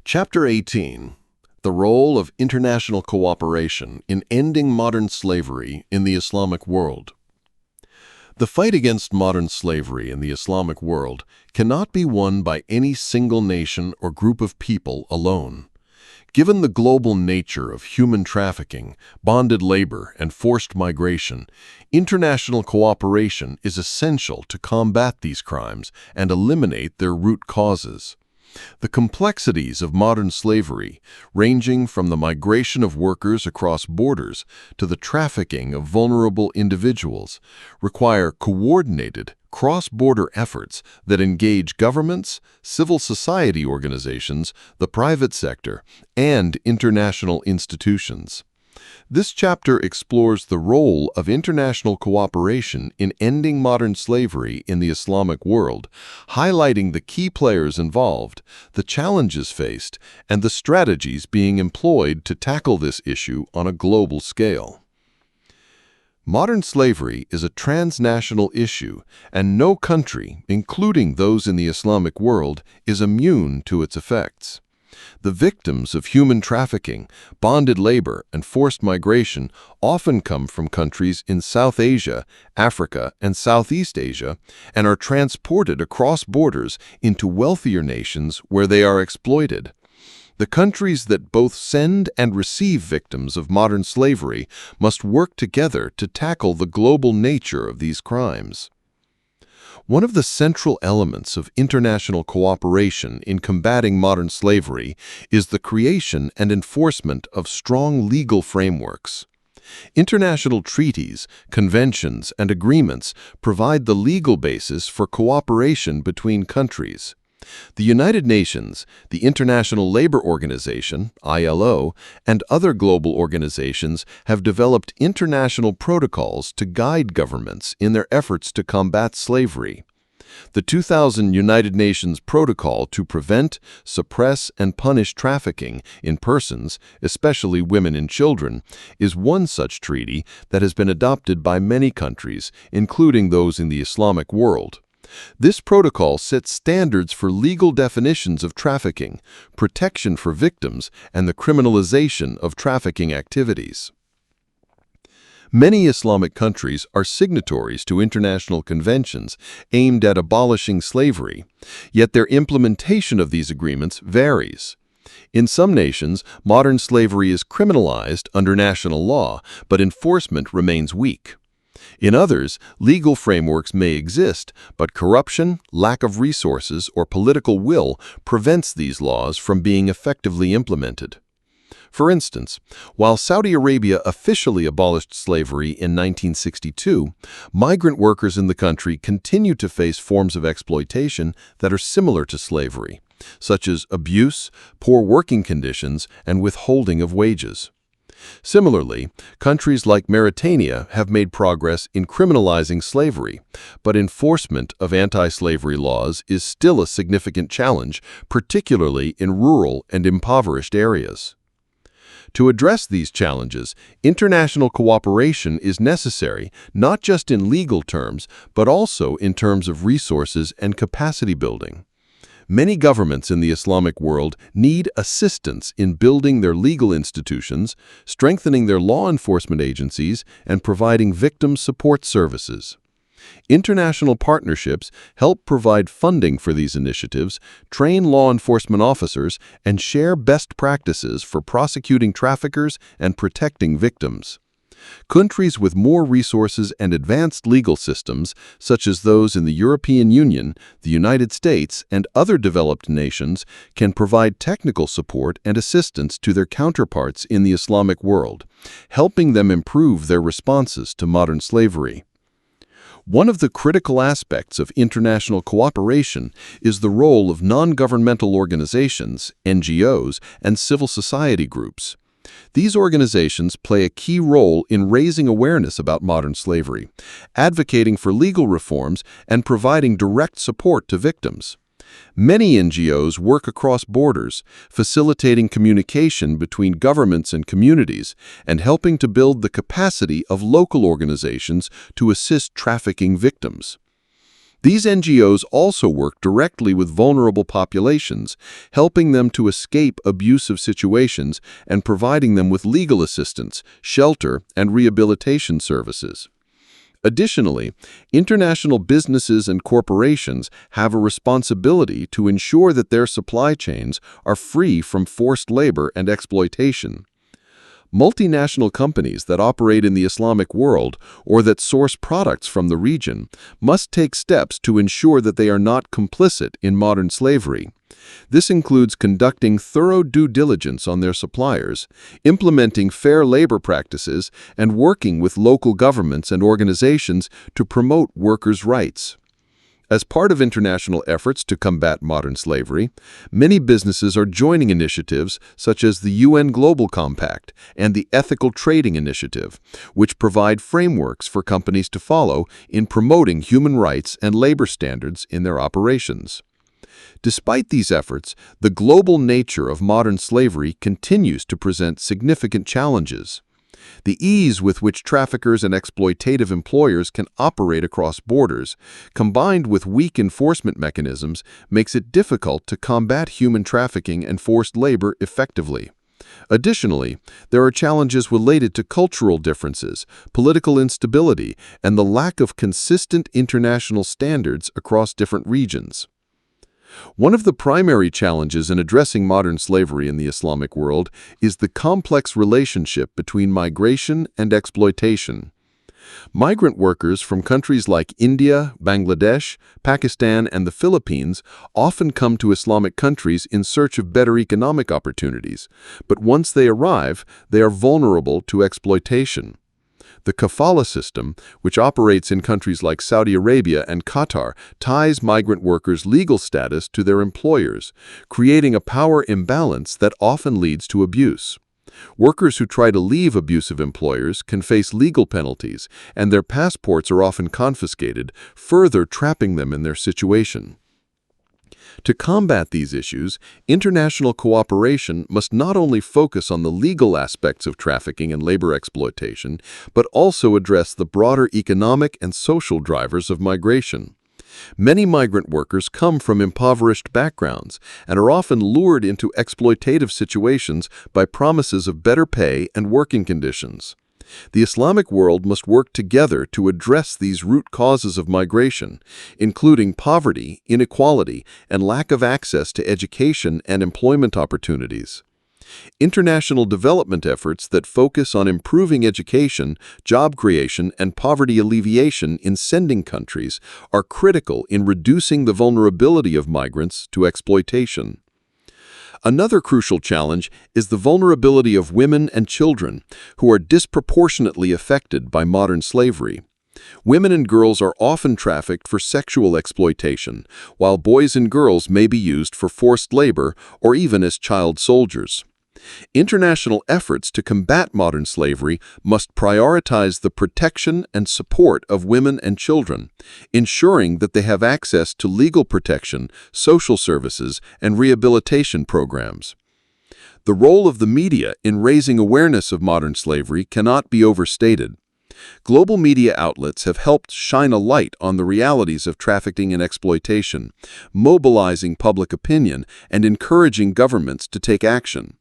Speaker 2: Chapter 18. The role of international cooperation in ending modern slavery in the Islamic world. The fight against modern slavery in the Islamic world cannot be won by any single nation or group of people alone. Given the global nature of human trafficking, bonded labor, and forced migration, international cooperation is essential to combat these crimes and eliminate their root causes. The complexities of modern slavery, ranging from the migration of workers across borders to the trafficking of vulnerable individuals, require coordinated, cross-border efforts that engage governments, civil society organizations, the private sector, and international institutions. This chapter explores the role of international cooperation in ending modern slavery in the Islamic world, highlighting the key players involved, the challenges faced, and the strategies being employed to tackle this issue on a global scale. Modern slavery is a transnational issue, and no country, including those in the Islamic world, is immune to its effects. The victims of human trafficking, bonded labor, and forced migration often come from countries in South Asia, Africa, and Southeast Asia, and are transported across borders into wealthier nations where they are exploited. The countries that both send and receive victims of modern slavery must work together to tackle the global nature of these crimes. One of the central elements of international cooperation in combating modern slavery is the creation and enforcement of strong legal frameworks. International treaties, conventions, and agreements provide the legal basis for cooperation between countries. The United Nations, the International Labor Organization, ILO, and other global organizations have developed international protocols to guide governments in their efforts to combat slavery. The 2000 United Nations Protocol to Prevent, Suppress, and Punish Trafficking in Persons, especially women and children, is one such treaty that has been adopted by many countries, including those in the Islamic world. This protocol sets standards for legal definitions of trafficking, protection for victims, and the criminalization of trafficking activities. Many Islamic countries are signatories to international conventions aimed at abolishing slavery, yet their implementation of these agreements varies. In some nations, modern slavery is criminalized under national law, but enforcement remains weak. In others, legal frameworks may exist, but corruption, lack of resources, or political will prevents these laws from being effectively implemented. For instance, while Saudi Arabia officially abolished slavery in 1962, migrant workers in the country continue to face forms of exploitation that are similar to slavery, such as abuse, poor working conditions, and withholding of wages. Similarly, countries like Mauritania have made progress in criminalizing slavery, but enforcement of anti-slavery laws is still a significant challenge, particularly in rural and impoverished areas. To address these challenges, international cooperation is necessary not just in legal terms, but also in terms of resources and capacity building. Many governments in the Islamic world need assistance in building their legal institutions, strengthening their law enforcement agencies, and providing victim support services. International partnerships help provide funding for these initiatives, train law enforcement officers, and share best practices for prosecuting traffickers and protecting victims. Countries with more resources and advanced legal systems, such as those in the European Union, the United States, and other developed nations, can provide technical support and assistance to their counterparts in the Islamic world, helping them improve their responses to modern slavery. One of the critical aspects of international cooperation is the role of non-governmental organizations, NGOs, and civil society groups. These organizations play a key role in raising awareness about modern slavery, advocating for legal reforms, and providing direct support to victims. Many NGOs work across borders, facilitating communication between governments and communities, and helping to build the capacity of local organizations to assist trafficking victims. These NGOs also work directly with vulnerable populations, helping them to escape abusive situations and providing them with legal assistance, shelter, and rehabilitation services. Additionally, international businesses and corporations have a responsibility to ensure that their supply chains are free from forced labor and exploitation. Multinational companies that operate in the Islamic world or that source products from the region must take steps to ensure that they are not complicit in modern slavery. This includes conducting thorough due diligence on their suppliers, implementing fair labor practices, and working with local governments and organizations to promote workers' rights. As part of international efforts to combat modern slavery, many businesses are joining initiatives such as the UN Global Compact and the Ethical Trading Initiative, which provide frameworks for companies to follow in promoting human rights and labor standards in their operations. Despite these efforts, the global nature of modern slavery continues to present significant challenges. The ease with which traffickers and exploitative employers can operate across borders, combined with weak enforcement mechanisms, makes it difficult to combat human trafficking and forced labor effectively. Additionally, there are challenges related to cultural differences, political instability, and the lack of consistent international standards across different regions. One of the primary challenges in addressing modern slavery in the Islamic world is the complex relationship between migration and exploitation. Migrant workers from countries like India, Bangladesh, Pakistan, and the Philippines often come to Islamic countries in search of better economic opportunities, but once they arrive, they are vulnerable to exploitation. The kafala system, which operates in countries like Saudi Arabia and Qatar, ties migrant workers' legal status to their employers, creating a power imbalance that often leads to abuse. Workers who try to leave abusive employers can face legal penalties, and their passports are often confiscated, further trapping them in their situation. To combat these issues, international cooperation must not only focus on the legal aspects of trafficking and labor exploitation, but also address the broader economic and social drivers of migration. Many migrant workers come from impoverished backgrounds and are often lured into exploitative situations by promises of better pay and working conditions. The Islamic world must work together to address these root causes of migration, including poverty, inequality, and lack of access to education and employment opportunities. International development efforts that focus on improving education, job creation, and poverty alleviation in sending countries are critical in reducing the vulnerability of migrants to exploitation. Another crucial challenge is the vulnerability of women and children, who are disproportionately affected by modern slavery. Women and girls are often trafficked for sexual exploitation, while boys and girls may be used for forced labor or even as child soldiers. International efforts to combat modern slavery must prioritize the protection and support of women and children, ensuring that they have access to legal protection, social services, and rehabilitation programs. The role of the media in raising awareness of modern slavery cannot be overstated. Global media outlets have helped shine a light on the realities of trafficking and exploitation, mobilizing public opinion and encouraging governments to take action.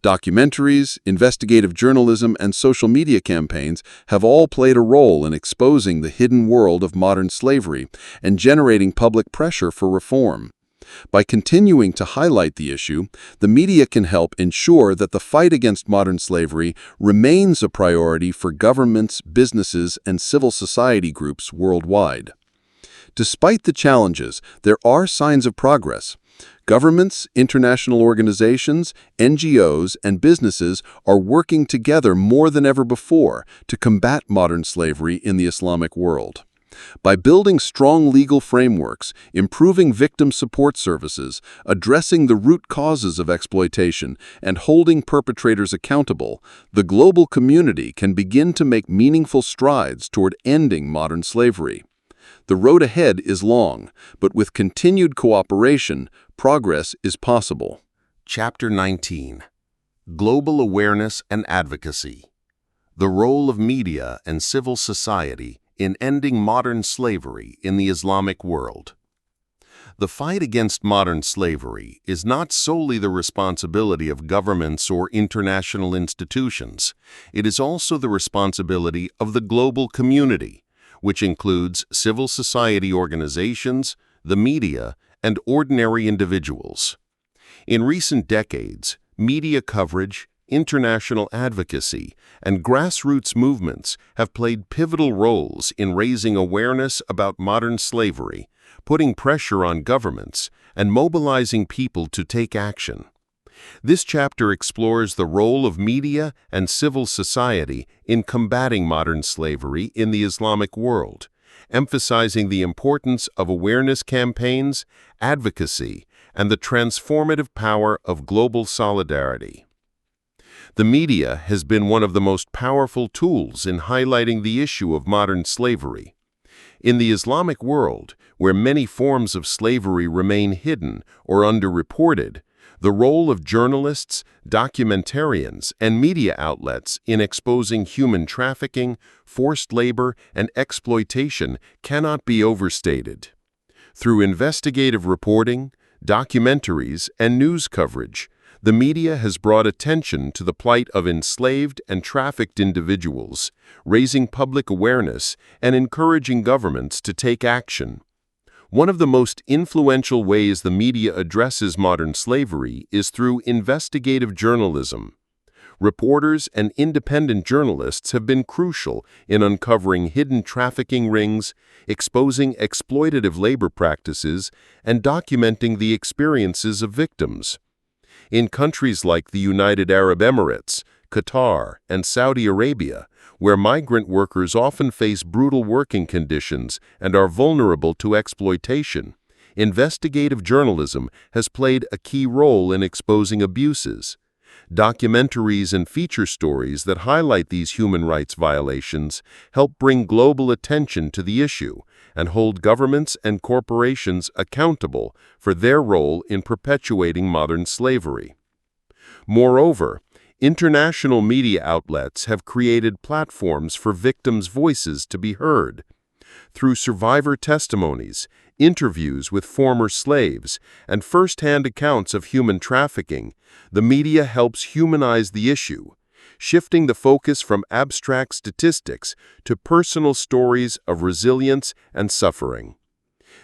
Speaker 2: Documentaries, investigative journalism, and social media campaigns have all played a role in exposing the hidden world of modern slavery and generating public pressure for reform. By continuing to highlight the issue, the media can help ensure that the fight against modern slavery remains a priority for governments, businesses, and civil society groups worldwide. Despite the challenges, there are signs of progress. Governments, international organizations, NGOs, and businesses are working together more than ever before to combat modern slavery in the Islamic world. By building strong legal frameworks, improving victim support services, addressing the root causes of exploitation, and holding perpetrators accountable, the global community can begin to make meaningful strides toward ending modern slavery. The road ahead is long, but with continued cooperation, progress is possible.
Speaker 3: Chapter 19. Global Awareness and Advocacy. The Role of Media and Civil Society in Ending Modern Slavery in the Islamic World. The fight against modern slavery is not solely the responsibility of governments or international institutions. It is also the responsibility of the global community, which includes civil society organizations, the media, and ordinary individuals. In recent decades, media coverage, international advocacy, and grassroots movements have played pivotal roles in raising awareness about modern slavery, putting pressure on governments, and mobilizing people to take action. This chapter explores the role of media and civil society in combating modern slavery in the Islamic world, emphasizing the importance of awareness campaigns, advocacy, and the transformative power of global solidarity. The media has been one of the most powerful tools in highlighting the issue of modern slavery. In the Islamic world, where many forms of slavery remain hidden or underreported, the role of journalists, documentarians, and media outlets in exposing human trafficking, forced labor, and exploitation cannot be overstated. Through investigative reporting, documentaries, and news coverage, the media has brought attention to the plight of enslaved and trafficked individuals, raising public awareness and encouraging governments to take action. One of the most influential ways the media addresses modern slavery is through investigative journalism. Reporters and independent journalists have been crucial in uncovering hidden trafficking rings, exposing exploitative labor practices, and documenting the experiences of victims. In countries like the United Arab Emirates, Qatar, and Saudi Arabia, where migrant workers often face brutal working conditions and are vulnerable to exploitation, investigative journalism has played a key role in exposing abuses. Documentaries and feature stories that highlight these human rights violations help bring global attention to the issue and hold governments and corporations accountable for their role in perpetuating modern slavery. Moreover, international media outlets have created platforms for victims' voices to be heard. Through survivor testimonies, interviews with former slaves, and first-hand accounts of human trafficking, the media helps humanize the issue, shifting the focus from abstract statistics to personal stories of resilience and suffering.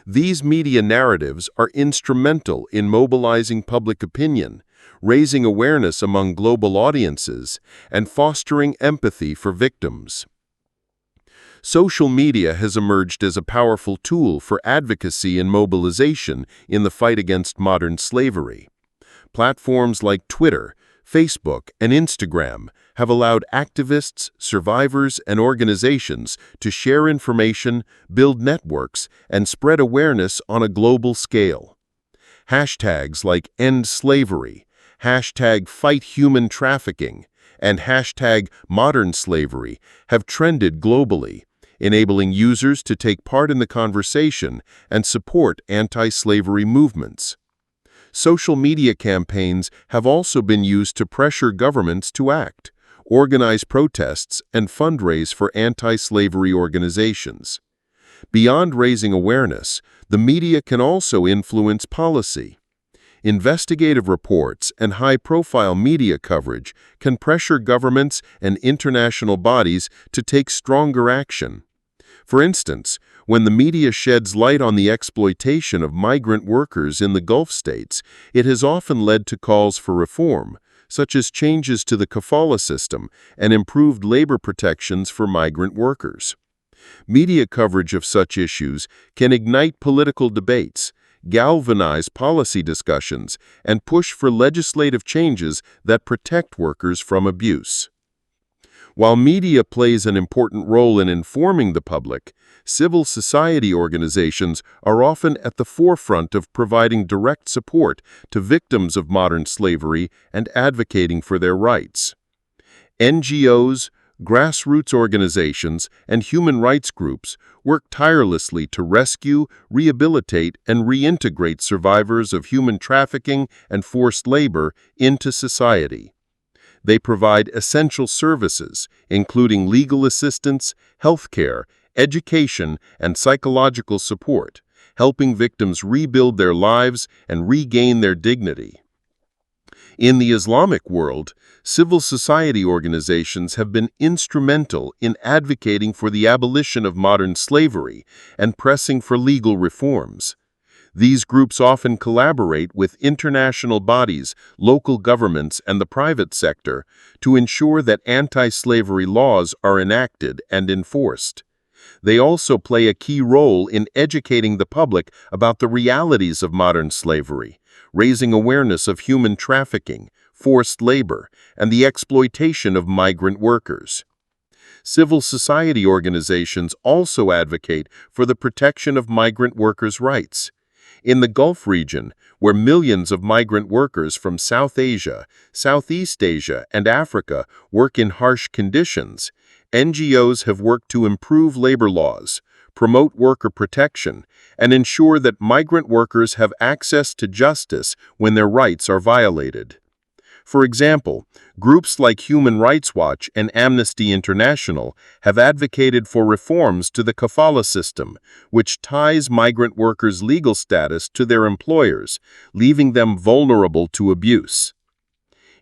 Speaker 3: These media narratives are instrumental in mobilizing public opinion, raising awareness among global audiences, and fostering empathy for victims. Social media has emerged as a powerful tool for advocacy and mobilization in the fight against modern slavery. Platforms like Twitter, Facebook, and Instagram have allowed activists, survivors, and organizations to share information, build networks, and spread awareness on a global scale. Hashtags like End Slavery, hashtag Fight Human Trafficking, and hashtag Modern Slavery have trended globally, enabling users to take part in the conversation and support anti-slavery movements. Social media campaigns have also been used to pressure governments to act, organize protests, and fundraise for anti-slavery organizations. Beyond raising awareness, the media can also influence policy. Investigative reports and high-profile media coverage can pressure governments and international bodies to take stronger action. For instance, when the media sheds light on the exploitation of migrant workers in the Gulf states, it has often led to calls for reform, such as changes to the kafala system and improved labor protections for migrant workers. Media coverage of such issues can ignite political debates, galvanize policy discussions, and push for legislative changes that protect workers from abuse. While media plays an important role in informing the public, civil society organizations are often at the forefront of providing direct support to victims of modern slavery and advocating for their rights. NGOs, grassroots organizations, and human rights groups work tirelessly to rescue, rehabilitate, and reintegrate survivors of human trafficking and forced labor into society. They provide essential services, including legal assistance, healthcare, education, and psychological support, helping victims rebuild their lives and regain their dignity. In the Islamic world, civil society organizations have been instrumental in advocating for the abolition of modern slavery and pressing for legal reforms. These groups often collaborate with international bodies, local governments, and the private sector to ensure that anti-slavery laws are enacted and enforced. They also play a key role in educating the public about the realities of modern slavery, raising awareness of human trafficking, forced labor, and the exploitation of migrant workers. Civil society organizations also advocate for the protection of migrant workers' rights. In the Gulf region, where millions of migrant workers from South Asia, Southeast Asia, and Africa work in harsh conditions, NGOs have worked to improve labor laws, promote worker protection, and ensure that migrant workers have access to justice when their rights are violated. For example, groups like Human Rights Watch and Amnesty International have advocated for reforms to the kafala system, which ties migrant workers' legal status to their employers, leaving them vulnerable to abuse.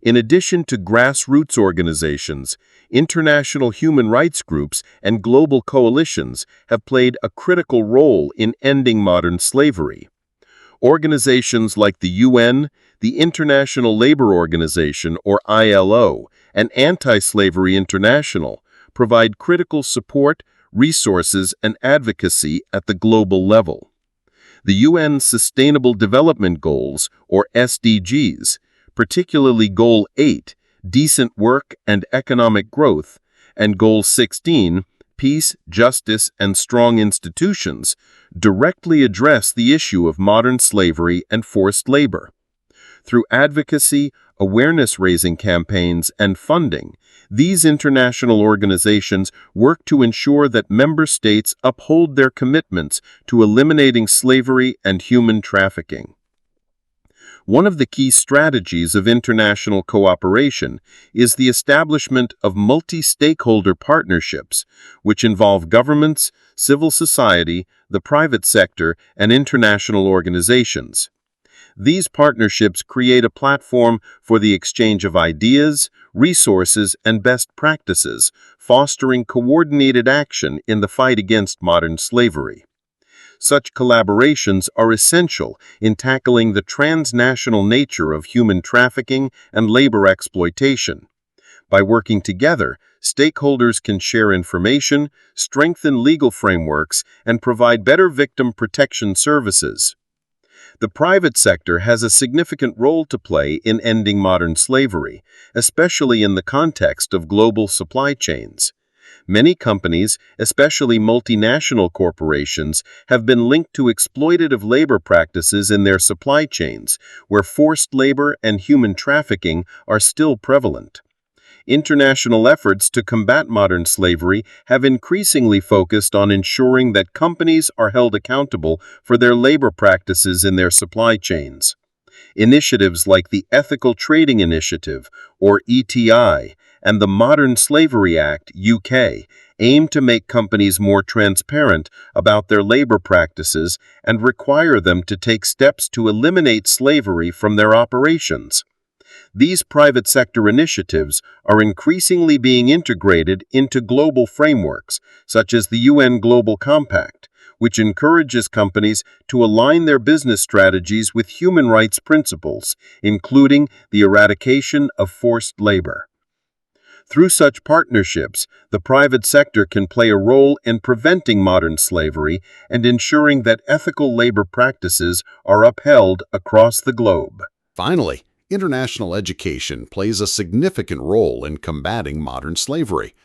Speaker 3: In addition to grassroots organizations, international human rights groups and global coalitions have played a critical role in ending modern slavery. Organizations like the UN, the International Labor Organization, or ILO,
Speaker 6: and Anti-Slavery International provide critical support, resources, and advocacy at the global level. The UN Sustainable Development Goals, or SDGs, particularly Goal 8, Decent Work and Economic Growth, and Goal 16, Peace, Justice, and Strong Institutions, directly address the issue of modern slavery and forced labor. Through advocacy, awareness-raising campaigns, and funding, these international organizations work to ensure that member states uphold their commitments to eliminating slavery and human trafficking. One of the key strategies of international cooperation is the establishment of multi-stakeholder partnerships, which involve governments, civil society, the private sector, and international organizations. These partnerships create a platform for the exchange of ideas, resources, and best practices, fostering coordinated action in the fight against modern slavery. Such collaborations are essential in tackling the transnational nature of human trafficking and labor exploitation. By working together, stakeholders can share information, strengthen legal frameworks, and provide better victim protection services. The private sector has a significant role to play in ending modern slavery, especially in the context of global supply chains. Many companies, especially multinational corporations, have been linked to exploitative labor practices in their supply chains, where forced labor and human trafficking are still prevalent. International efforts to combat modern slavery have increasingly focused on ensuring that companies are held accountable for their labor practices in their supply chains. Initiatives like the Ethical Trading Initiative, or ETI, and the Modern Slavery Act, UK, aim to make companies more transparent about their labor practices and require them to take steps to eliminate slavery from their operations. These private sector initiatives are increasingly being integrated into global frameworks, such as the UN Global Compact, which encourages companies to align their business strategies with human rights principles, including the eradication of forced labor. Through such partnerships, the private sector can play a role in preventing modern slavery and ensuring that ethical labor practices are upheld across the globe.
Speaker 2: Finally, international education plays a significant role in combating modern slavery,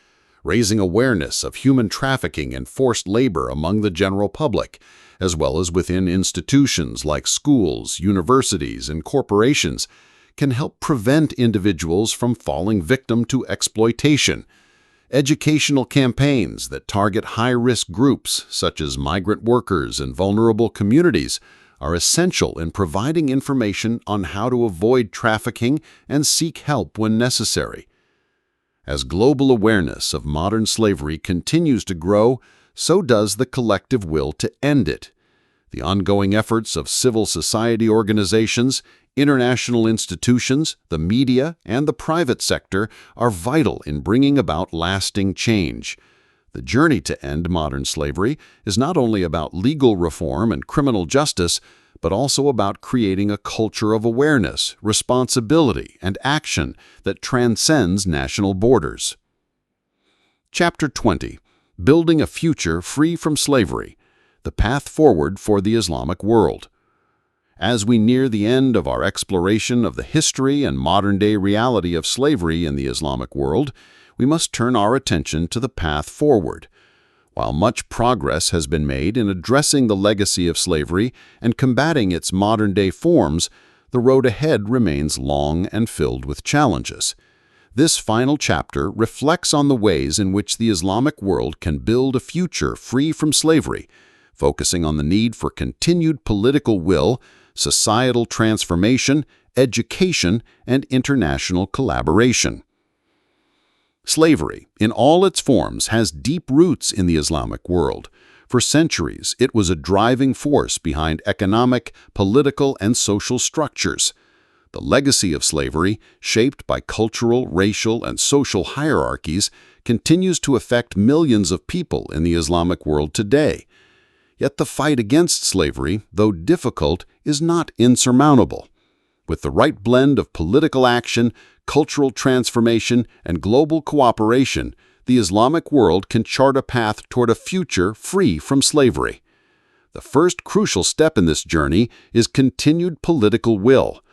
Speaker 2: raising awareness of human trafficking and forced labor among the general public, as well as within institutions like schools, universities, and corporations, can help prevent individuals from falling victim to exploitation. Educational campaigns that target high-risk groups, such as migrant workers and vulnerable communities, are essential in providing information on how to avoid trafficking and seek help when necessary. As global awareness of modern slavery continues to grow, so does the collective will to end it. The ongoing efforts of civil society organizations, international institutions, the media, and the private sector are vital in bringing about lasting change. The journey to end modern slavery is not only about legal reform and criminal justice, but also about creating a culture of awareness, responsibility, and action that transcends national borders. Chapter 20. Building a Future Free from Slavery: The Path Forward for the Islamic World. As we near the end of our exploration of the history and modern-day reality of slavery in the Islamic world, we must turn our attention to the path forward. While much progress has been made in addressing the legacy of slavery and combating its modern-day forms, the road ahead remains long and filled with challenges. This final chapter reflects on the ways in which the Islamic world can build a future free from slavery, focusing on the need for continued political will, societal transformation, education, and international collaboration. Slavery, in all its forms, has deep roots in the Islamic world. For centuries, it was a driving force behind economic, political, and social structures. The legacy of slavery, shaped by cultural, racial, and social hierarchies, continues to affect millions of people in the Islamic world today. Yet the fight against slavery, though difficult, is not insurmountable. With the right blend of political action, cultural transformation, and global cooperation, the Islamic world can chart a path toward a future free from slavery. The first crucial step in this journey is continued political will.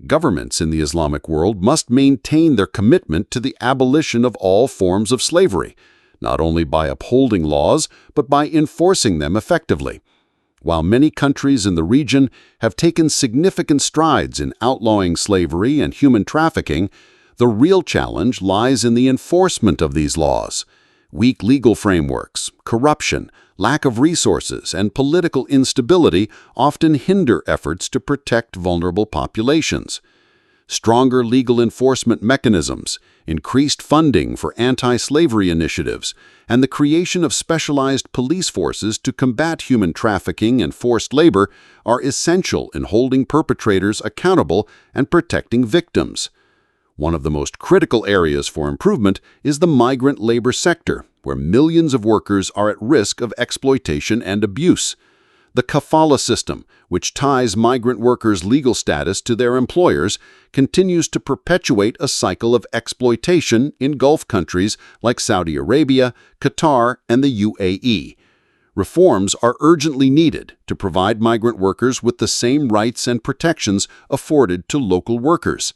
Speaker 2: Governments in the Islamic world must maintain their commitment to the abolition of all forms of slavery, not only by upholding laws, but by enforcing them effectively. While many countries in the region have taken significant strides in outlawing slavery and human trafficking, the real challenge lies in the enforcement of these laws. Weak legal frameworks, corruption, lack of resources, and political instability often hinder efforts to protect vulnerable populations. Stronger legal enforcement mechanisms, increased funding for anti-slavery initiatives, and the creation of specialized police forces to combat human trafficking and forced labor are essential in holding perpetrators accountable and protecting victims. One of the most critical areas for improvement is the migrant labor sector, where millions of workers are at risk of exploitation and abuse. The kafala system, which ties migrant workers' legal status to their employers, continues to perpetuate a cycle of exploitation in Gulf countries like Saudi Arabia, Qatar, and the UAE. Reforms are urgently needed to provide migrant workers with the same rights and protections afforded to local workers.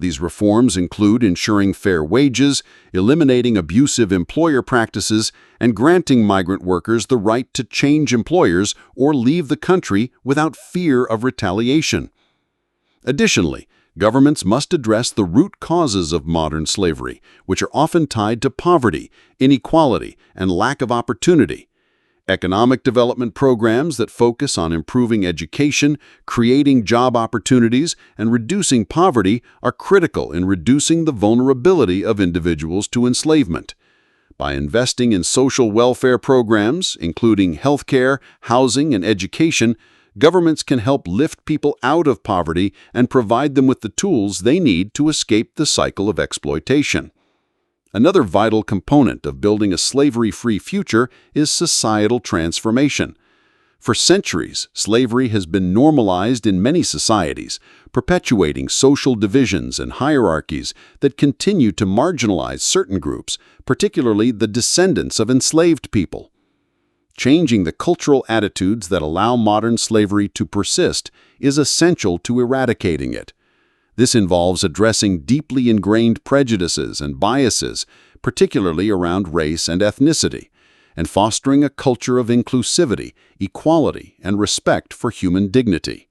Speaker 2: These reforms include ensuring fair wages, eliminating abusive employer practices, and granting migrant workers the right to change employers or leave the country without fear of retaliation. Additionally, governments must address the root causes of modern slavery, which are often tied to poverty, inequality, and lack of opportunity. Economic development programs that focus on improving education, creating job opportunities, and reducing poverty are critical in reducing the vulnerability of individuals to enslavement. By investing in social welfare programs, including healthcare, housing, and education, governments can help lift people out of poverty and provide them with the tools they need to escape the cycle of exploitation. Another vital component of building a slavery-free future is societal transformation. For centuries, slavery has been normalized in many societies, perpetuating social divisions and hierarchies that continue to marginalize certain groups, particularly the descendants of enslaved people. Changing the cultural attitudes that allow modern slavery to persist is essential to eradicating it. This involves addressing deeply ingrained prejudices and biases, particularly around race and ethnicity, and fostering a culture of inclusivity, equality, and respect for human dignity.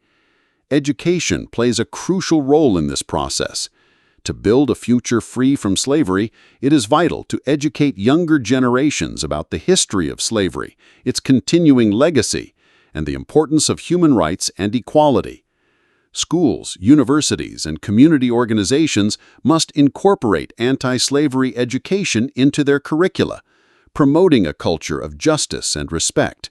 Speaker 2: Education plays a crucial role in this process. To build a future free from slavery, it is vital to educate younger generations about the history of slavery, its continuing legacy, and the importance of human rights and equality. Schools, universities, and community organizations must incorporate anti-slavery education into their curricula, promoting a culture of justice and respect.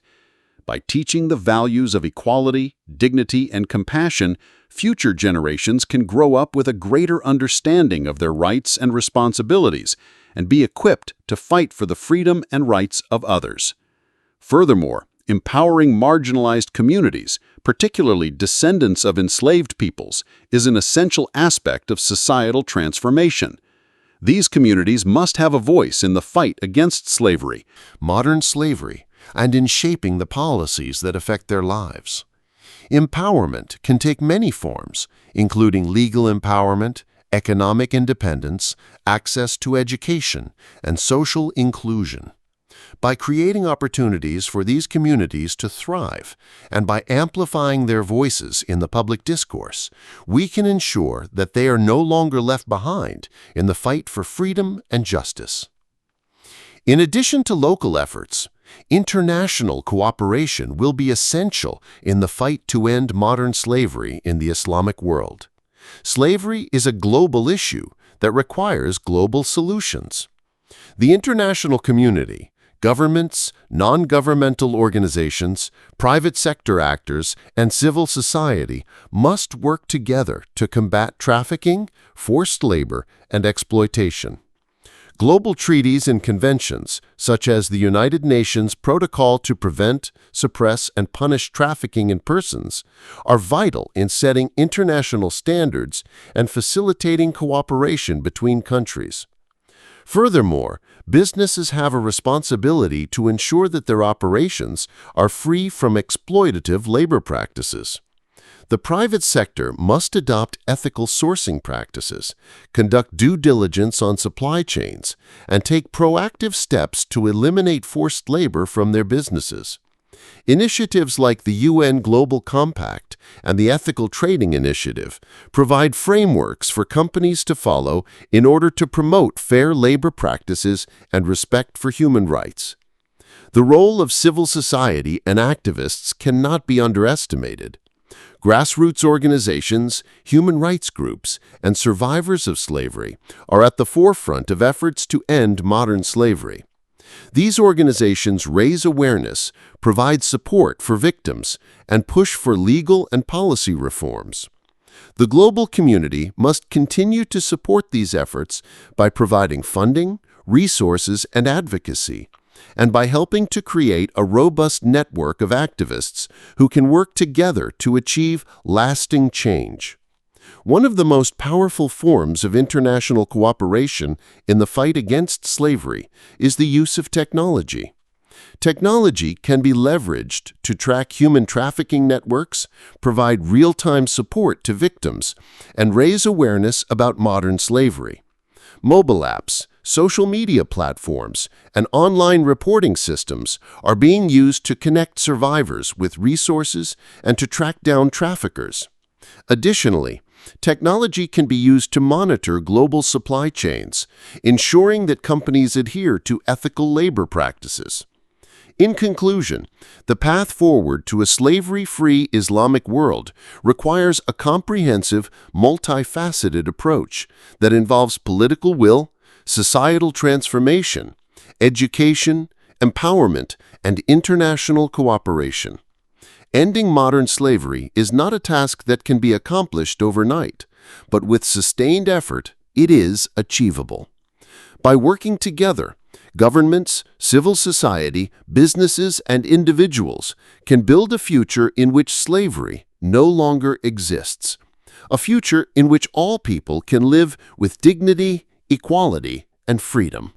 Speaker 2: By teaching the values of equality, dignity, and compassion, future generations can grow up with a greater understanding of their rights and responsibilities and be equipped to fight for the freedom and rights of others. Furthermore, empowering marginalized communities, particularly descendants of enslaved peoples, is an essential aspect of societal transformation. These communities must have a voice in the fight against slavery,
Speaker 3: modern slavery, and in shaping the policies that affect their lives. Empowerment can take many forms, including legal empowerment, economic independence, access to education, and social inclusion. By creating opportunities for these communities to thrive and by amplifying their voices in the public discourse, we can ensure that they are no longer left behind in the fight for freedom and justice. In addition to local efforts, international cooperation will be essential in the fight to end modern slavery in the Islamic world. Slavery is a global issue that requires global solutions. The international community, governments, non-governmental organizations, private sector actors, and civil society must work together to combat trafficking, forced labor, and exploitation. Global treaties and conventions, such as the United Nations Protocol to Prevent, Suppress, and Punish Trafficking in Persons, are vital in setting international standards and facilitating cooperation between countries. Furthermore, businesses have a responsibility to ensure that their operations are free from exploitative labor practices. The private sector must adopt ethical sourcing practices, conduct due diligence on supply chains, and take proactive steps to eliminate forced labor from their businesses. Initiatives like the UN Global Compact and the Ethical Trading Initiative provide frameworks for companies to follow in order to promote fair labor practices and respect for human rights. The role of civil society and activists cannot be underestimated. Grassroots organizations, human rights groups, and survivors of slavery are at the forefront of efforts to end modern slavery. These organizations raise awareness, provide support for victims, and push for legal and policy reforms. The global community must continue to support these efforts by providing funding, resources, and advocacy, and by helping to create a robust network of activists who can work together to achieve lasting change. One of the most powerful forms of international cooperation in the fight against slavery is the use of technology. Technology can be leveraged to track human trafficking networks, provide real-time support to victims, and raise awareness about modern slavery. Mobile apps, social media platforms, and online reporting systems are being used to connect survivors with resources and to track down traffickers. Additionally, technology can be used to monitor global supply chains, ensuring that companies adhere to ethical labor practices. In conclusion, the path forward to a slavery-free Islamic world requires a comprehensive, multifaceted approach that involves political will, societal transformation, education, empowerment, and international cooperation. Ending modern slavery is not a task that can be accomplished overnight, but with sustained effort, it is achievable. By working together, governments, civil society, businesses, and individuals can build a future in which slavery no longer exists. A future in which all people can live with dignity, equality, and freedom.